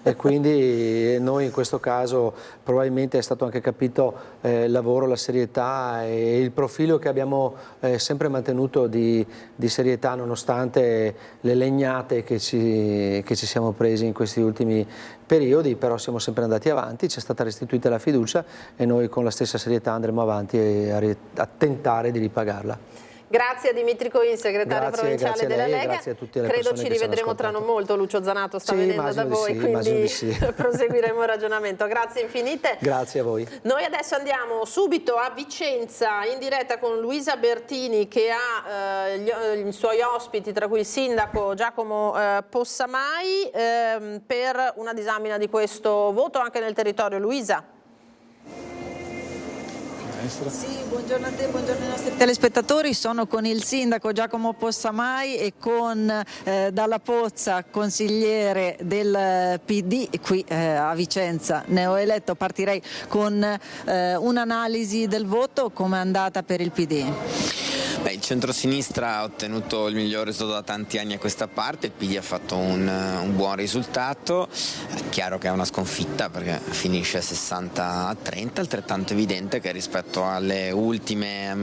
e quindi noi in questo caso probabilmente è stato anche capito il lavoro, la serietà e il profilo che abbiamo sempre mantenuto di serietà, nonostante le legnate che ci siamo presi in questi ultimi periodi, però siamo sempre andati avanti, ci è stata restituita la fiducia e noi con la stessa serietà andremo avanti a tentare di ripagarla. Grazie a Dimitri Coin, segretario provinciale della Lega. Grazie a tutte le Credo ci rivedremo tra non molto. Lucio Zanato sta venendo da voi, quindi proseguiremo il ragionamento. Grazie infinite. Grazie a voi. Noi adesso andiamo subito a Vicenza in diretta con Luisa Bertini, che ha i suoi ospiti, tra cui il sindaco Giacomo Possamai, per una disamina di questo voto anche nel territorio. Luisa. Sì, buongiorno a te, buongiorno ai nostri telespettatori. Sono con il sindaco Giacomo Possamai e con Dalla Pozza, consigliere del PD qui a Vicenza, neoeletto. Partirei con un'analisi del voto. Come è andata per il PD? Beh, centrosinistra ha ottenuto il miglior risultato da tanti anni a questa parte, il PD ha fatto un buon risultato, è chiaro che è una sconfitta perché finisce 60-30, altrettanto evidente che rispetto alle ultime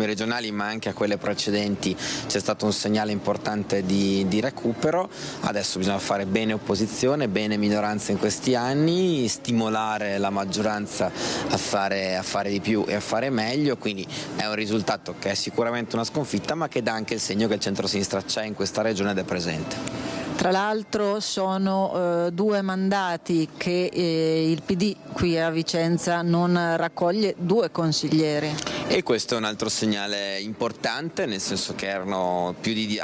regionali ma anche a quelle precedenti c'è stato un segnale importante di recupero. Adesso bisogna fare bene opposizione, bene minoranza in questi anni, stimolare la maggioranza a fare di più e a fare meglio, quindi è un risultato che è sicuramente una sconfitta ma che dà anche il segno che il centrosinistra c'è in questa regione ed è presente. Tra l'altro sono 2 mandati che il PD qui a Vicenza non raccoglie 2 consiglieri. E questo è un altro segnale importante, nel senso che erano 10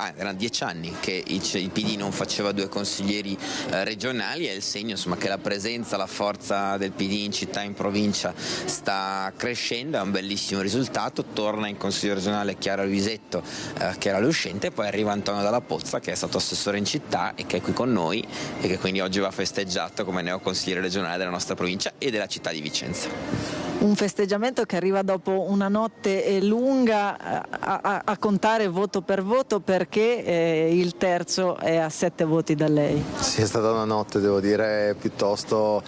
anni che il PD non faceva 2 consiglieri regionali, è il segno insomma, che la presenza, la forza del PD in città e in provincia sta crescendo, è un bellissimo risultato. Torna in consiglio regionale Chiara Luisetto che era l'uscente, poi arriva Antonio Dalla Pozza che è stato assessore in città e che è qui con noi e che quindi oggi va festeggiato come neoconsigliere regionale della nostra provincia e della città di Vicenza. Un festeggiamento che arriva dopo una notte lunga a contare voto per voto, perché il terzo è a 7 voti da lei. Sì, è stata una notte, devo dire, piuttosto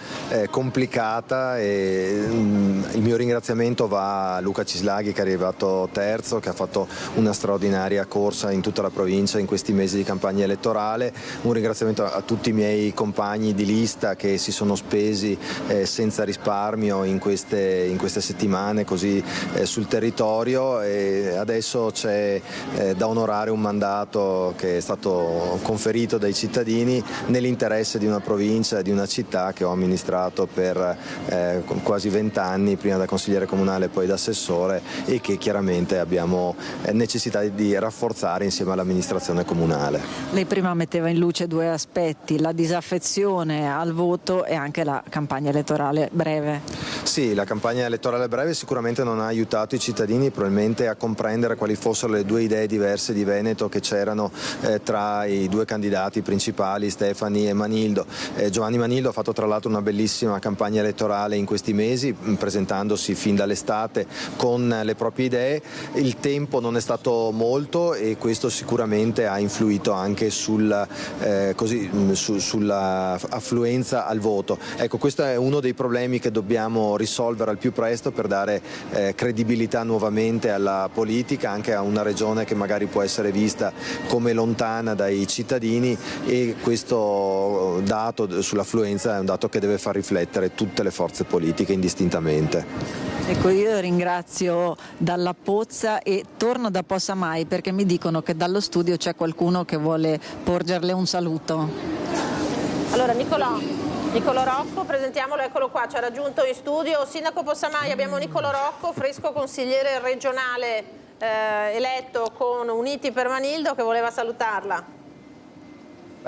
complicata e il mio ringraziamento va a Luca Cislaghi che è arrivato terzo, che ha fatto una straordinaria corsa in tutta la provincia in questi mesi di campagna elettorale. Un ringraziamento a tutti i miei compagni di lista che si sono spesi senza risparmio in queste settimane così sul territorio, e adesso c'è da onorare un mandato che è stato conferito dai cittadini nell'interesse di una provincia, di una città che ho amministrato per quasi 20 anni, prima da consigliere comunale e poi da assessore, e che chiaramente abbiamo necessità di rafforzare insieme all'amministrazione comunale. Lei prima metteva in luce 2 aspetti, la disaffezione al voto e anche la campagna elettorale breve. Sì, la campagna elettorale breve sicuramente non ha aiutato i cittadini probabilmente a comprendere quali fossero le 2 idee diverse di Veneto che c'erano tra i 2 candidati principali, Stefani e Manildo. Giovanni Manildo ha fatto tra l'altro una bellissima campagna elettorale in questi mesi, presentandosi fin dall'estate con le proprie idee. Il tempo non è stato molto e questo sicuramente ha influito anche sulla affluenza al voto. Ecco, questo è uno dei problemi che dobbiamo risolvere al più presto per dare credibilità nuovamente alla politica, anche a una regione che magari può essere vista come lontana dai cittadini, e questo dato sull'affluenza è un dato che deve far riflettere tutte le forze politiche indistintamente. Ecco, io ringrazio Dalla Pozza e torno da Possamai perché mi dicono che dallo studio c'è qualcuno che vuole porgerle un saluto. Allora Niccolò Rocco, presentiamolo, eccolo qua, ci ha raggiunto in studio. Sindaco Possamai, abbiamo Niccolò Rocco, fresco consigliere regionale eletto con Uniti per Manildo, che voleva salutarla.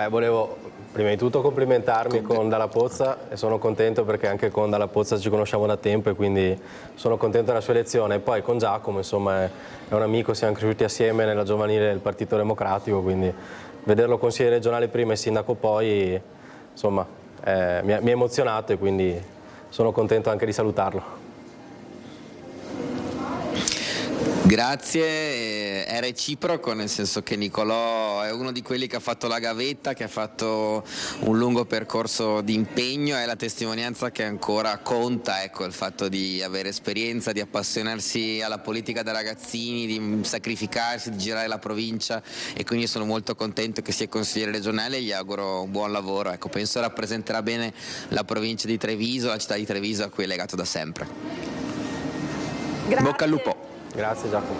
Volevo prima di tutto complimentarmi con Dalla Pozza e sono contento perché anche con Dalla Pozza ci conosciamo da tempo e quindi sono contento della sua elezione. E poi con Giacomo, insomma, è un amico, siamo cresciuti assieme nella giovanile del Partito Democratico, quindi vederlo consigliere regionale prima e sindaco poi, insomma, mi ha emozionato e quindi sono contento anche di salutarlo. Grazie, è reciproco, nel senso che Niccolò è uno di quelli che ha fatto la gavetta, che ha fatto un lungo percorso di impegno, è la testimonianza che ancora conta, ecco, il fatto di avere esperienza, di appassionarsi alla politica da ragazzini, di sacrificarsi, di girare la provincia, e quindi sono molto contento che sia consigliere regionale e gli auguro un buon lavoro. Ecco, penso rappresenterà bene la provincia di Treviso, la città di Treviso a cui è legato da sempre. Grazie. Bocca al lupo. Grazie Giacomo.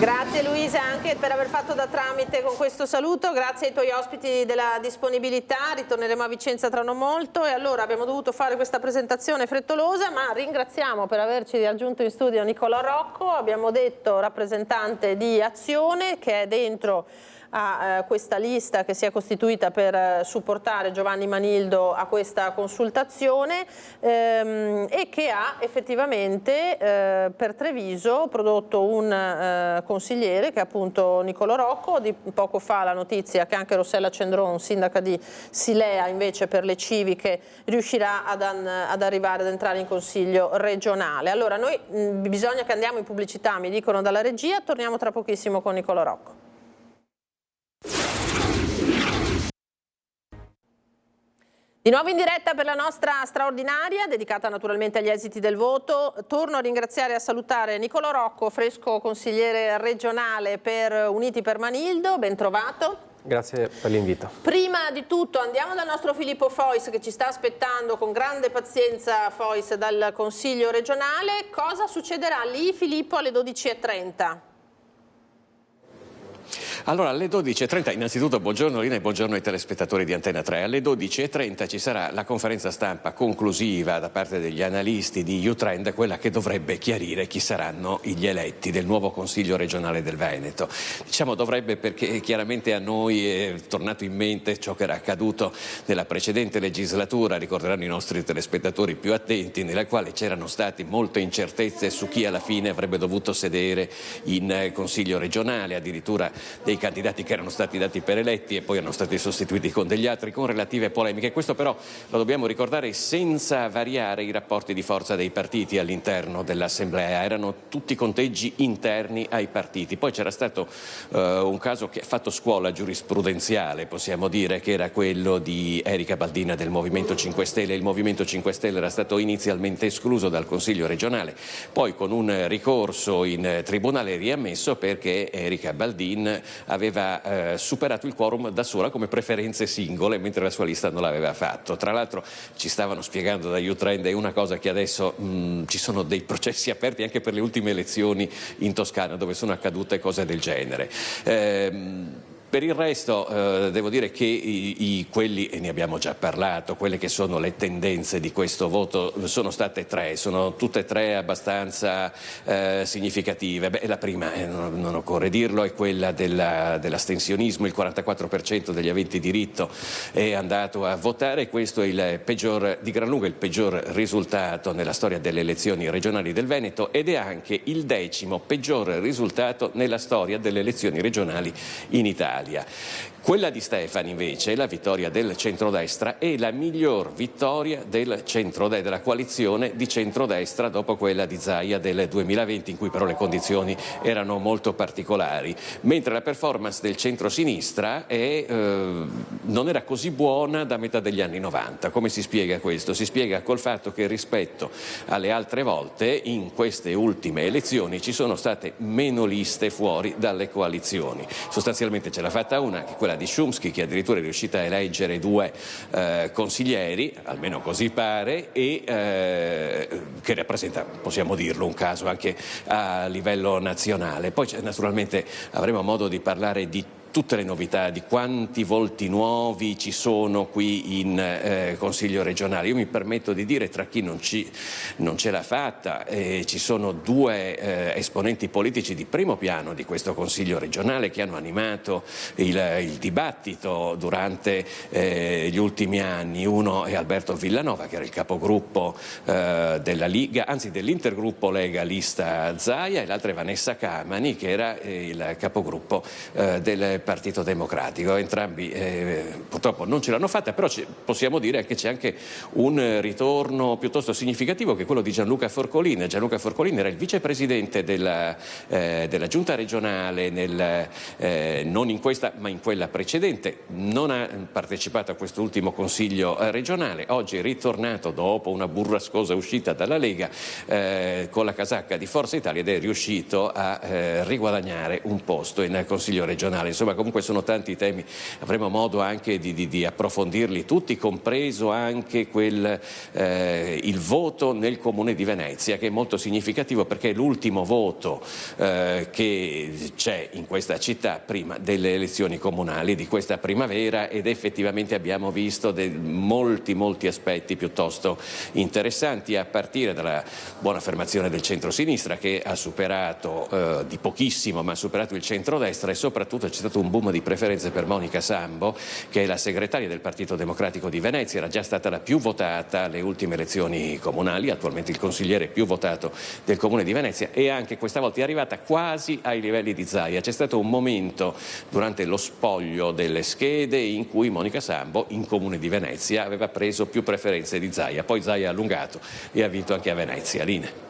Grazie Luisa anche per aver fatto da tramite con questo saluto, grazie ai tuoi ospiti della disponibilità, ritorneremo a Vicenza tra non molto. E allora abbiamo dovuto fare questa presentazione frettolosa, ma ringraziamo per averci raggiunto in studio Niccolò Rocco, abbiamo detto rappresentante di Azione, che è dentro a questa lista che si è costituita per supportare Giovanni Manildo a questa consultazione e che ha effettivamente per Treviso prodotto un consigliere che è appunto Nicolò Rocco. Di poco fa la notizia che anche Rossella Cendron, sindaca di Silea invece per le civiche, riuscirà ad arrivare ad entrare in consiglio regionale. Allora noi bisogna che andiamo in pubblicità, mi dicono dalla regia, torniamo tra pochissimo con Nicolò Rocco. Di nuovo in diretta per la nostra straordinaria, dedicata naturalmente agli esiti del voto. Torno a ringraziare e a salutare Nicolò Rocco, fresco consigliere regionale per Uniti per Manildo, ben trovato. Grazie per l'invito. Prima di tutto andiamo dal nostro Filippo Fois che ci sta aspettando con grande pazienza, Fois, dal Consiglio regionale. Cosa succederà lì, Filippo, alle 12:30? Allora, alle 12:30, innanzitutto buongiorno Rina e buongiorno ai telespettatori di Antena 3. Alle 12:30 ci sarà la conferenza stampa conclusiva da parte degli analisti di U-Trend, quella che dovrebbe chiarire chi saranno gli eletti del nuovo Consiglio regionale del Veneto. Diciamo dovrebbe perché chiaramente a noi è tornato in mente ciò che era accaduto nella precedente legislatura, ricorderanno i nostri telespettatori più attenti, nella quale c'erano state molte incertezze su chi alla fine avrebbe dovuto sedere in Consiglio regionale, addirittura dei candidati che erano stati dati per eletti e poi erano stati sostituiti con degli altri, con relative polemiche. Questo però lo dobbiamo ricordare senza variare i rapporti di forza dei partiti all'interno dell'Assemblea, erano tutti conteggi interni ai partiti. Poi c'era stato un caso che ha fatto scuola giurisprudenziale, possiamo dire, che era quello di Erika Baldina del Movimento 5 Stelle. Il Movimento 5 Stelle era stato inizialmente escluso dal Consiglio regionale, poi con un ricorso in tribunale riammesso perché Erika Baldin aveva superato il quorum da sola come preferenze singole, mentre la sua lista non l'aveva fatto. Tra l'altro ci stavano spiegando da U-Trend, è una cosa che adesso ci sono dei processi aperti anche per le ultime elezioni in Toscana dove sono accadute cose del genere. Per il resto devo dire che quelli, e ne abbiamo già parlato, quelle che sono le tendenze di questo voto sono state tre, sono tutte e tre abbastanza significative. La prima, non occorre dirlo, è quella dell'astensionismo. Il 44% degli aventi diritto è andato a votare, questo è il peggior, di gran lunga il peggior risultato nella storia delle elezioni regionali del Veneto ed è anche il 10° peggior risultato nella storia delle elezioni regionali in Italia. Quella di Stefani invece, la vittoria del centrodestra, è la miglior vittoria della coalizione di centrodestra dopo quella di Zaia del 2020, in cui però le condizioni erano molto particolari, mentre la performance del centrosinistra non era così buona da metà degli anni 90. Come si spiega questo? Si spiega col fatto che rispetto alle altre volte in queste ultime elezioni ci sono state meno liste fuori dalle coalizioni. Sostanzialmente ce l'ha fatta una, che è quella di Chomsky, che addirittura è riuscita a eleggere 2 consiglieri, almeno così pare, e che rappresenta, possiamo dirlo, un caso anche a livello nazionale. Poi naturalmente avremo modo di parlare di tutte le novità, di quanti volti nuovi ci sono qui in Consiglio regionale. Io mi permetto di dire, tra chi non ce l'ha fatta, ci sono 2 esponenti politici di primo piano di questo Consiglio regionale che hanno animato il dibattito durante gli ultimi anni. Uno è Alberto Villanova, che era il capogruppo della Liga, anzi dell'intergruppo Lega Lista Zaia, e l'altra è Vanessa Camani, che era il capogruppo del Partito Democratico. Entrambi purtroppo non ce l'hanno fatta, però possiamo dire che c'è anche un ritorno piuttosto significativo, che è quello di Gianluca Forcolin. Gianluca Forcolin era il vicepresidente della giunta regionale, non in questa ma in quella precedente, non ha partecipato a quest'ultimo consiglio regionale, oggi è ritornato dopo una burrascosa uscita dalla Lega con la casacca di Forza Italia ed è riuscito a riguadagnare un posto in consiglio regionale. Insomma, comunque sono tanti i temi, avremo modo anche di approfondirli tutti, compreso anche il voto nel Comune di Venezia, che è molto significativo perché è l'ultimo voto che c'è in questa città prima delle elezioni comunali di questa primavera, ed effettivamente abbiamo visto molti aspetti piuttosto interessanti, a partire dalla buona affermazione del centro-sinistra, che ha superato di pochissimo, ma ha superato il centrodestra, e soprattutto c'è stato stato un boom di preferenze per Monica Sambo, che è la segretaria del Partito Democratico di Venezia, era già stata la più votata alle ultime elezioni comunali, attualmente il consigliere più votato del Comune di Venezia, e anche questa volta è arrivata quasi ai livelli di Zaia. C'è stato un momento durante lo spoglio delle schede in cui Monica Sambo in Comune di Venezia aveva preso più preferenze di Zaia, poi Zaia ha allungato e ha vinto anche a Venezia. Linea.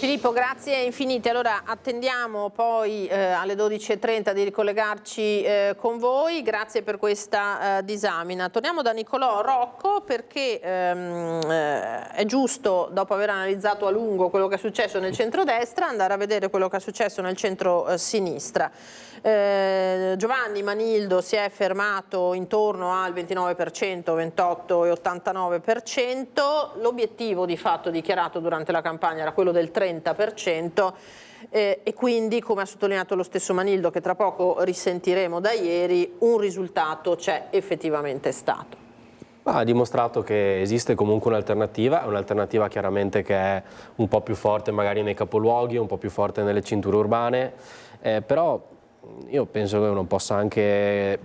Filippo, grazie infinite. Allora attendiamo poi alle 12.30 di ricollegarci con voi. Grazie per questa disamina. Torniamo da Nicolò Rocco perché è giusto, dopo aver analizzato a lungo quello che è successo nel centrodestra, andare a vedere quello che è successo nel centro-sinistra. Giovanni Manildo si è fermato intorno al 29%, 28 e 89%. L'obiettivo di fatto dichiarato durante la campagna era quello del 30%. E quindi, come ha sottolineato lo stesso Manildo, che tra poco risentiremo da ieri, un risultato c'è effettivamente stato. Ha dimostrato che esiste comunque un'alternativa chiaramente che è un po' più forte magari nei capoluoghi, un po' più forte nelle cinture urbane, però io penso che uno possa anche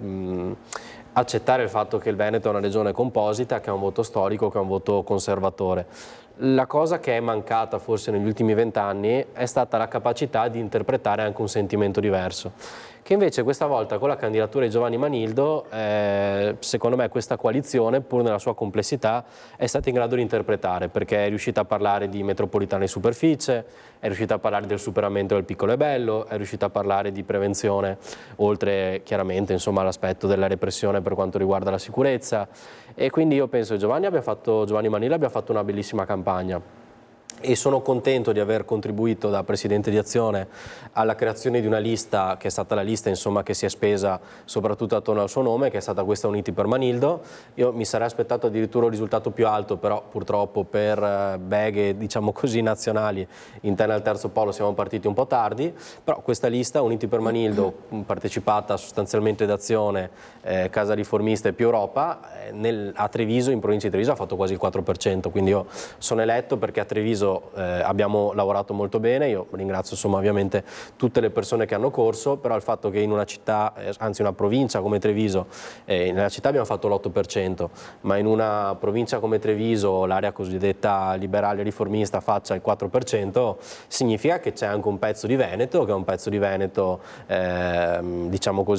accettare il fatto che il Veneto è una regione composita, che ha un voto storico, che ha un voto conservatore. La cosa che è mancata forse negli ultimi 20 anni è stata la capacità di interpretare anche un sentimento diverso, che invece questa volta con la candidatura di Giovanni Manildo, secondo me questa coalizione, pur nella sua complessità, è stata in grado di interpretare, perché è riuscita a parlare di metropolitana in superficie, è riuscita a parlare del superamento del piccolo e bello, è riuscita a parlare di prevenzione, oltre chiaramente all'aspetto della repressione per quanto riguarda la sicurezza, e quindi io penso che Giovanni Manildo abbia fatto una bellissima campagna. E sono contento di aver contribuito da Presidente di Azione alla creazione di una lista che è stata la lista che si è spesa soprattutto attorno al suo nome, che è stata questa Uniti per Manildo. Io mi sarei aspettato addirittura un risultato più alto, però purtroppo per beghe nazionali interne al terzo polo siamo partiti un po' tardi, però questa lista Uniti per Manildo, partecipata sostanzialmente da Azione, Casa Riformista e Più Europa, a Treviso, in provincia di Treviso, ha fatto quasi il 4%, quindi io sono eletto perché a Treviso abbiamo lavorato molto bene. Io ringrazio ovviamente tutte le persone che hanno corso, però il fatto che in una città, anzi una provincia come Treviso, nella città abbiamo fatto l'8%, ma in una provincia come Treviso l'area cosiddetta liberale riformista faccia il 4%, significa che c'è anche un pezzo di Veneto, che è un pezzo di Veneto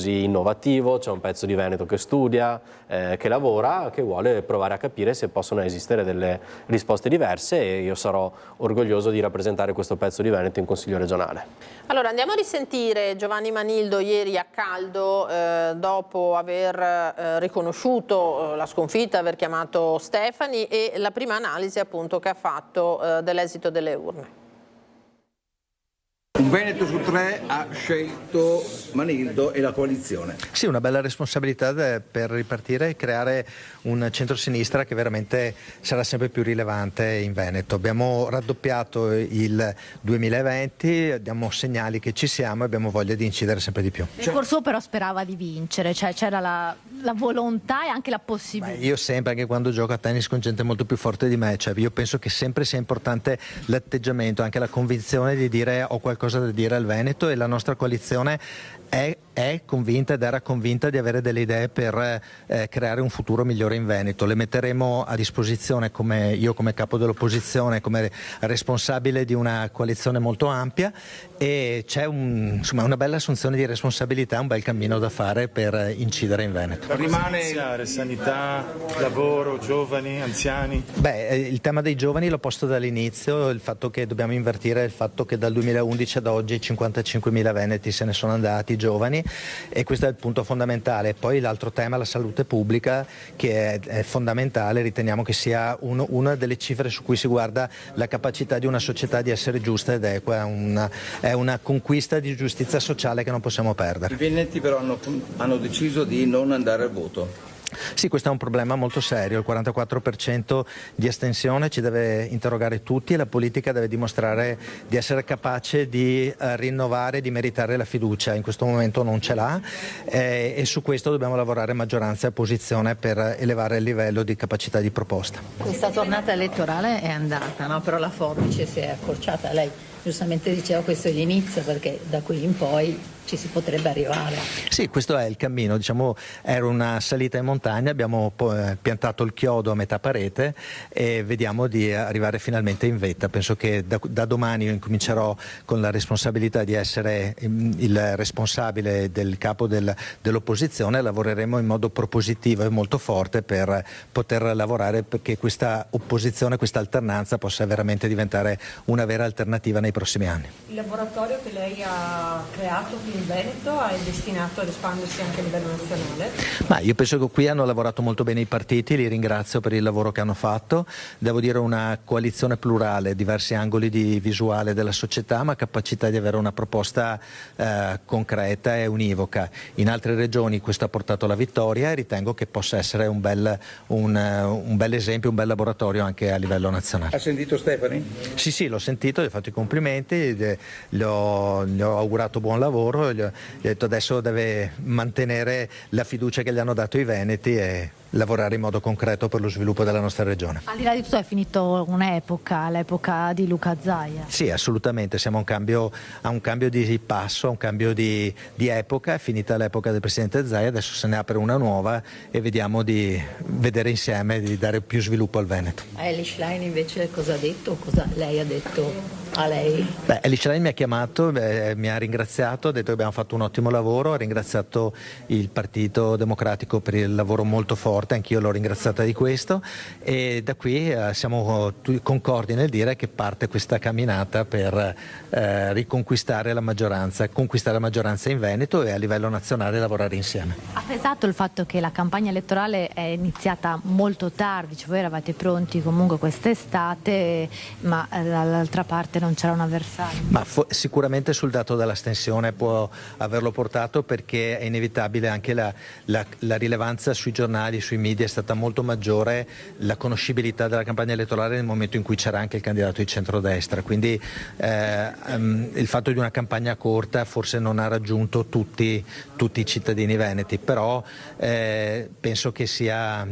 innovativo, c'è un pezzo di Veneto che studia, che lavora, che vuole provare a capire se possono esistere delle risposte diverse, e io sarò orgoglioso di rappresentare questo pezzo di Veneto in Consiglio regionale. Allora andiamo a risentire Giovanni Manildo ieri a caldo, dopo aver riconosciuto la sconfitta, aver chiamato Stefani, e la prima analisi appunto che ha fatto dell'esito delle urne. Un Veneto su 3 ha scelto Manildo e la coalizione. Sì, una bella responsabilità per ripartire e creare un centrosinistra che veramente sarà sempre più rilevante in Veneto. Abbiamo raddoppiato il 2020, diamo segnali che ci siamo e abbiamo voglia di incidere sempre di più. Nel corso però sperava di vincere, cioè c'era la volontà e anche la possibilità. Io sempre, anche quando gioco a tennis con gente molto più forte di me, io penso che sempre sia importante l'atteggiamento, anche la convinzione di dire ho qualcosa da dire al Veneto, e la nostra coalizione è convinta ed era convinta di avere delle idee per creare un futuro migliore in Veneto. Le metteremo a disposizione come capo dell'opposizione, come responsabile di una coalizione molto ampia, e c'è una bella assunzione di responsabilità, un bel cammino da fare per incidere in Veneto. Rimane sanità, lavoro, giovani, anziani? Il tema dei giovani l'ho posto dall'inizio, il fatto che dobbiamo invertire il fatto che dal 2011 ad oggi 55.000 veneti se ne sono andati giovani, e questo è il punto fondamentale. Poi l'altro tema, la salute pubblica, che è fondamentale, riteniamo che sia una delle cifre su cui si guarda la capacità di una società di essere giusta ed equa, è una conquista di giustizia sociale che non possiamo perdere. I veneti però hanno deciso di non andare al voto. Sì, questo è un problema molto serio, il 44% di astensione ci deve interrogare tutti, e la politica deve dimostrare di essere capace di rinnovare, di meritare la fiducia. In questo momento non ce l'ha, e su questo dobbiamo lavorare maggioranza e opposizione per elevare il livello di capacità di proposta. Questa tornata elettorale è andata, no? Però la forbice si è accorciata. Lei giustamente diceva questo è l'inizio, perché da qui in poi ci si potrebbe arrivare. Sì, questo è il cammino, diciamo, era una salita in montagna, abbiamo piantato il chiodo a metà parete e vediamo di arrivare finalmente in vetta. Penso che da domani io incomincerò con la responsabilità di essere il responsabile del capo dell'opposizione, lavoreremo in modo propositivo e molto forte per poter lavorare perché questa opposizione, questa alternanza possa veramente diventare una vera alternativa nei prossimi anni. Il laboratorio che lei ha creato qui in Veneto è destinato ad espandersi anche a livello nazionale? Ma io penso che qui hanno lavorato molto bene i partiti, li ringrazio per il lavoro che hanno fatto, devo dire una coalizione plurale, diversi angoli di visuale della società, ma capacità di avere una proposta concreta e univoca. In altre regioni questo ha portato alla vittoria e ritengo che possa essere un bel esempio, un bel laboratorio anche a livello nazionale. Ha sentito Stefani? Sì, l'ho sentito, gli ho fatto i complimenti, gli ho augurato buon lavoro, gli ho detto adesso deve mantenere la fiducia che gli hanno dato i veneti e lavorare in modo concreto per lo sviluppo della nostra regione. Al di là di tutto è finito un'epoca, l'epoca di Luca Zaia. Sì, assolutamente, siamo a un cambio di passo, a un cambio di epoca, è finita l'epoca del Presidente Zaia, adesso se ne apre una nuova e vediamo di vedere insieme, di dare più sviluppo al Veneto. Elly Schlein invece cosa ha detto? Cosa lei ha detto a lei? Elly Schlein mi ha chiamato, mi ha ringraziato, ha detto che abbiamo fatto un ottimo lavoro, ha ringraziato il Partito Democratico per il lavoro molto forte, anch'io l'ho ringraziata di questo e da qui siamo concordi nel dire che parte questa camminata per riconquistare la maggioranza, conquistare la maggioranza in Veneto e a livello nazionale lavorare insieme. Ha pesato il fatto che la campagna elettorale è iniziata molto tardi, cioè voi eravate pronti comunque quest'estate, ma dall'altra parte non c'era un avversario? Ma sicuramente sul dato dell'astensione può averlo portato perché è inevitabile anche la rilevanza sui giornali, sui media è stata molto maggiore, la conoscibilità della campagna elettorale nel momento in cui c'era anche il candidato di centrodestra, quindi il fatto di una campagna corta forse non ha raggiunto tutti i cittadini veneti, però penso che sia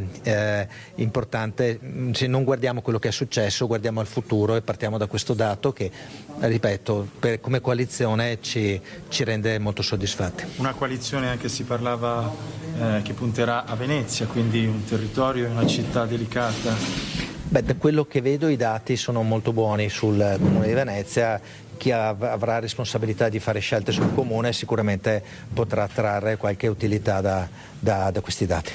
importante, se non guardiamo quello che è successo, guardiamo al futuro e partiamo da questo dato che, ripeto, come coalizione ci rende molto soddisfatti. Una coalizione anche si parlava che punterà a Venezia, quindi un territorio e una città delicata. Da quello che vedo i dati sono molto buoni sul Comune di Venezia, chi avrà responsabilità di fare scelte sul Comune sicuramente potrà trarre qualche utilità da questi dati.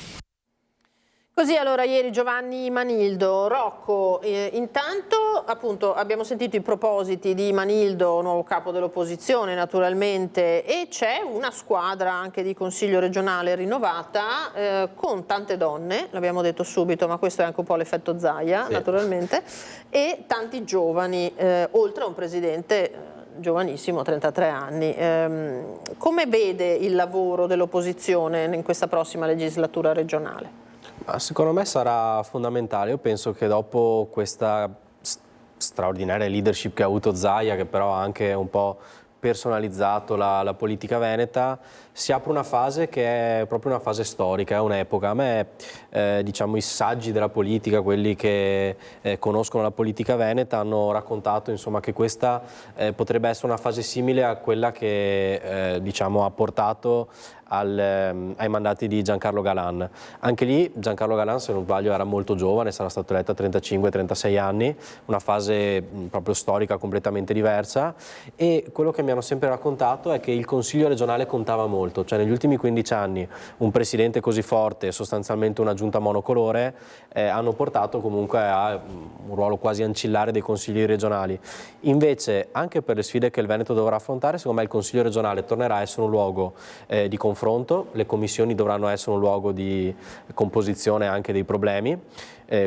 Così allora ieri Giovanni Manildo. Rocco, intanto appunto abbiamo sentito i propositi di Manildo, nuovo capo dell'opposizione naturalmente, e c'è una squadra anche di Consiglio regionale rinnovata con tante donne, l'abbiamo detto subito, ma questo è anche un po' l'effetto Zaia naturalmente, e tanti giovani, oltre a un presidente giovanissimo, 33 anni. Come vede il lavoro dell'opposizione in questa prossima legislatura regionale? Secondo me sarà fondamentale, io penso che dopo questa straordinaria leadership che ha avuto Zaia, che però ha anche un po' personalizzato la politica veneta, si apre una fase che è proprio una fase storica, è un'epoca. A me diciamo i saggi della politica, quelli che conoscono la politica veneta, hanno raccontato insomma che questa potrebbe essere una fase simile a quella che diciamo ha portato ai mandati di Giancarlo Galan. Anche lì Giancarlo Galan, se non sbaglio, era molto giovane, sarà stato eletto a 35-36 anni, una fase proprio storica completamente diversa, e quello che mi hanno sempre raccontato è che il Consiglio regionale contava molto, cioè negli ultimi 15 anni un presidente così forte e sostanzialmente una giunta monocolore hanno portato comunque a un ruolo quasi ancillare dei consigli regionali. Invece anche per le sfide che il Veneto dovrà affrontare, secondo me il Consiglio regionale tornerà a essere un luogo di confronto, le commissioni dovranno essere un luogo di composizione anche dei problemi,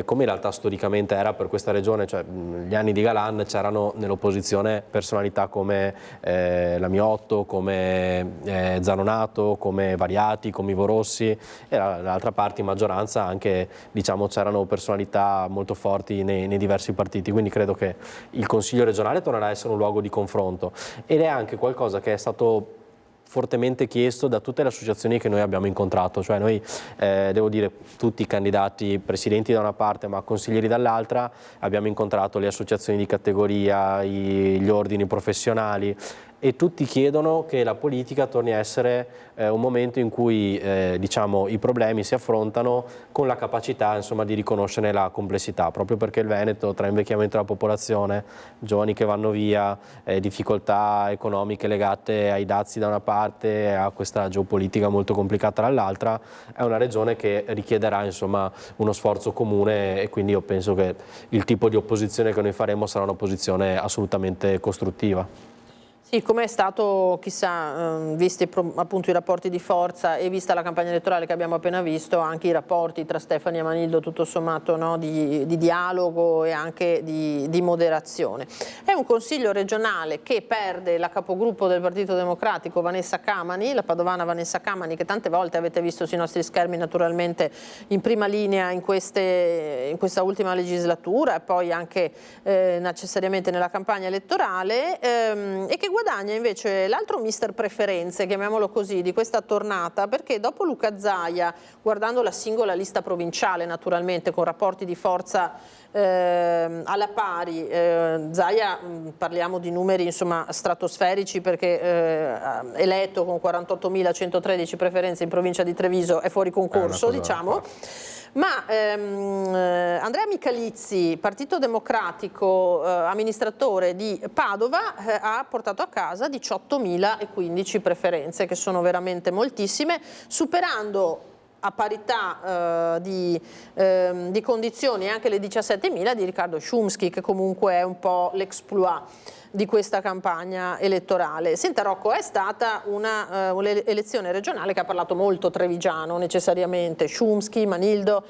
come in realtà storicamente era per questa regione, cioè gli anni di Galan c'erano nell'opposizione personalità come Lamiotto, come Zanonato, come Variati, come Ivo Rossi, e dall'altra parte in maggioranza anche diciamo c'erano personalità molto forti nei diversi partiti, quindi credo che il Consiglio regionale tornerà a essere un luogo di confronto, ed è anche qualcosa che è stato fortemente chiesto da tutte le associazioni che noi abbiamo incontrato, cioè noi devo dire tutti i candidati presidenti da una parte ma consiglieri dall'altra, abbiamo incontrato le associazioni di categoria, gli ordini professionali, e tutti chiedono che la politica torni a essere un momento in cui diciamo, i problemi si affrontano con la capacità insomma, di riconoscere la complessità, proprio perché il Veneto, tra invecchiamento della popolazione, giovani che vanno via, difficoltà economiche legate ai dazi da una parte, a questa geopolitica molto complicata dall'altra, è una regione che richiederà insomma, uno sforzo comune, e quindi io penso che il tipo di opposizione che noi faremo sarà un'opposizione assolutamente costruttiva. Sì, come è stato, chissà, visti appunto i rapporti di forza e vista la campagna elettorale che abbiamo appena visto, anche i rapporti tra Stefani e Manildo tutto sommato, no, di dialogo e anche di moderazione. È un consiglio regionale che perde la capogruppo del Partito Democratico Vanessa Camani, la padovana Vanessa Camani, che tante volte avete visto sui nostri schermi naturalmente in prima linea in questa ultima legislatura e poi anche necessariamente nella campagna elettorale, e che guadagna invece l'altro mister preferenze, chiamiamolo così, di questa tornata, perché dopo Luca Zaia, guardando la singola lista provinciale naturalmente con rapporti di forza alla pari, Zaia parliamo di numeri insomma stratosferici, perché eletto con 48.113 preferenze in provincia di Treviso è fuori concorso, diciamo. Ma Andrea Michalizzi, Partito Democratico, amministratore di Padova, ha portato a casa 18.015 preferenze, che sono veramente moltissime, superando a parità di condizioni anche le 17.000 di Riccardo Szumski, che comunque è un po' l'exploit di questa campagna elettorale. Senta Rocco, è stata un'elezione regionale che ha parlato molto trevigiano necessariamente, Szumski, Manildo,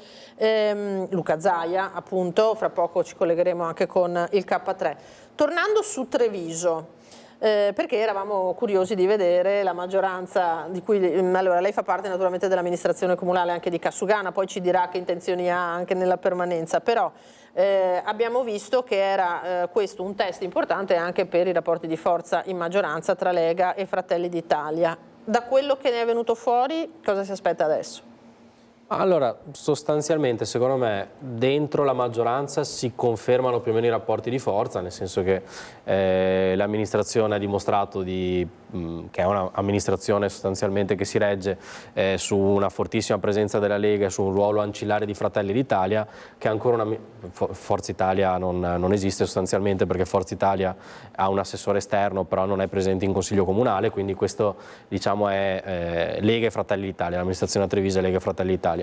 Luca Zaia appunto, fra poco ci collegheremo anche con il K3. Tornando su Treviso, perché eravamo curiosi di vedere la maggioranza di cui, allora lei fa parte naturalmente dell'amministrazione comunale anche di Cassugana, poi ci dirà che intenzioni ha anche nella permanenza, però abbiamo visto che era questo un test importante anche per i rapporti di forza in maggioranza tra Lega e Fratelli d'Italia. Da quello che ne è venuto fuori, cosa si aspetta adesso? Allora, sostanzialmente secondo me dentro la maggioranza si confermano più o meno i rapporti di forza, nel senso che l'amministrazione ha dimostrato che è un'amministrazione sostanzialmente che si regge su una fortissima presenza della Lega e su un ruolo ancillare di Fratelli d'Italia, che ancora Forza Italia non esiste sostanzialmente, perché Forza Italia ha un assessore esterno però non è presente in Consiglio Comunale, quindi questo diciamo è Lega e Fratelli d'Italia, l'amministrazione a Treviso è Lega e Fratelli d'Italia.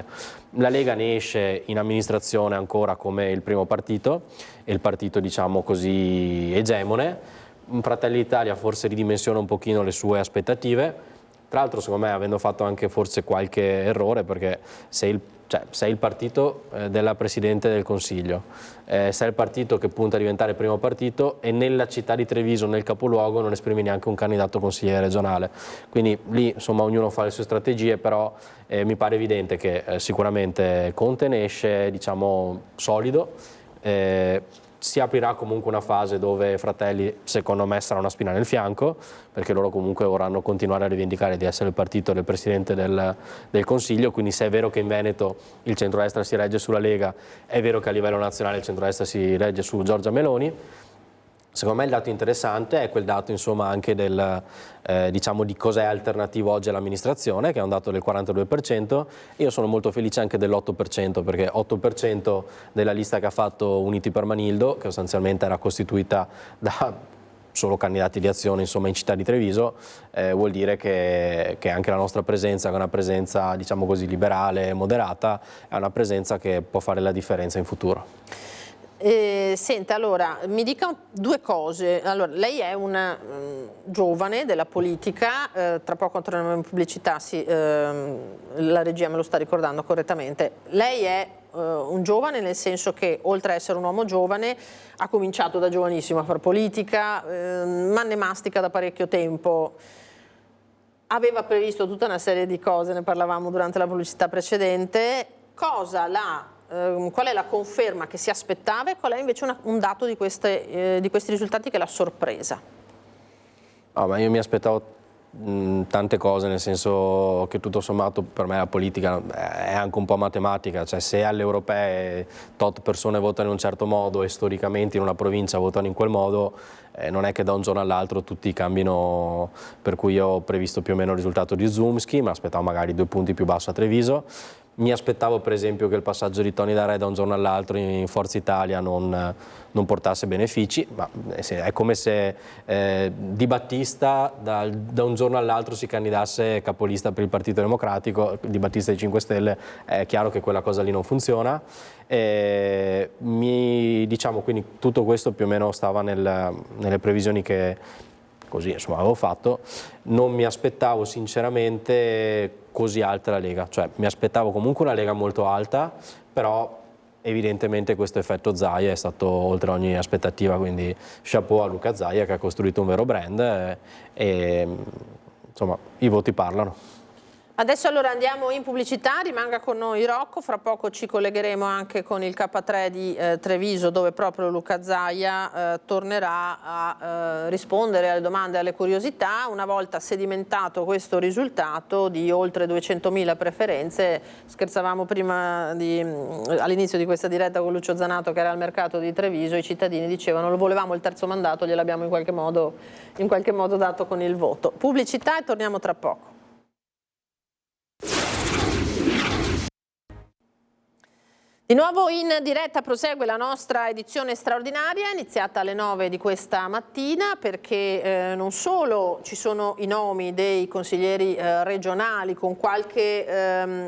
La Lega ne esce in amministrazione ancora come il primo partito, e il partito diciamo così egemone. Fratelli d'Italia forse ridimensiona un pochino le sue aspettative, tra l'altro secondo me avendo fatto anche forse qualche errore, perché sei il partito della Presidente del Consiglio, sei il partito che punta a diventare il primo partito e nella città di Treviso, nel capoluogo, non esprime neanche un candidato consigliere regionale, quindi lì insomma ognuno fa le sue strategie, però mi pare evidente che sicuramente Conte ne esce diciamo solido. Si aprirà comunque una fase dove Fratelli secondo me sarà una spina nel fianco, perché loro comunque vorranno continuare a rivendicare di essere il partito del Presidente del Consiglio, quindi se è vero che in Veneto il centrodestra si regge sulla Lega, è vero che a livello nazionale il centrodestra si regge su Giorgia Meloni. Secondo me il dato interessante è quel dato insomma anche diciamo di cos'è alternativo oggi all'amministrazione, che è un dato del 42%, e io sono molto felice anche dell'8%, perché 8% della lista che ha fatto Uniti per Manildo, che sostanzialmente era costituita da solo candidati di Azione insomma in città di Treviso, vuol dire che anche la nostra presenza, che è una presenza diciamo così liberale e moderata, è una presenza che può fare la differenza in futuro. Senta, allora, mi dica due cose. Allora, lei è una giovane della politica, tra poco torniamo in pubblicità, sì, la regia me lo sta ricordando correttamente. Lei è un giovane nel senso che, oltre a essere un uomo giovane, ha cominciato da giovanissimo a fare politica, ma ne mastica da parecchio tempo. Aveva previsto tutta una serie di cose, ne parlavamo durante la pubblicità precedente. Qual è la conferma che si aspettava e qual è invece un dato di questi risultati che l'ha sorpresa? Ma io mi aspettavo tante cose, nel senso che tutto sommato per me la politica è anche un po' matematica, cioè se alle europee tot persone votano in un certo modo e storicamente in una provincia votano in quel modo, non è che da un giorno all'altro tutti cambino, per cui io ho previsto più o meno il risultato di Zumski, mi aspettavo magari 2 punti più basso a Treviso. Mi aspettavo per esempio che il passaggio di Tony Da Re da un giorno all'altro in Forza Italia non portasse benefici, ma è come se Di Battista da un giorno all'altro si candidasse capolista per il Partito Democratico, Di Battista dei 5 Stelle, è chiaro che quella cosa lì non funziona. Diciamo, quindi tutto questo più o meno stava nelle previsioni che così insomma avevo fatto. Non mi aspettavo sinceramente così alta la Lega, cioè mi aspettavo comunque una Lega molto alta, però evidentemente questo effetto Zaia è stato oltre ogni aspettativa, quindi chapeau a Luca Zaia che ha costruito un vero brand e insomma i voti parlano. Adesso allora andiamo in pubblicità, rimanga con noi Rocco, fra poco ci collegheremo anche con il K3 di Treviso dove proprio Luca Zaia tornerà a rispondere alle domande e alle curiosità. Una volta sedimentato questo risultato di oltre 200.000 preferenze, scherzavamo prima all'inizio di questa diretta con Lucio Zanato che era al mercato di Treviso, i cittadini dicevano lo volevamo il terzo mandato, gliel'abbiamo in qualche modo dato con il voto. Pubblicità e torniamo tra poco. Di nuovo in diretta prosegue la nostra edizione straordinaria, iniziata alle 9 di questa mattina, perché non solo ci sono i nomi dei consiglieri regionali con qualche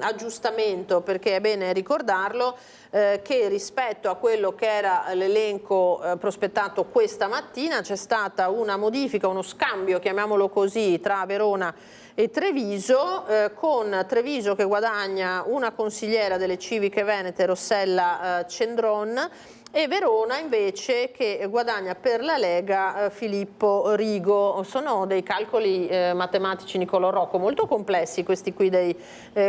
aggiustamento, perché è bene ricordarlo che rispetto a quello che era l'elenco prospettato questa mattina c'è stata una modifica, uno scambio, chiamiamolo così, tra Verona e Treviso, con Treviso che guadagna una consigliera delle civiche venete, Rossella Cendron, e Verona invece che guadagna per la Lega Filippo Rigo. Sono dei calcoli matematici, Nicolò Rocco, molto complessi questi qui dei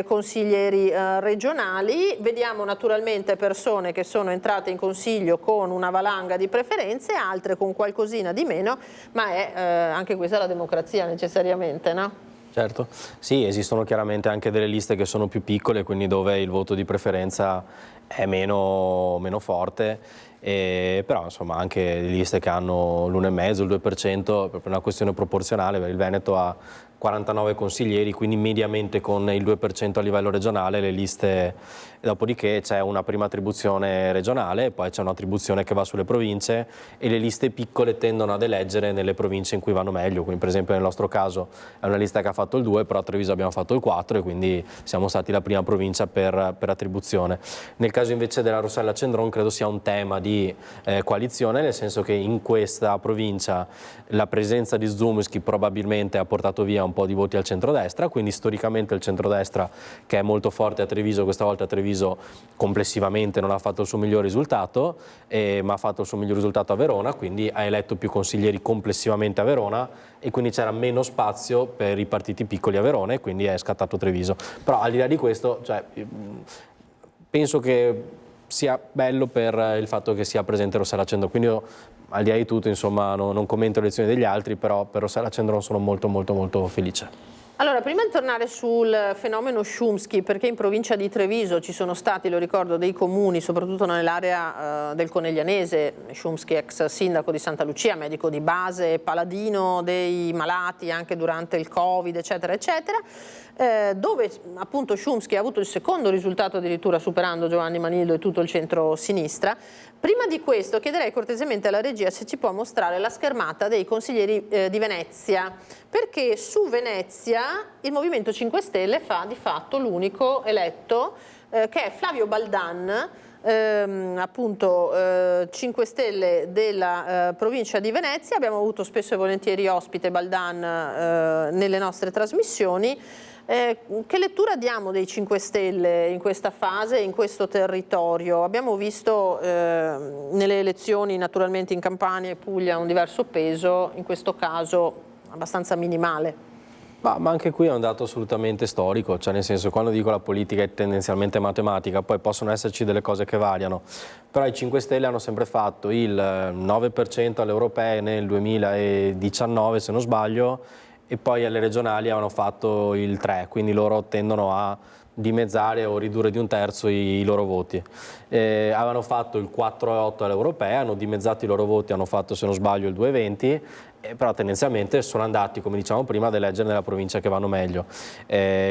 consiglieri regionali. Vediamo naturalmente persone che sono entrate in consiglio con una valanga di preferenze, altre con qualcosina di meno, ma è anche questa la democrazia necessariamente, no? Certo, sì, esistono chiaramente anche delle liste che sono più piccole, quindi dove il voto di preferenza è meno forte, però insomma anche liste che hanno l'1,5, il 2%, per una questione proporzionale. Il Veneto ha 49 consiglieri, quindi mediamente con il 2% a livello regionale le liste, dopodiché c'è una prima attribuzione regionale, poi c'è un'attribuzione che va sulle province e le liste piccole tendono ad eleggere nelle province in cui vanno meglio, quindi per esempio nel nostro caso è una lista che ha fatto il 2, però a Treviso abbiamo fatto il 4 e quindi siamo stati la prima provincia per attribuzione. Nel caso invece della Rossella Cendron credo sia un tema di coalizione, nel senso che in questa provincia la presenza di Zumski probabilmente ha portato via un po' di voti al centrodestra, quindi storicamente il centrodestra, che è molto forte a Treviso, questa volta a Treviso complessivamente non ha fatto il suo miglior risultato, ma ha fatto il suo miglior risultato a Verona, quindi ha eletto più consiglieri complessivamente a Verona e quindi c'era meno spazio per i partiti piccoli a Verona e quindi è scattato Treviso. Però al di là di questo, cioè, penso che sia bello per il fatto che sia presente Rossella Cendron, quindi io al di là di tutto insomma non commento le elezioni degli altri, però per Rossella Cendron sono molto felice. Allora, prima di tornare sul fenomeno Chumsky, perché in provincia di Treviso ci sono stati, lo ricordo, dei comuni, soprattutto nell'area del Coneglianese, Chumsky ex sindaco di Santa Lucia, medico di base, paladino dei malati anche durante il Covid, eccetera, eccetera, dove appunto Chumsky ha avuto il secondo risultato addirittura superando Giovanni Manillo e tutto il centro-sinistra. Prima di questo chiederei cortesemente alla regia se ci può mostrare la schermata dei consiglieri di Venezia, perché su Venezia il Movimento 5 Stelle fa di fatto l'unico eletto, che è Flavio Baldan, appunto 5 Stelle della provincia di Venezia. Abbiamo avuto spesso e volentieri ospite Baldan nelle nostre trasmissioni. Che lettura diamo dei 5 Stelle in questa fase, in questo territorio? Abbiamo visto nelle elezioni naturalmente in Campania e Puglia un diverso peso, in questo caso abbastanza minimale. Ma anche qui è un dato assolutamente storico, cioè nel senso, quando dico la politica è tendenzialmente matematica, poi possono esserci delle cose che variano, però i 5 Stelle hanno sempre fatto il 9% alle europee nel 2019 se non sbaglio, e poi alle regionali avevano fatto il 3, quindi loro tendono a dimezzare o ridurre di un terzo i loro voti. Avevano fatto il 4,8 alle europee, hanno dimezzato i loro voti, hanno fatto, se non sbaglio, il 2,20, però tendenzialmente sono andati, come diciamo prima, ad eleggere nella provincia che vanno meglio.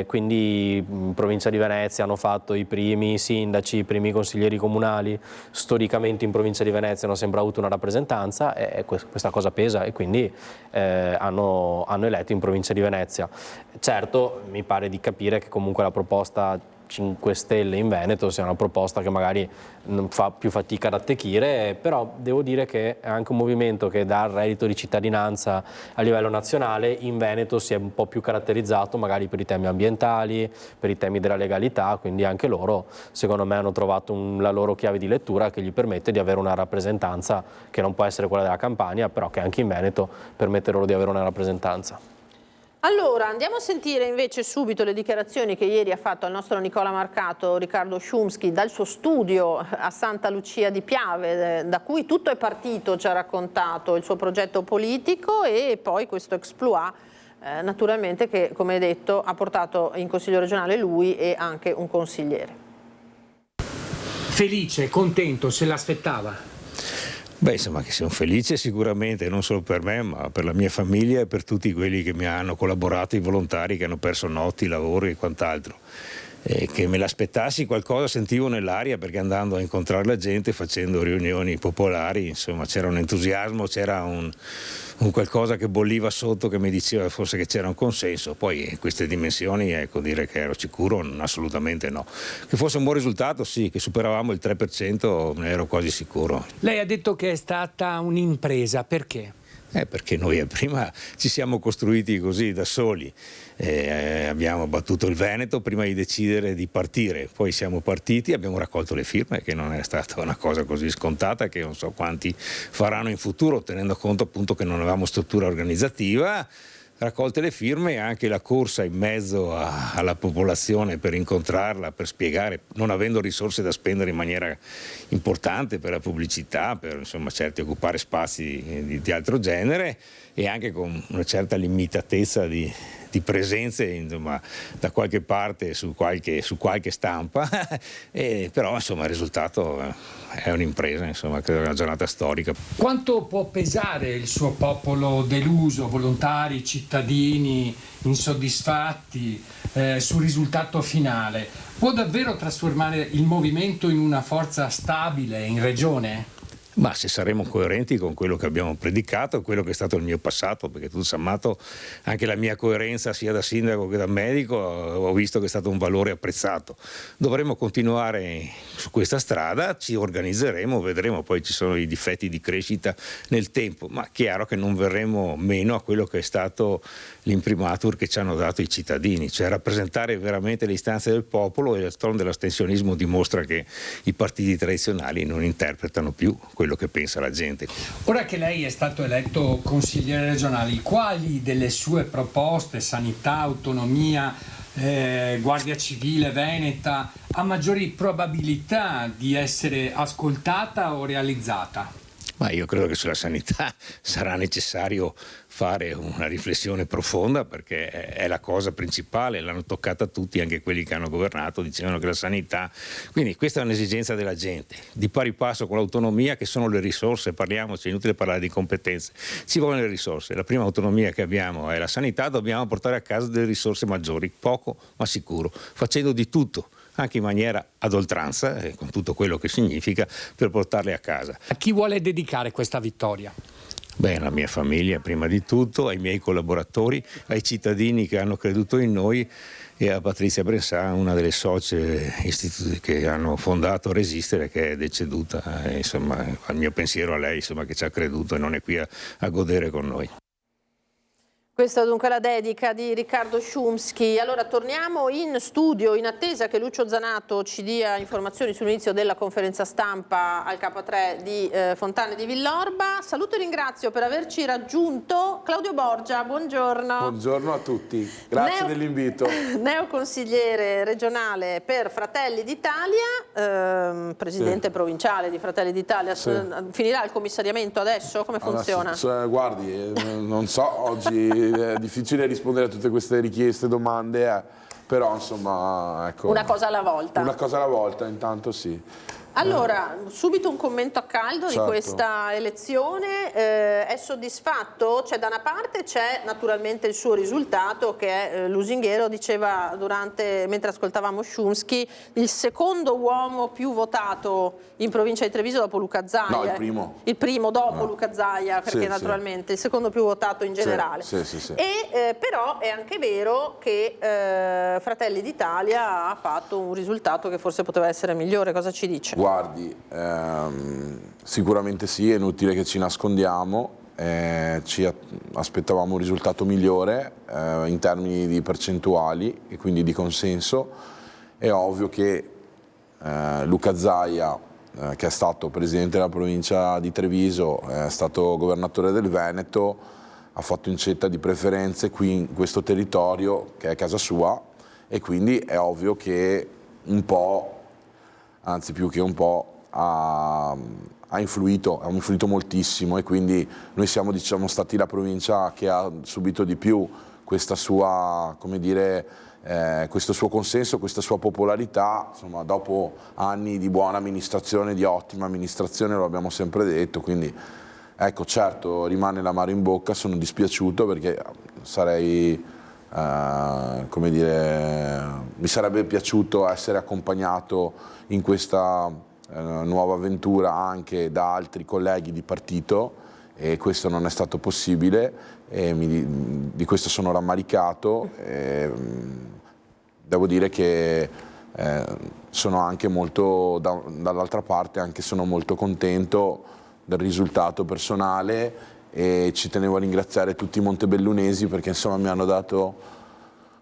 Quindi in provincia di Venezia hanno fatto i primi sindaci, i primi consiglieri comunali, storicamente in provincia di Venezia hanno sempre avuto una rappresentanza e questa cosa pesa, e quindi hanno eletto in provincia di Venezia. Certo, mi pare di capire che comunque la proposta 5 Stelle in Veneto sia una proposta che magari non fa più fatica ad attecchire, però devo dire che è anche un movimento che dà il reddito di cittadinanza a livello nazionale in Veneto si è un po' più caratterizzato magari per i temi ambientali, per i temi della legalità, quindi anche loro secondo me hanno trovato la loro chiave di lettura che gli permette di avere una rappresentanza che non può essere quella della Campania, però che anche in Veneto permette loro di avere una rappresentanza. Allora, andiamo a sentire invece subito le dichiarazioni che ieri ha fatto al nostro Nicola Marcato Riccardo Szumski dal suo studio a Santa Lucia di Piave, da cui tutto è partito, ci ha raccontato il suo progetto politico e poi questo exploit naturalmente che, come detto, ha portato in Consiglio regionale lui e anche un consigliere. Felice, contento, se l'aspettava? Beh, insomma, che sono felice sicuramente, non solo per me, ma per la mia famiglia e per tutti quelli che mi hanno collaborato, i volontari che hanno perso notti, lavori e quant'altro. E che me l'aspettassi qualcosa sentivo nell'aria, perché andando a incontrare la gente, facendo riunioni popolari, insomma, c'era un entusiasmo, c'era un qualcosa che bolliva sotto che mi diceva forse che c'era un consenso. Poi in queste dimensioni, ecco, dire che ero sicuro assolutamente no. Che fosse un buon risultato sì, che superavamo il 3% ne ero quasi sicuro. Lei ha detto che è stata un'impresa, perché? Perché noi prima ci siamo costruiti così da soli, abbiamo battuto il Veneto prima di decidere di partire, poi siamo partiti, abbiamo raccolto le firme, che non è stata una cosa così scontata, che non so quanti faranno in futuro, tenendo conto appunto che non avevamo struttura organizzativa. Raccolte le firme e anche la corsa in mezzo alla popolazione per incontrarla, per spiegare, non avendo risorse da spendere in maniera importante per la pubblicità, per insomma certi occupare spazi di altro genere e anche con una certa limitatezza di presenze insomma, da qualche parte su qualche stampa, però insomma il risultato è un'impresa, insomma, credo che è una giornata storica. Quanto può pesare il suo popolo deluso, volontari, cittadini, insoddisfatti sul risultato finale? Può davvero trasformare il movimento in una forza stabile in regione? Ma se saremo coerenti con quello che abbiamo predicato, quello che è stato il mio passato, perché tutto sommato anche la mia coerenza sia da sindaco che da medico ho visto che è stato un valore apprezzato. Dovremo continuare su questa strada, ci organizzeremo, vedremo, poi ci sono i difetti di crescita nel tempo, ma chiaro che non verremo meno a quello che è stato l'imprimatur che ci hanno dato i cittadini, cioè rappresentare veramente le istanze del popolo, e d'altronde l'astensionismo dimostra che i partiti tradizionali non interpretano più quello che pensa la gente. Ora che lei è stato eletto consigliere regionale, quali delle sue proposte, sanità, autonomia, Guardia Civile veneta, ha maggiori probabilità di essere ascoltata o realizzata? Ma io credo che sulla sanità sarà necessario fare una riflessione profonda, perché è la cosa principale, l'hanno toccata tutti, anche quelli che hanno governato dicevano che la sanità, quindi questa è un'esigenza della gente, di pari passo con l'autonomia, che sono le risorse, parliamoci, è inutile parlare di competenze, ci vogliono le risorse, la prima autonomia che abbiamo è la sanità, dobbiamo portare a casa delle risorse maggiori, poco ma sicuro, facendo di tutto, anche in maniera ad oltranza, con tutto quello che significa, per portarle a casa. A chi vuole dedicare questa vittoria? Beh, alla mia famiglia prima di tutto, ai miei collaboratori, ai cittadini che hanno creduto in noi e a Patrizia Bressan, una delle socie che hanno fondato Resistere, che è deceduta. Insomma, al mio pensiero a lei, insomma, che ci ha creduto e non è qui a godere con noi. Questa è dunque la dedica di Riccardo Szumski. Allora torniamo in studio in attesa che Lucio Zanato ci dia informazioni sull'inizio della conferenza stampa al K3 di Fontane di Villorba. Saluto e ringrazio per averci raggiunto Claudio Borgia, buongiorno. Buongiorno a tutti, grazie dell'invito. Neoconsigliere regionale per Fratelli d'Italia, presidente provinciale di Fratelli d'Italia, finirà il commissariamento adesso? Come funziona? Guardi, non so, oggi è difficile rispondere a tutte queste richieste, domande, però insomma, ecco. Una cosa alla volta. Una cosa alla volta, intanto sì. Allora, subito un commento a caldo Certo. di questa elezione, è soddisfatto? Cioè, da una parte c'è naturalmente il suo risultato che è, Lusinghiero diceva mentre ascoltavamo Szumski, il secondo uomo più votato in provincia di Treviso dopo Luca Zaia. No, il primo. Il primo dopo Luca Zaia, perché Sì, naturalmente il secondo più votato in generale. Sì. E però è anche vero che Fratelli d'Italia ha fatto un risultato che forse poteva essere migliore. Cosa ci dice? Guardi, sicuramente sì, è inutile che ci nascondiamo, ci aspettavamo un risultato migliore in termini di percentuali e quindi di consenso. È ovvio che Luca Zaia, che è stato presidente della provincia di Treviso, è stato governatore del Veneto, ha fatto incetta di preferenze qui in questo territorio che è casa sua, e quindi è ovvio che un po', anzi più che un po', ha influito moltissimo, e quindi noi siamo, diciamo, stati la provincia che ha subito di più questa sua, come dire, questo suo consenso, questa sua popolarità, insomma, dopo anni di buona amministrazione, di ottima amministrazione, lo abbiamo sempre detto, quindi ecco, certo rimane l'amaro in bocca, sono dispiaciuto perché sarei, come dire, mi sarebbe piaciuto essere accompagnato in questa nuova avventura anche da altri colleghi di partito, e questo non è stato possibile, e di questo sono rammaricato. Devo dire che sono anche molto, dall'altra parte, anche sono molto contento del risultato personale, e ci tenevo a ringraziare tutti i montebellunesi perché insomma mi hanno dato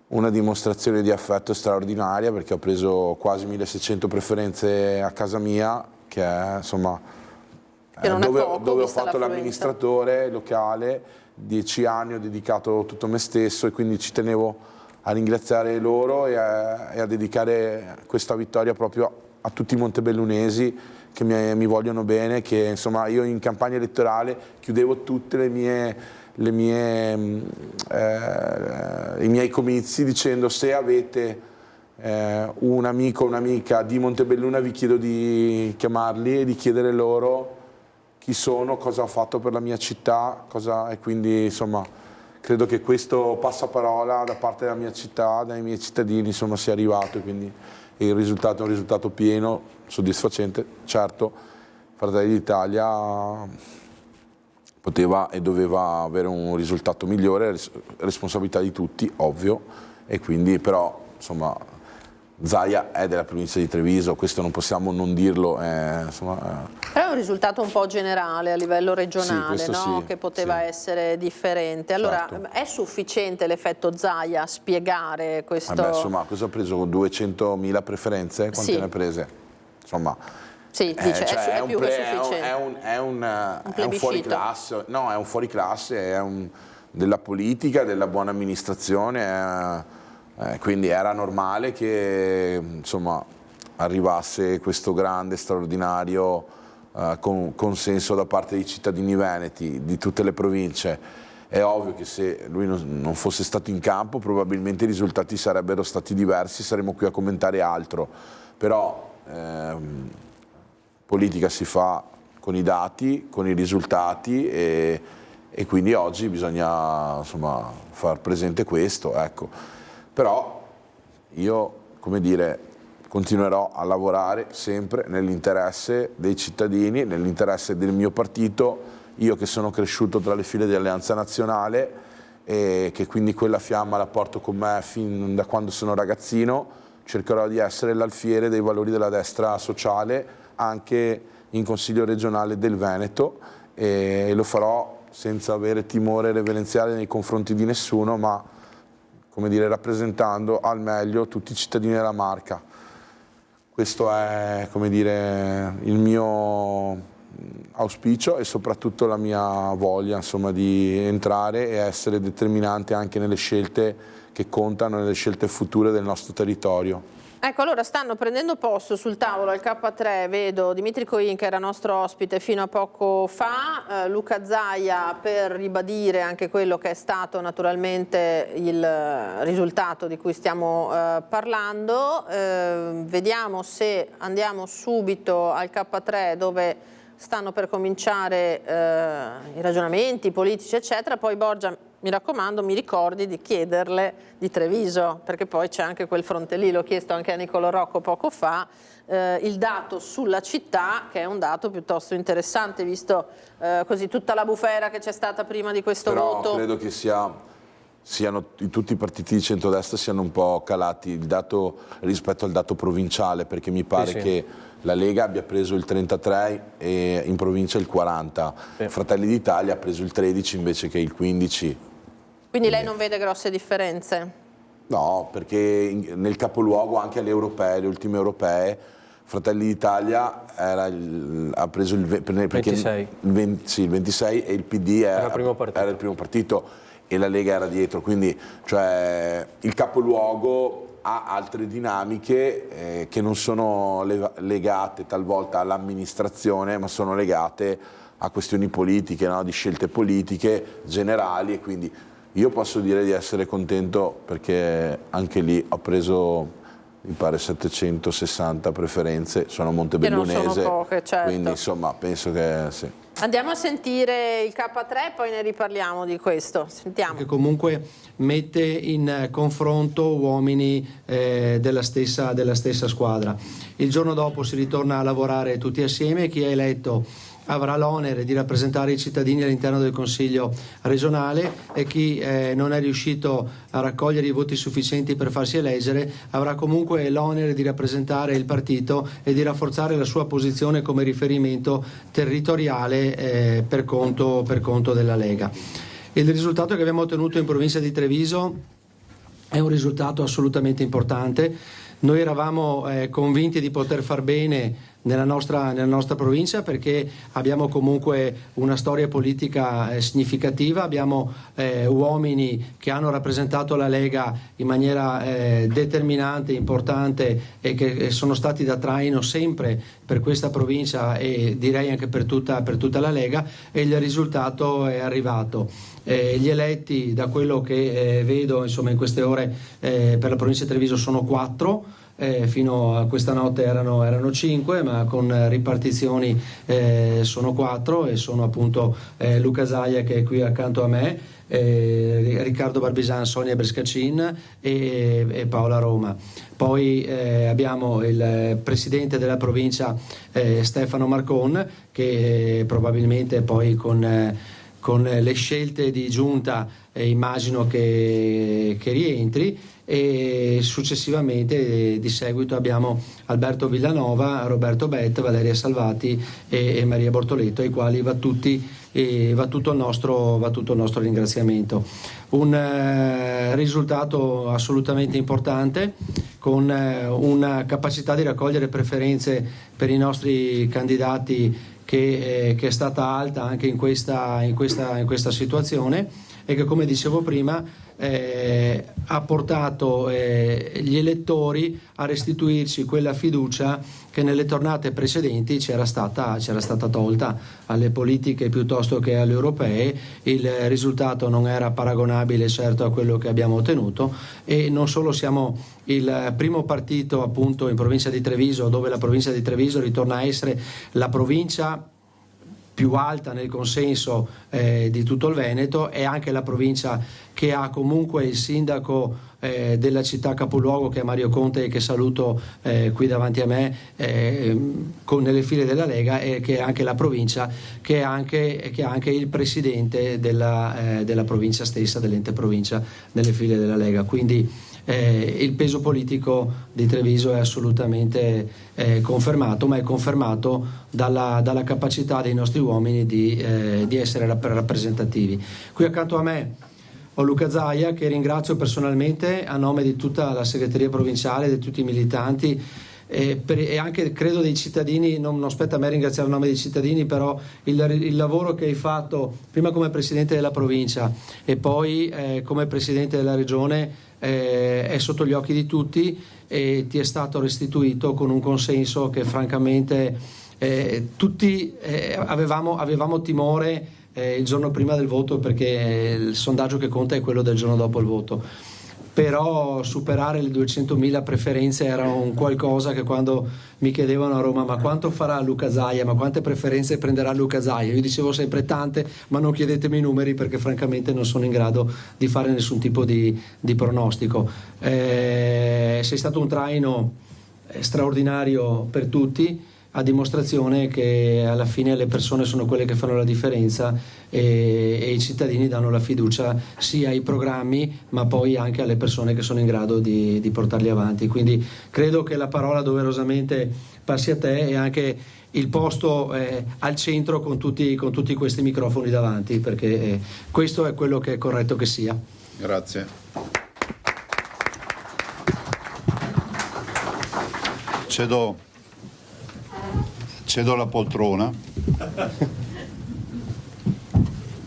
una dimostrazione di affetto straordinaria, perché ho preso quasi 1600 preferenze a casa mia, che è insomma dove ho fatto l'amministratore locale, 10 anni ho dedicato tutto me stesso, e quindi ci tenevo a ringraziare loro e a dedicare questa vittoria proprio a tutti i montebellunesi che mi vogliono bene, che insomma io in campagna elettorale chiudevo tutte i miei comizi dicendo: se avete un amico o un'amica di Montebelluna vi chiedo di chiamarli e di chiedere loro chi sono, cosa ho fatto per la mia città, e quindi insomma credo che questo passaparola da parte della mia città, dai miei cittadini, insomma, sia arrivato, e quindi il risultato è un risultato pieno, soddisfacente. Certo, Fratelli d'Italia poteva e doveva avere un risultato migliore, responsabilità di tutti, ovvio, e quindi però insomma Zaia è della provincia di Treviso, questo non possiamo non dirlo. Insomma, Però è un risultato un po' generale a livello regionale, sì, no? sì, che poteva essere differente. Allora, certo. È sufficiente l'effetto Zaia a spiegare questo? Insomma, cosa ha preso? 200.000 preferenze? Quante ne ha prese? Insomma, sì, dice, cioè, è più che sufficiente. È un fuoriclasse, no, è un fuoriclasse, della politica, della buona amministrazione, quindi era normale che insomma arrivasse questo grande, straordinario consenso da parte dei cittadini veneti di tutte le province. È ovvio che se lui non fosse stato in campo probabilmente i risultati sarebbero stati diversi, saremmo qui a commentare altro, però politica si fa con i dati, con i risultati, e quindi oggi bisogna insomma far presente questo, ecco. Però io, come dire, continuerò a lavorare sempre nell'interesse dei cittadini, nell'interesse del mio partito, io che sono cresciuto tra le file di Alleanza Nazionale e che quindi quella fiamma la porto con me fin da quando sono ragazzino. Cercherò di essere l'alfiere dei valori della destra sociale anche in Consiglio regionale del Veneto, e lo farò senza avere timore reverenziale nei confronti di nessuno, ma, come dire, rappresentando al meglio tutti i cittadini della Marca. Questo è, come dire, il mio auspicio e soprattutto la mia voglia, insomma, di entrare e essere determinante anche nelle scelte che contano, nelle scelte future del nostro territorio. Ecco, allora stanno prendendo posto sul tavolo al K3, vedo Dimitri Coin che era nostro ospite fino a poco fa, Luca Zaia per ribadire anche quello che è stato naturalmente il risultato di cui stiamo parlando. Vediamo se andiamo subito al K3 dove stanno per cominciare i ragionamenti politici eccetera, poi Borgia, mi raccomando, mi ricordi di chiederle di Treviso, perché poi c'è anche quel fronte lì, l'ho chiesto anche a Niccolò Rocco poco fa, il dato sulla città, che è un dato piuttosto interessante, visto così tutta la bufera che c'è stata prima di questo voto. Però credo che siano tutti i partiti di centrodestra siano un po' calati il dato rispetto al dato provinciale, perché mi pare che la Lega abbia preso il 33 e in provincia il 40, Fratelli d'Italia ha preso il 13 invece che il 15. Quindi lei non vede grosse differenze? No, perché nel capoluogo anche alle europee, le ultime europee, Fratelli d'Italia ha preso il 26. Il 26 e il PD era il primo partito e la Lega era dietro, quindi cioè, il capoluogo ha altre dinamiche che non sono legate talvolta all'amministrazione, ma sono legate a questioni politiche, no? Di scelte politiche generali, e quindi io posso dire di essere contento perché anche lì ho preso, mi pare, 760 preferenze, sono montebellunese, che non sono poche, certo. Quindi insomma penso che sì. Andiamo a sentire il K3, poi ne riparliamo di questo. Sentiamo. Che comunque mette in confronto uomini della stessa squadra. Il giorno dopo si ritorna a lavorare tutti assieme, chi è eletto avrà l'onere di rappresentare i cittadini all'interno del Consiglio regionale e chi non è riuscito a raccogliere i voti sufficienti per farsi eleggere avrà comunque l'onere di rappresentare il partito e di rafforzare la sua posizione come riferimento territoriale per conto della Lega. Il risultato che abbiamo ottenuto in provincia di Treviso è un risultato assolutamente importante. Noi eravamo convinti di poter far bene nella nostra provincia perché abbiamo comunque una storia politica significativa, abbiamo uomini che hanno rappresentato la Lega in maniera determinante, importante e che sono stati da traino sempre per questa provincia e direi anche per tutta la Lega, e il risultato è arrivato. Gli eletti, da quello che vedo insomma in queste ore per la provincia di Treviso sono 4. Fino a questa notte erano 5, ma con ripartizioni sono 4 e sono appunto Luca Zaia che è qui accanto a me, Riccardo Barbisan, Sonia Brescacin e Paola Roma. Poi abbiamo il presidente della provincia Stefano Marcon che probabilmente poi con le scelte di giunta immagino che rientri, e successivamente di seguito abbiamo Alberto Villanova, Roberto Bett, Valeria Salvati e Maria Bortoletto, ai quali va tutto il nostro ringraziamento. Un risultato assolutamente importante, con una capacità di raccogliere preferenze per i nostri candidati che è stata alta anche in questa situazione, e che, come dicevo prima, ha portato gli elettori a restituirci quella fiducia che nelle tornate precedenti c'era stata tolta alle politiche piuttosto che alle europee. Il risultato non era paragonabile certo a quello che abbiamo ottenuto, e non solo siamo il primo partito appunto in provincia di Treviso, dove la provincia di Treviso ritorna a essere la provincia più alta nel consenso di tutto il Veneto, è anche la provincia che ha comunque il sindaco della città capoluogo, che è Mario Conte, che saluto qui davanti a me nelle file della Lega, e che è anche la provincia che ha anche il presidente della provincia stessa, dell'ente provincia, nelle file della Lega. Quindi il peso politico di Treviso è assolutamente confermato, ma è confermato dalla capacità dei nostri uomini di essere rappresentativi. Qui accanto a me ho Luca Zaia, che ringrazio personalmente a nome di tutta la segreteria provinciale, di tutti i militanti, e anche credo dei cittadini, non spetta a me ringraziare il nome dei cittadini, però il lavoro che hai fatto prima come Presidente della provincia e poi come Presidente della Regione è sotto gli occhi di tutti e ti è stato restituito con un consenso che francamente tutti avevamo timore il giorno prima del voto, perché il sondaggio che conta è quello del giorno dopo il voto. Però superare le 200.000 preferenze era un qualcosa che, quando mi chiedevano a Roma ma quanto farà Luca Zaia, ma quante preferenze prenderà Luca Zaia, io dicevo sempre tante, ma non chiedetemi i numeri perché francamente non sono in grado di fare nessun tipo di pronostico. Sei stato un traino straordinario per tutti, a dimostrazione che alla fine le persone sono quelle che fanno la differenza e i cittadini danno la fiducia sia ai programmi ma poi anche alle persone che sono in grado di portarli avanti. Quindi credo che la parola doverosamente passi a te e anche il posto al centro con tutti questi microfoni davanti, perché questo è quello che è corretto che sia. Grazie. Cedo la poltrona.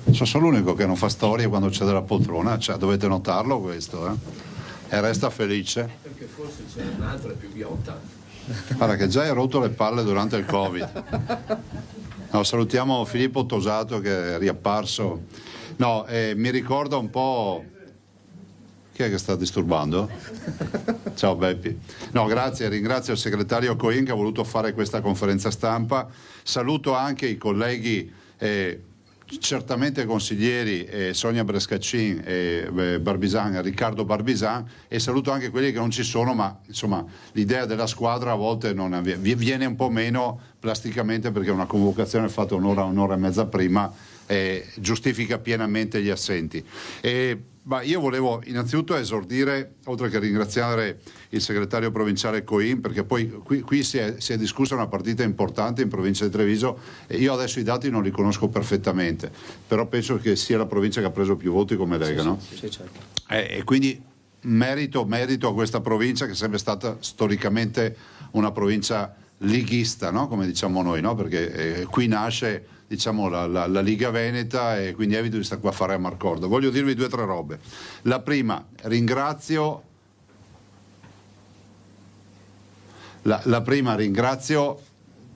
Sono l'unico che non fa storie quando cede la poltrona, cioè, dovete notarlo questo, e resta felice. Perché forse c'è un'altra più ghiotta. Guarda che già hai rotto le palle durante il Covid. No, salutiamo Filippo Tosato che è riapparso. No, mi ricorda un po'. Chi è che sta disturbando? Ciao Beppi. No, grazie, ringrazio il segretario Coin che ha voluto fare questa conferenza stampa. Saluto anche i colleghi, certamente consiglieri, Sonia Brescaccin e Riccardo Barbisan, e saluto anche quelli che non ci sono, ma insomma l'idea della squadra a volte non viene un po' meno plasticamente, perché una convocazione fatta un'ora e mezza prima giustifica pienamente gli assenti. Io volevo innanzitutto esordire, oltre che ringraziare il segretario provinciale Coin, perché poi qui si è discussa una partita importante in provincia di Treviso, e io adesso i dati non li conosco perfettamente, però penso che sia la provincia che ha preso più voti come Lega, no? Sì, certo. E quindi merito a questa provincia, che è sempre stata storicamente una provincia lighista, no? Come diciamo noi, no? Perché qui nasce, diciamo, la Liga Veneta, e quindi evito di stare qua a fare a Marcorda. Voglio dirvi 2 o 3 robe. La prima, ringrazio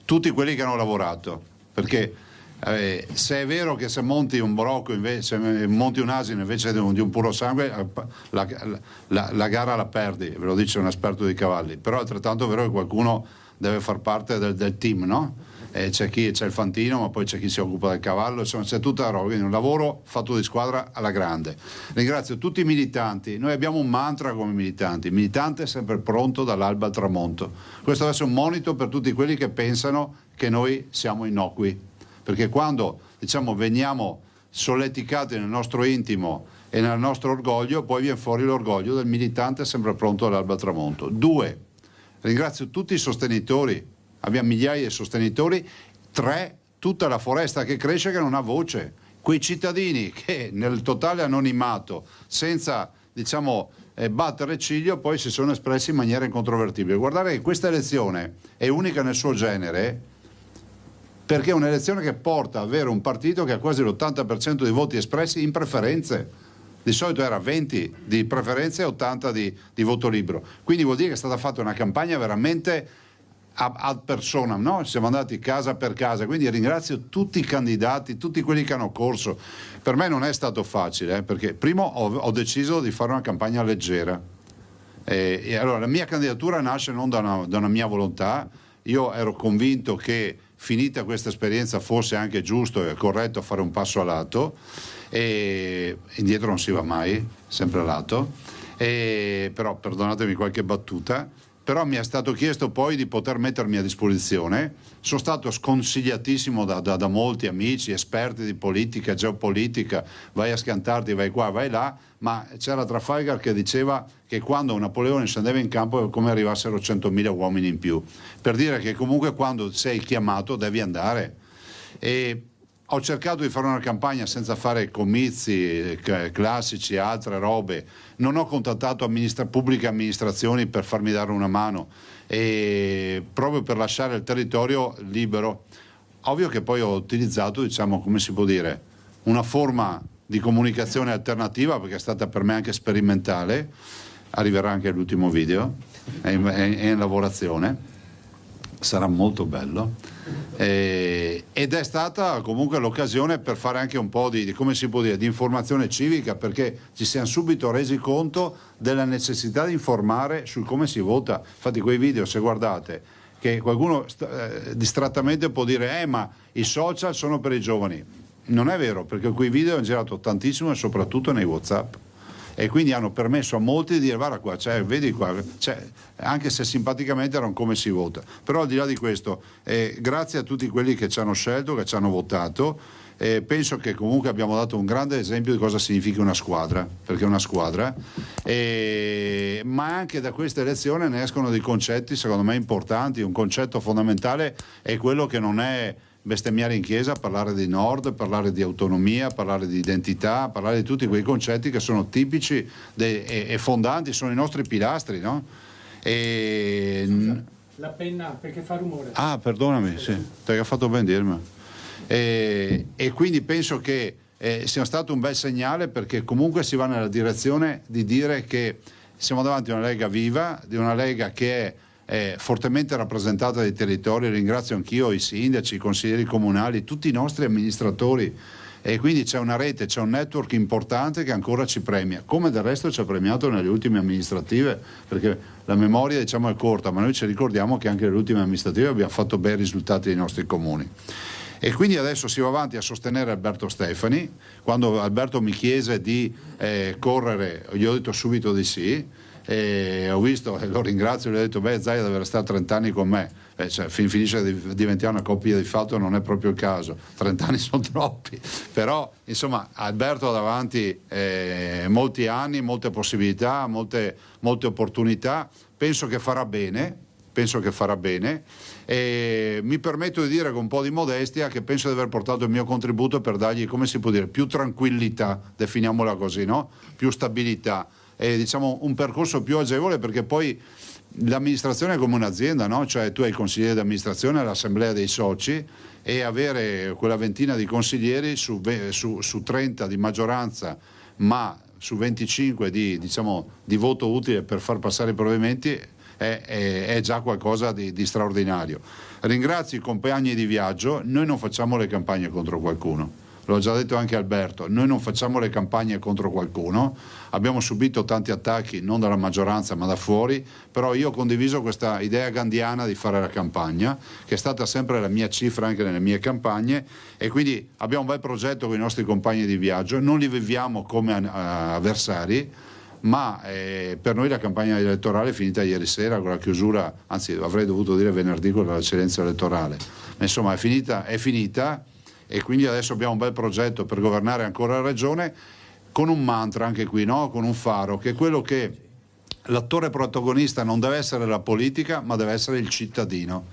tutti quelli che hanno lavorato, perché se è vero che se monti un brocco se monti un asino invece di un puro sangue, la gara la perdi, ve lo dice un esperto di cavalli, però è altrettanto vero che qualcuno deve far parte del team, no? C'è il fantino, ma poi c'è chi si occupa del cavallo, insomma c'è tutta la roba, quindi un lavoro fatto di squadra alla grande. Ringrazio tutti i militanti. Noi abbiamo un mantra come militanti: militante sempre pronto dall'alba al tramonto. Questo deve essere un monito per tutti quelli che pensano che noi siamo innocui, perché quando, diciamo, veniamo solleticati nel nostro intimo e nel nostro orgoglio, poi viene fuori l'orgoglio del militante sempre pronto dall'alba al tramonto. 2, ringrazio tutti i sostenitori. Abbiamo migliaia di sostenitori. 3, tutta la foresta che cresce, che non ha voce. Quei cittadini che nel totale anonimato, senza, diciamo, battere ciglio, poi si sono espressi in maniera incontrovertibile. Guardate che questa elezione è unica nel suo genere, perché è un'elezione che porta ad avere un partito che ha quasi l'80% dei voti espressi in preferenze. Di solito era 20 di preferenze e 80 di voto libero. Quindi vuol dire che è stata fatta una campagna veramente ad personam, no? Siamo andati casa per casa, quindi ringrazio tutti i candidati, tutti quelli che hanno corso. Per me non è stato facile, perché prima ho deciso di fare una campagna leggera, e allora la mia candidatura nasce non da una mia volontà. Io ero convinto che, finita questa esperienza, fosse anche giusto e corretto fare un passo a lato, e indietro non si va mai, sempre a lato, però perdonatemi qualche battuta. Però mi è stato chiesto poi di poter mettermi a disposizione. Sono stato sconsigliatissimo da molti amici, esperti di politica, geopolitica, vai a schiantarti, vai qua, vai là, ma c'era Trafalgar che diceva che quando Napoleone scendeva in campo è come arrivassero 100.000 uomini in più, per dire che comunque quando sei chiamato devi andare. E ho cercato di fare una campagna senza fare comizi classici, altre robe, non ho contattato pubbliche amministrazioni per farmi dare una mano, e proprio per lasciare il territorio libero. Ovvio che poi ho utilizzato, diciamo, come si può dire, una forma di comunicazione alternativa, perché è stata per me anche sperimentale, arriverà anche l'ultimo video, è in lavorazione, sarà molto bello, ed è stata comunque l'occasione per fare anche un po' di come si può dire, di informazione civica, perché ci siamo subito resi conto della necessità di informare su come si vota. Infatti quei video, se guardate, che qualcuno distrattamente può dire ma i social sono per i giovani. Non è vero, perché quei video hanno girato tantissimo e soprattutto nei WhatsApp, e quindi hanno permesso a molti di dire guarda qua, vedi qua, anche se simpaticamente erano come si vota. Però al di là di questo, grazie a tutti quelli che ci hanno scelto, che ci hanno votato, penso che comunque abbiamo dato un grande esempio di cosa significa una squadra, perché è una squadra, ma anche da questa elezione ne escono dei concetti secondo me importanti. Un concetto fondamentale è quello che non è bestemmiare in chiesa, parlare di Nord, parlare di autonomia, parlare di identità, parlare di tutti quei concetti che sono tipici e fondanti, sono i nostri pilastri, no? La penna perché fa rumore. Ah, perdonami, sì, ti ha fatto ben dirmi. E quindi penso che sia stato un bel segnale, perché comunque si va nella direzione di dire che siamo davanti a una Lega viva, di una Lega che è fortemente rappresentata dai territori. Ringrazio anch'io i sindaci, i consiglieri comunali, tutti i nostri amministratori, e quindi c'è una rete, c'è un network importante che ancora ci premia, come del resto ci ha premiato nelle ultime amministrative, perché la memoria, diciamo, è corta, ma noi ci ricordiamo che anche nelle ultime amministrative abbiamo fatto bei risultati nei nostri comuni. E quindi adesso si va avanti a sostenere Alberto Stefani. Quando Alberto mi chiese di correre, gli ho detto subito di sì. Ho visto, e lo ringrazio, gli ho detto Zaia deve restare 30 anni con me, finisce di diventare una coppia di fatto, non è proprio il caso, 30 anni sono troppi, però insomma Alberto ha davanti molti anni, molte possibilità, molte opportunità, penso che farà bene, e mi permetto di dire con un po' di modestia che penso di aver portato il mio contributo per dargli, come si può dire, più tranquillità, definiamola così, no? Più stabilità, diciamo un percorso più agevole, perché poi l'amministrazione è come un'azienda, no? Cioè tu hai il consigliere di amministrazione, l'assemblea dei soci, e avere quella ventina di consiglieri su 30 di maggioranza, ma su 25 di voto utile per far passare i provvedimenti, è già qualcosa di straordinario. Ringrazio i compagni di viaggio. Noi non facciamo le campagne contro qualcuno, l'ho già detto anche Alberto, noi non facciamo le campagne contro qualcuno, abbiamo subito tanti attacchi non dalla maggioranza ma da fuori, però io ho condiviso questa idea gandhiana di fare la campagna, che è stata sempre la mia cifra anche nelle mie campagne, e quindi abbiamo un bel progetto con i nostri compagni di viaggio, non li viviamo come avversari, ma per noi la campagna elettorale è finita ieri sera con la chiusura, anzi avrei dovuto dire venerdì con la scedenza elettorale, ma insomma è finita, e quindi adesso abbiamo un bel progetto per governare ancora la regione, con un mantra anche qui, no? Con un faro, che è quello che l'attore protagonista non deve essere la politica, ma deve essere il cittadino.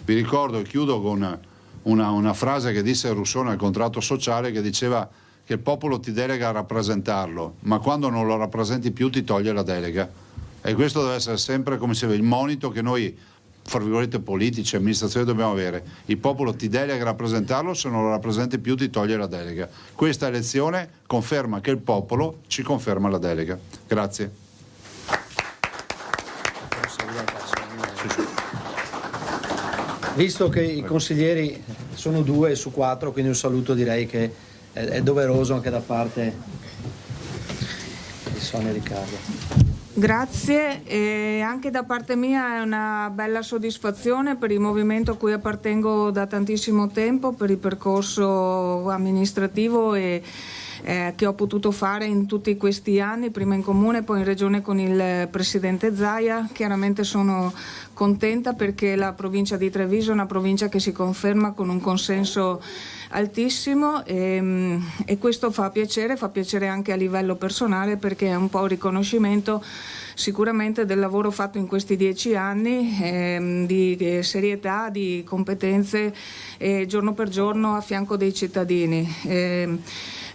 Vi ricordo, e chiudo con una frase che disse Rousseau nel contratto sociale, che diceva che il popolo ti delega a rappresentarlo, ma quando non lo rappresenti più ti toglie la delega, e questo deve essere sempre, come si vede, il monito che noi, fra virgolette, politici, amministrazioni dobbiamo avere. Il popolo ti delega a rappresentarlo, se non lo rappresenti più ti toglie la delega. Questa elezione conferma che il popolo ci conferma la delega. Grazie. Visto che i consiglieri sono 2 su 4, quindi un saluto direi che è doveroso anche da parte di Sonia e Riccardo. Grazie, e anche da parte mia è una bella soddisfazione per il movimento a cui appartengo da tantissimo tempo, per il percorso amministrativo e che ho potuto fare in tutti questi anni, prima in comune, poi in regione con il presidente Zaia. Chiaramente sono contenta perché la provincia di Treviso è una provincia che si conferma con un consenso altissimo e questo fa piacere anche a livello personale, perché è un po' un riconoscimento sicuramente del lavoro fatto in questi 10 anni di serietà, di competenze giorno per giorno a fianco dei cittadini.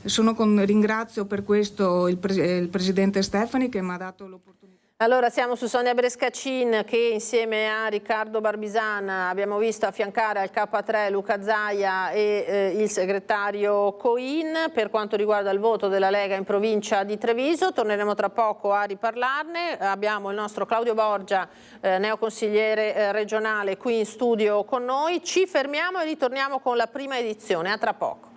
Ringrazio per questo il presidente Stefani che mi ha dato l'opportunità. Allora siamo su Sonia Brescacin che insieme a Riccardo Barbisan abbiamo visto affiancare al K3 Luca Zaia e il segretario Coin per quanto riguarda il voto della Lega in provincia di Treviso. Torneremo tra poco a riparlarne. Abbiamo il nostro Claudio Borgia, neoconsigliere regionale, qui in studio con noi. Ci fermiamo e ritorniamo con la prima edizione. A tra poco.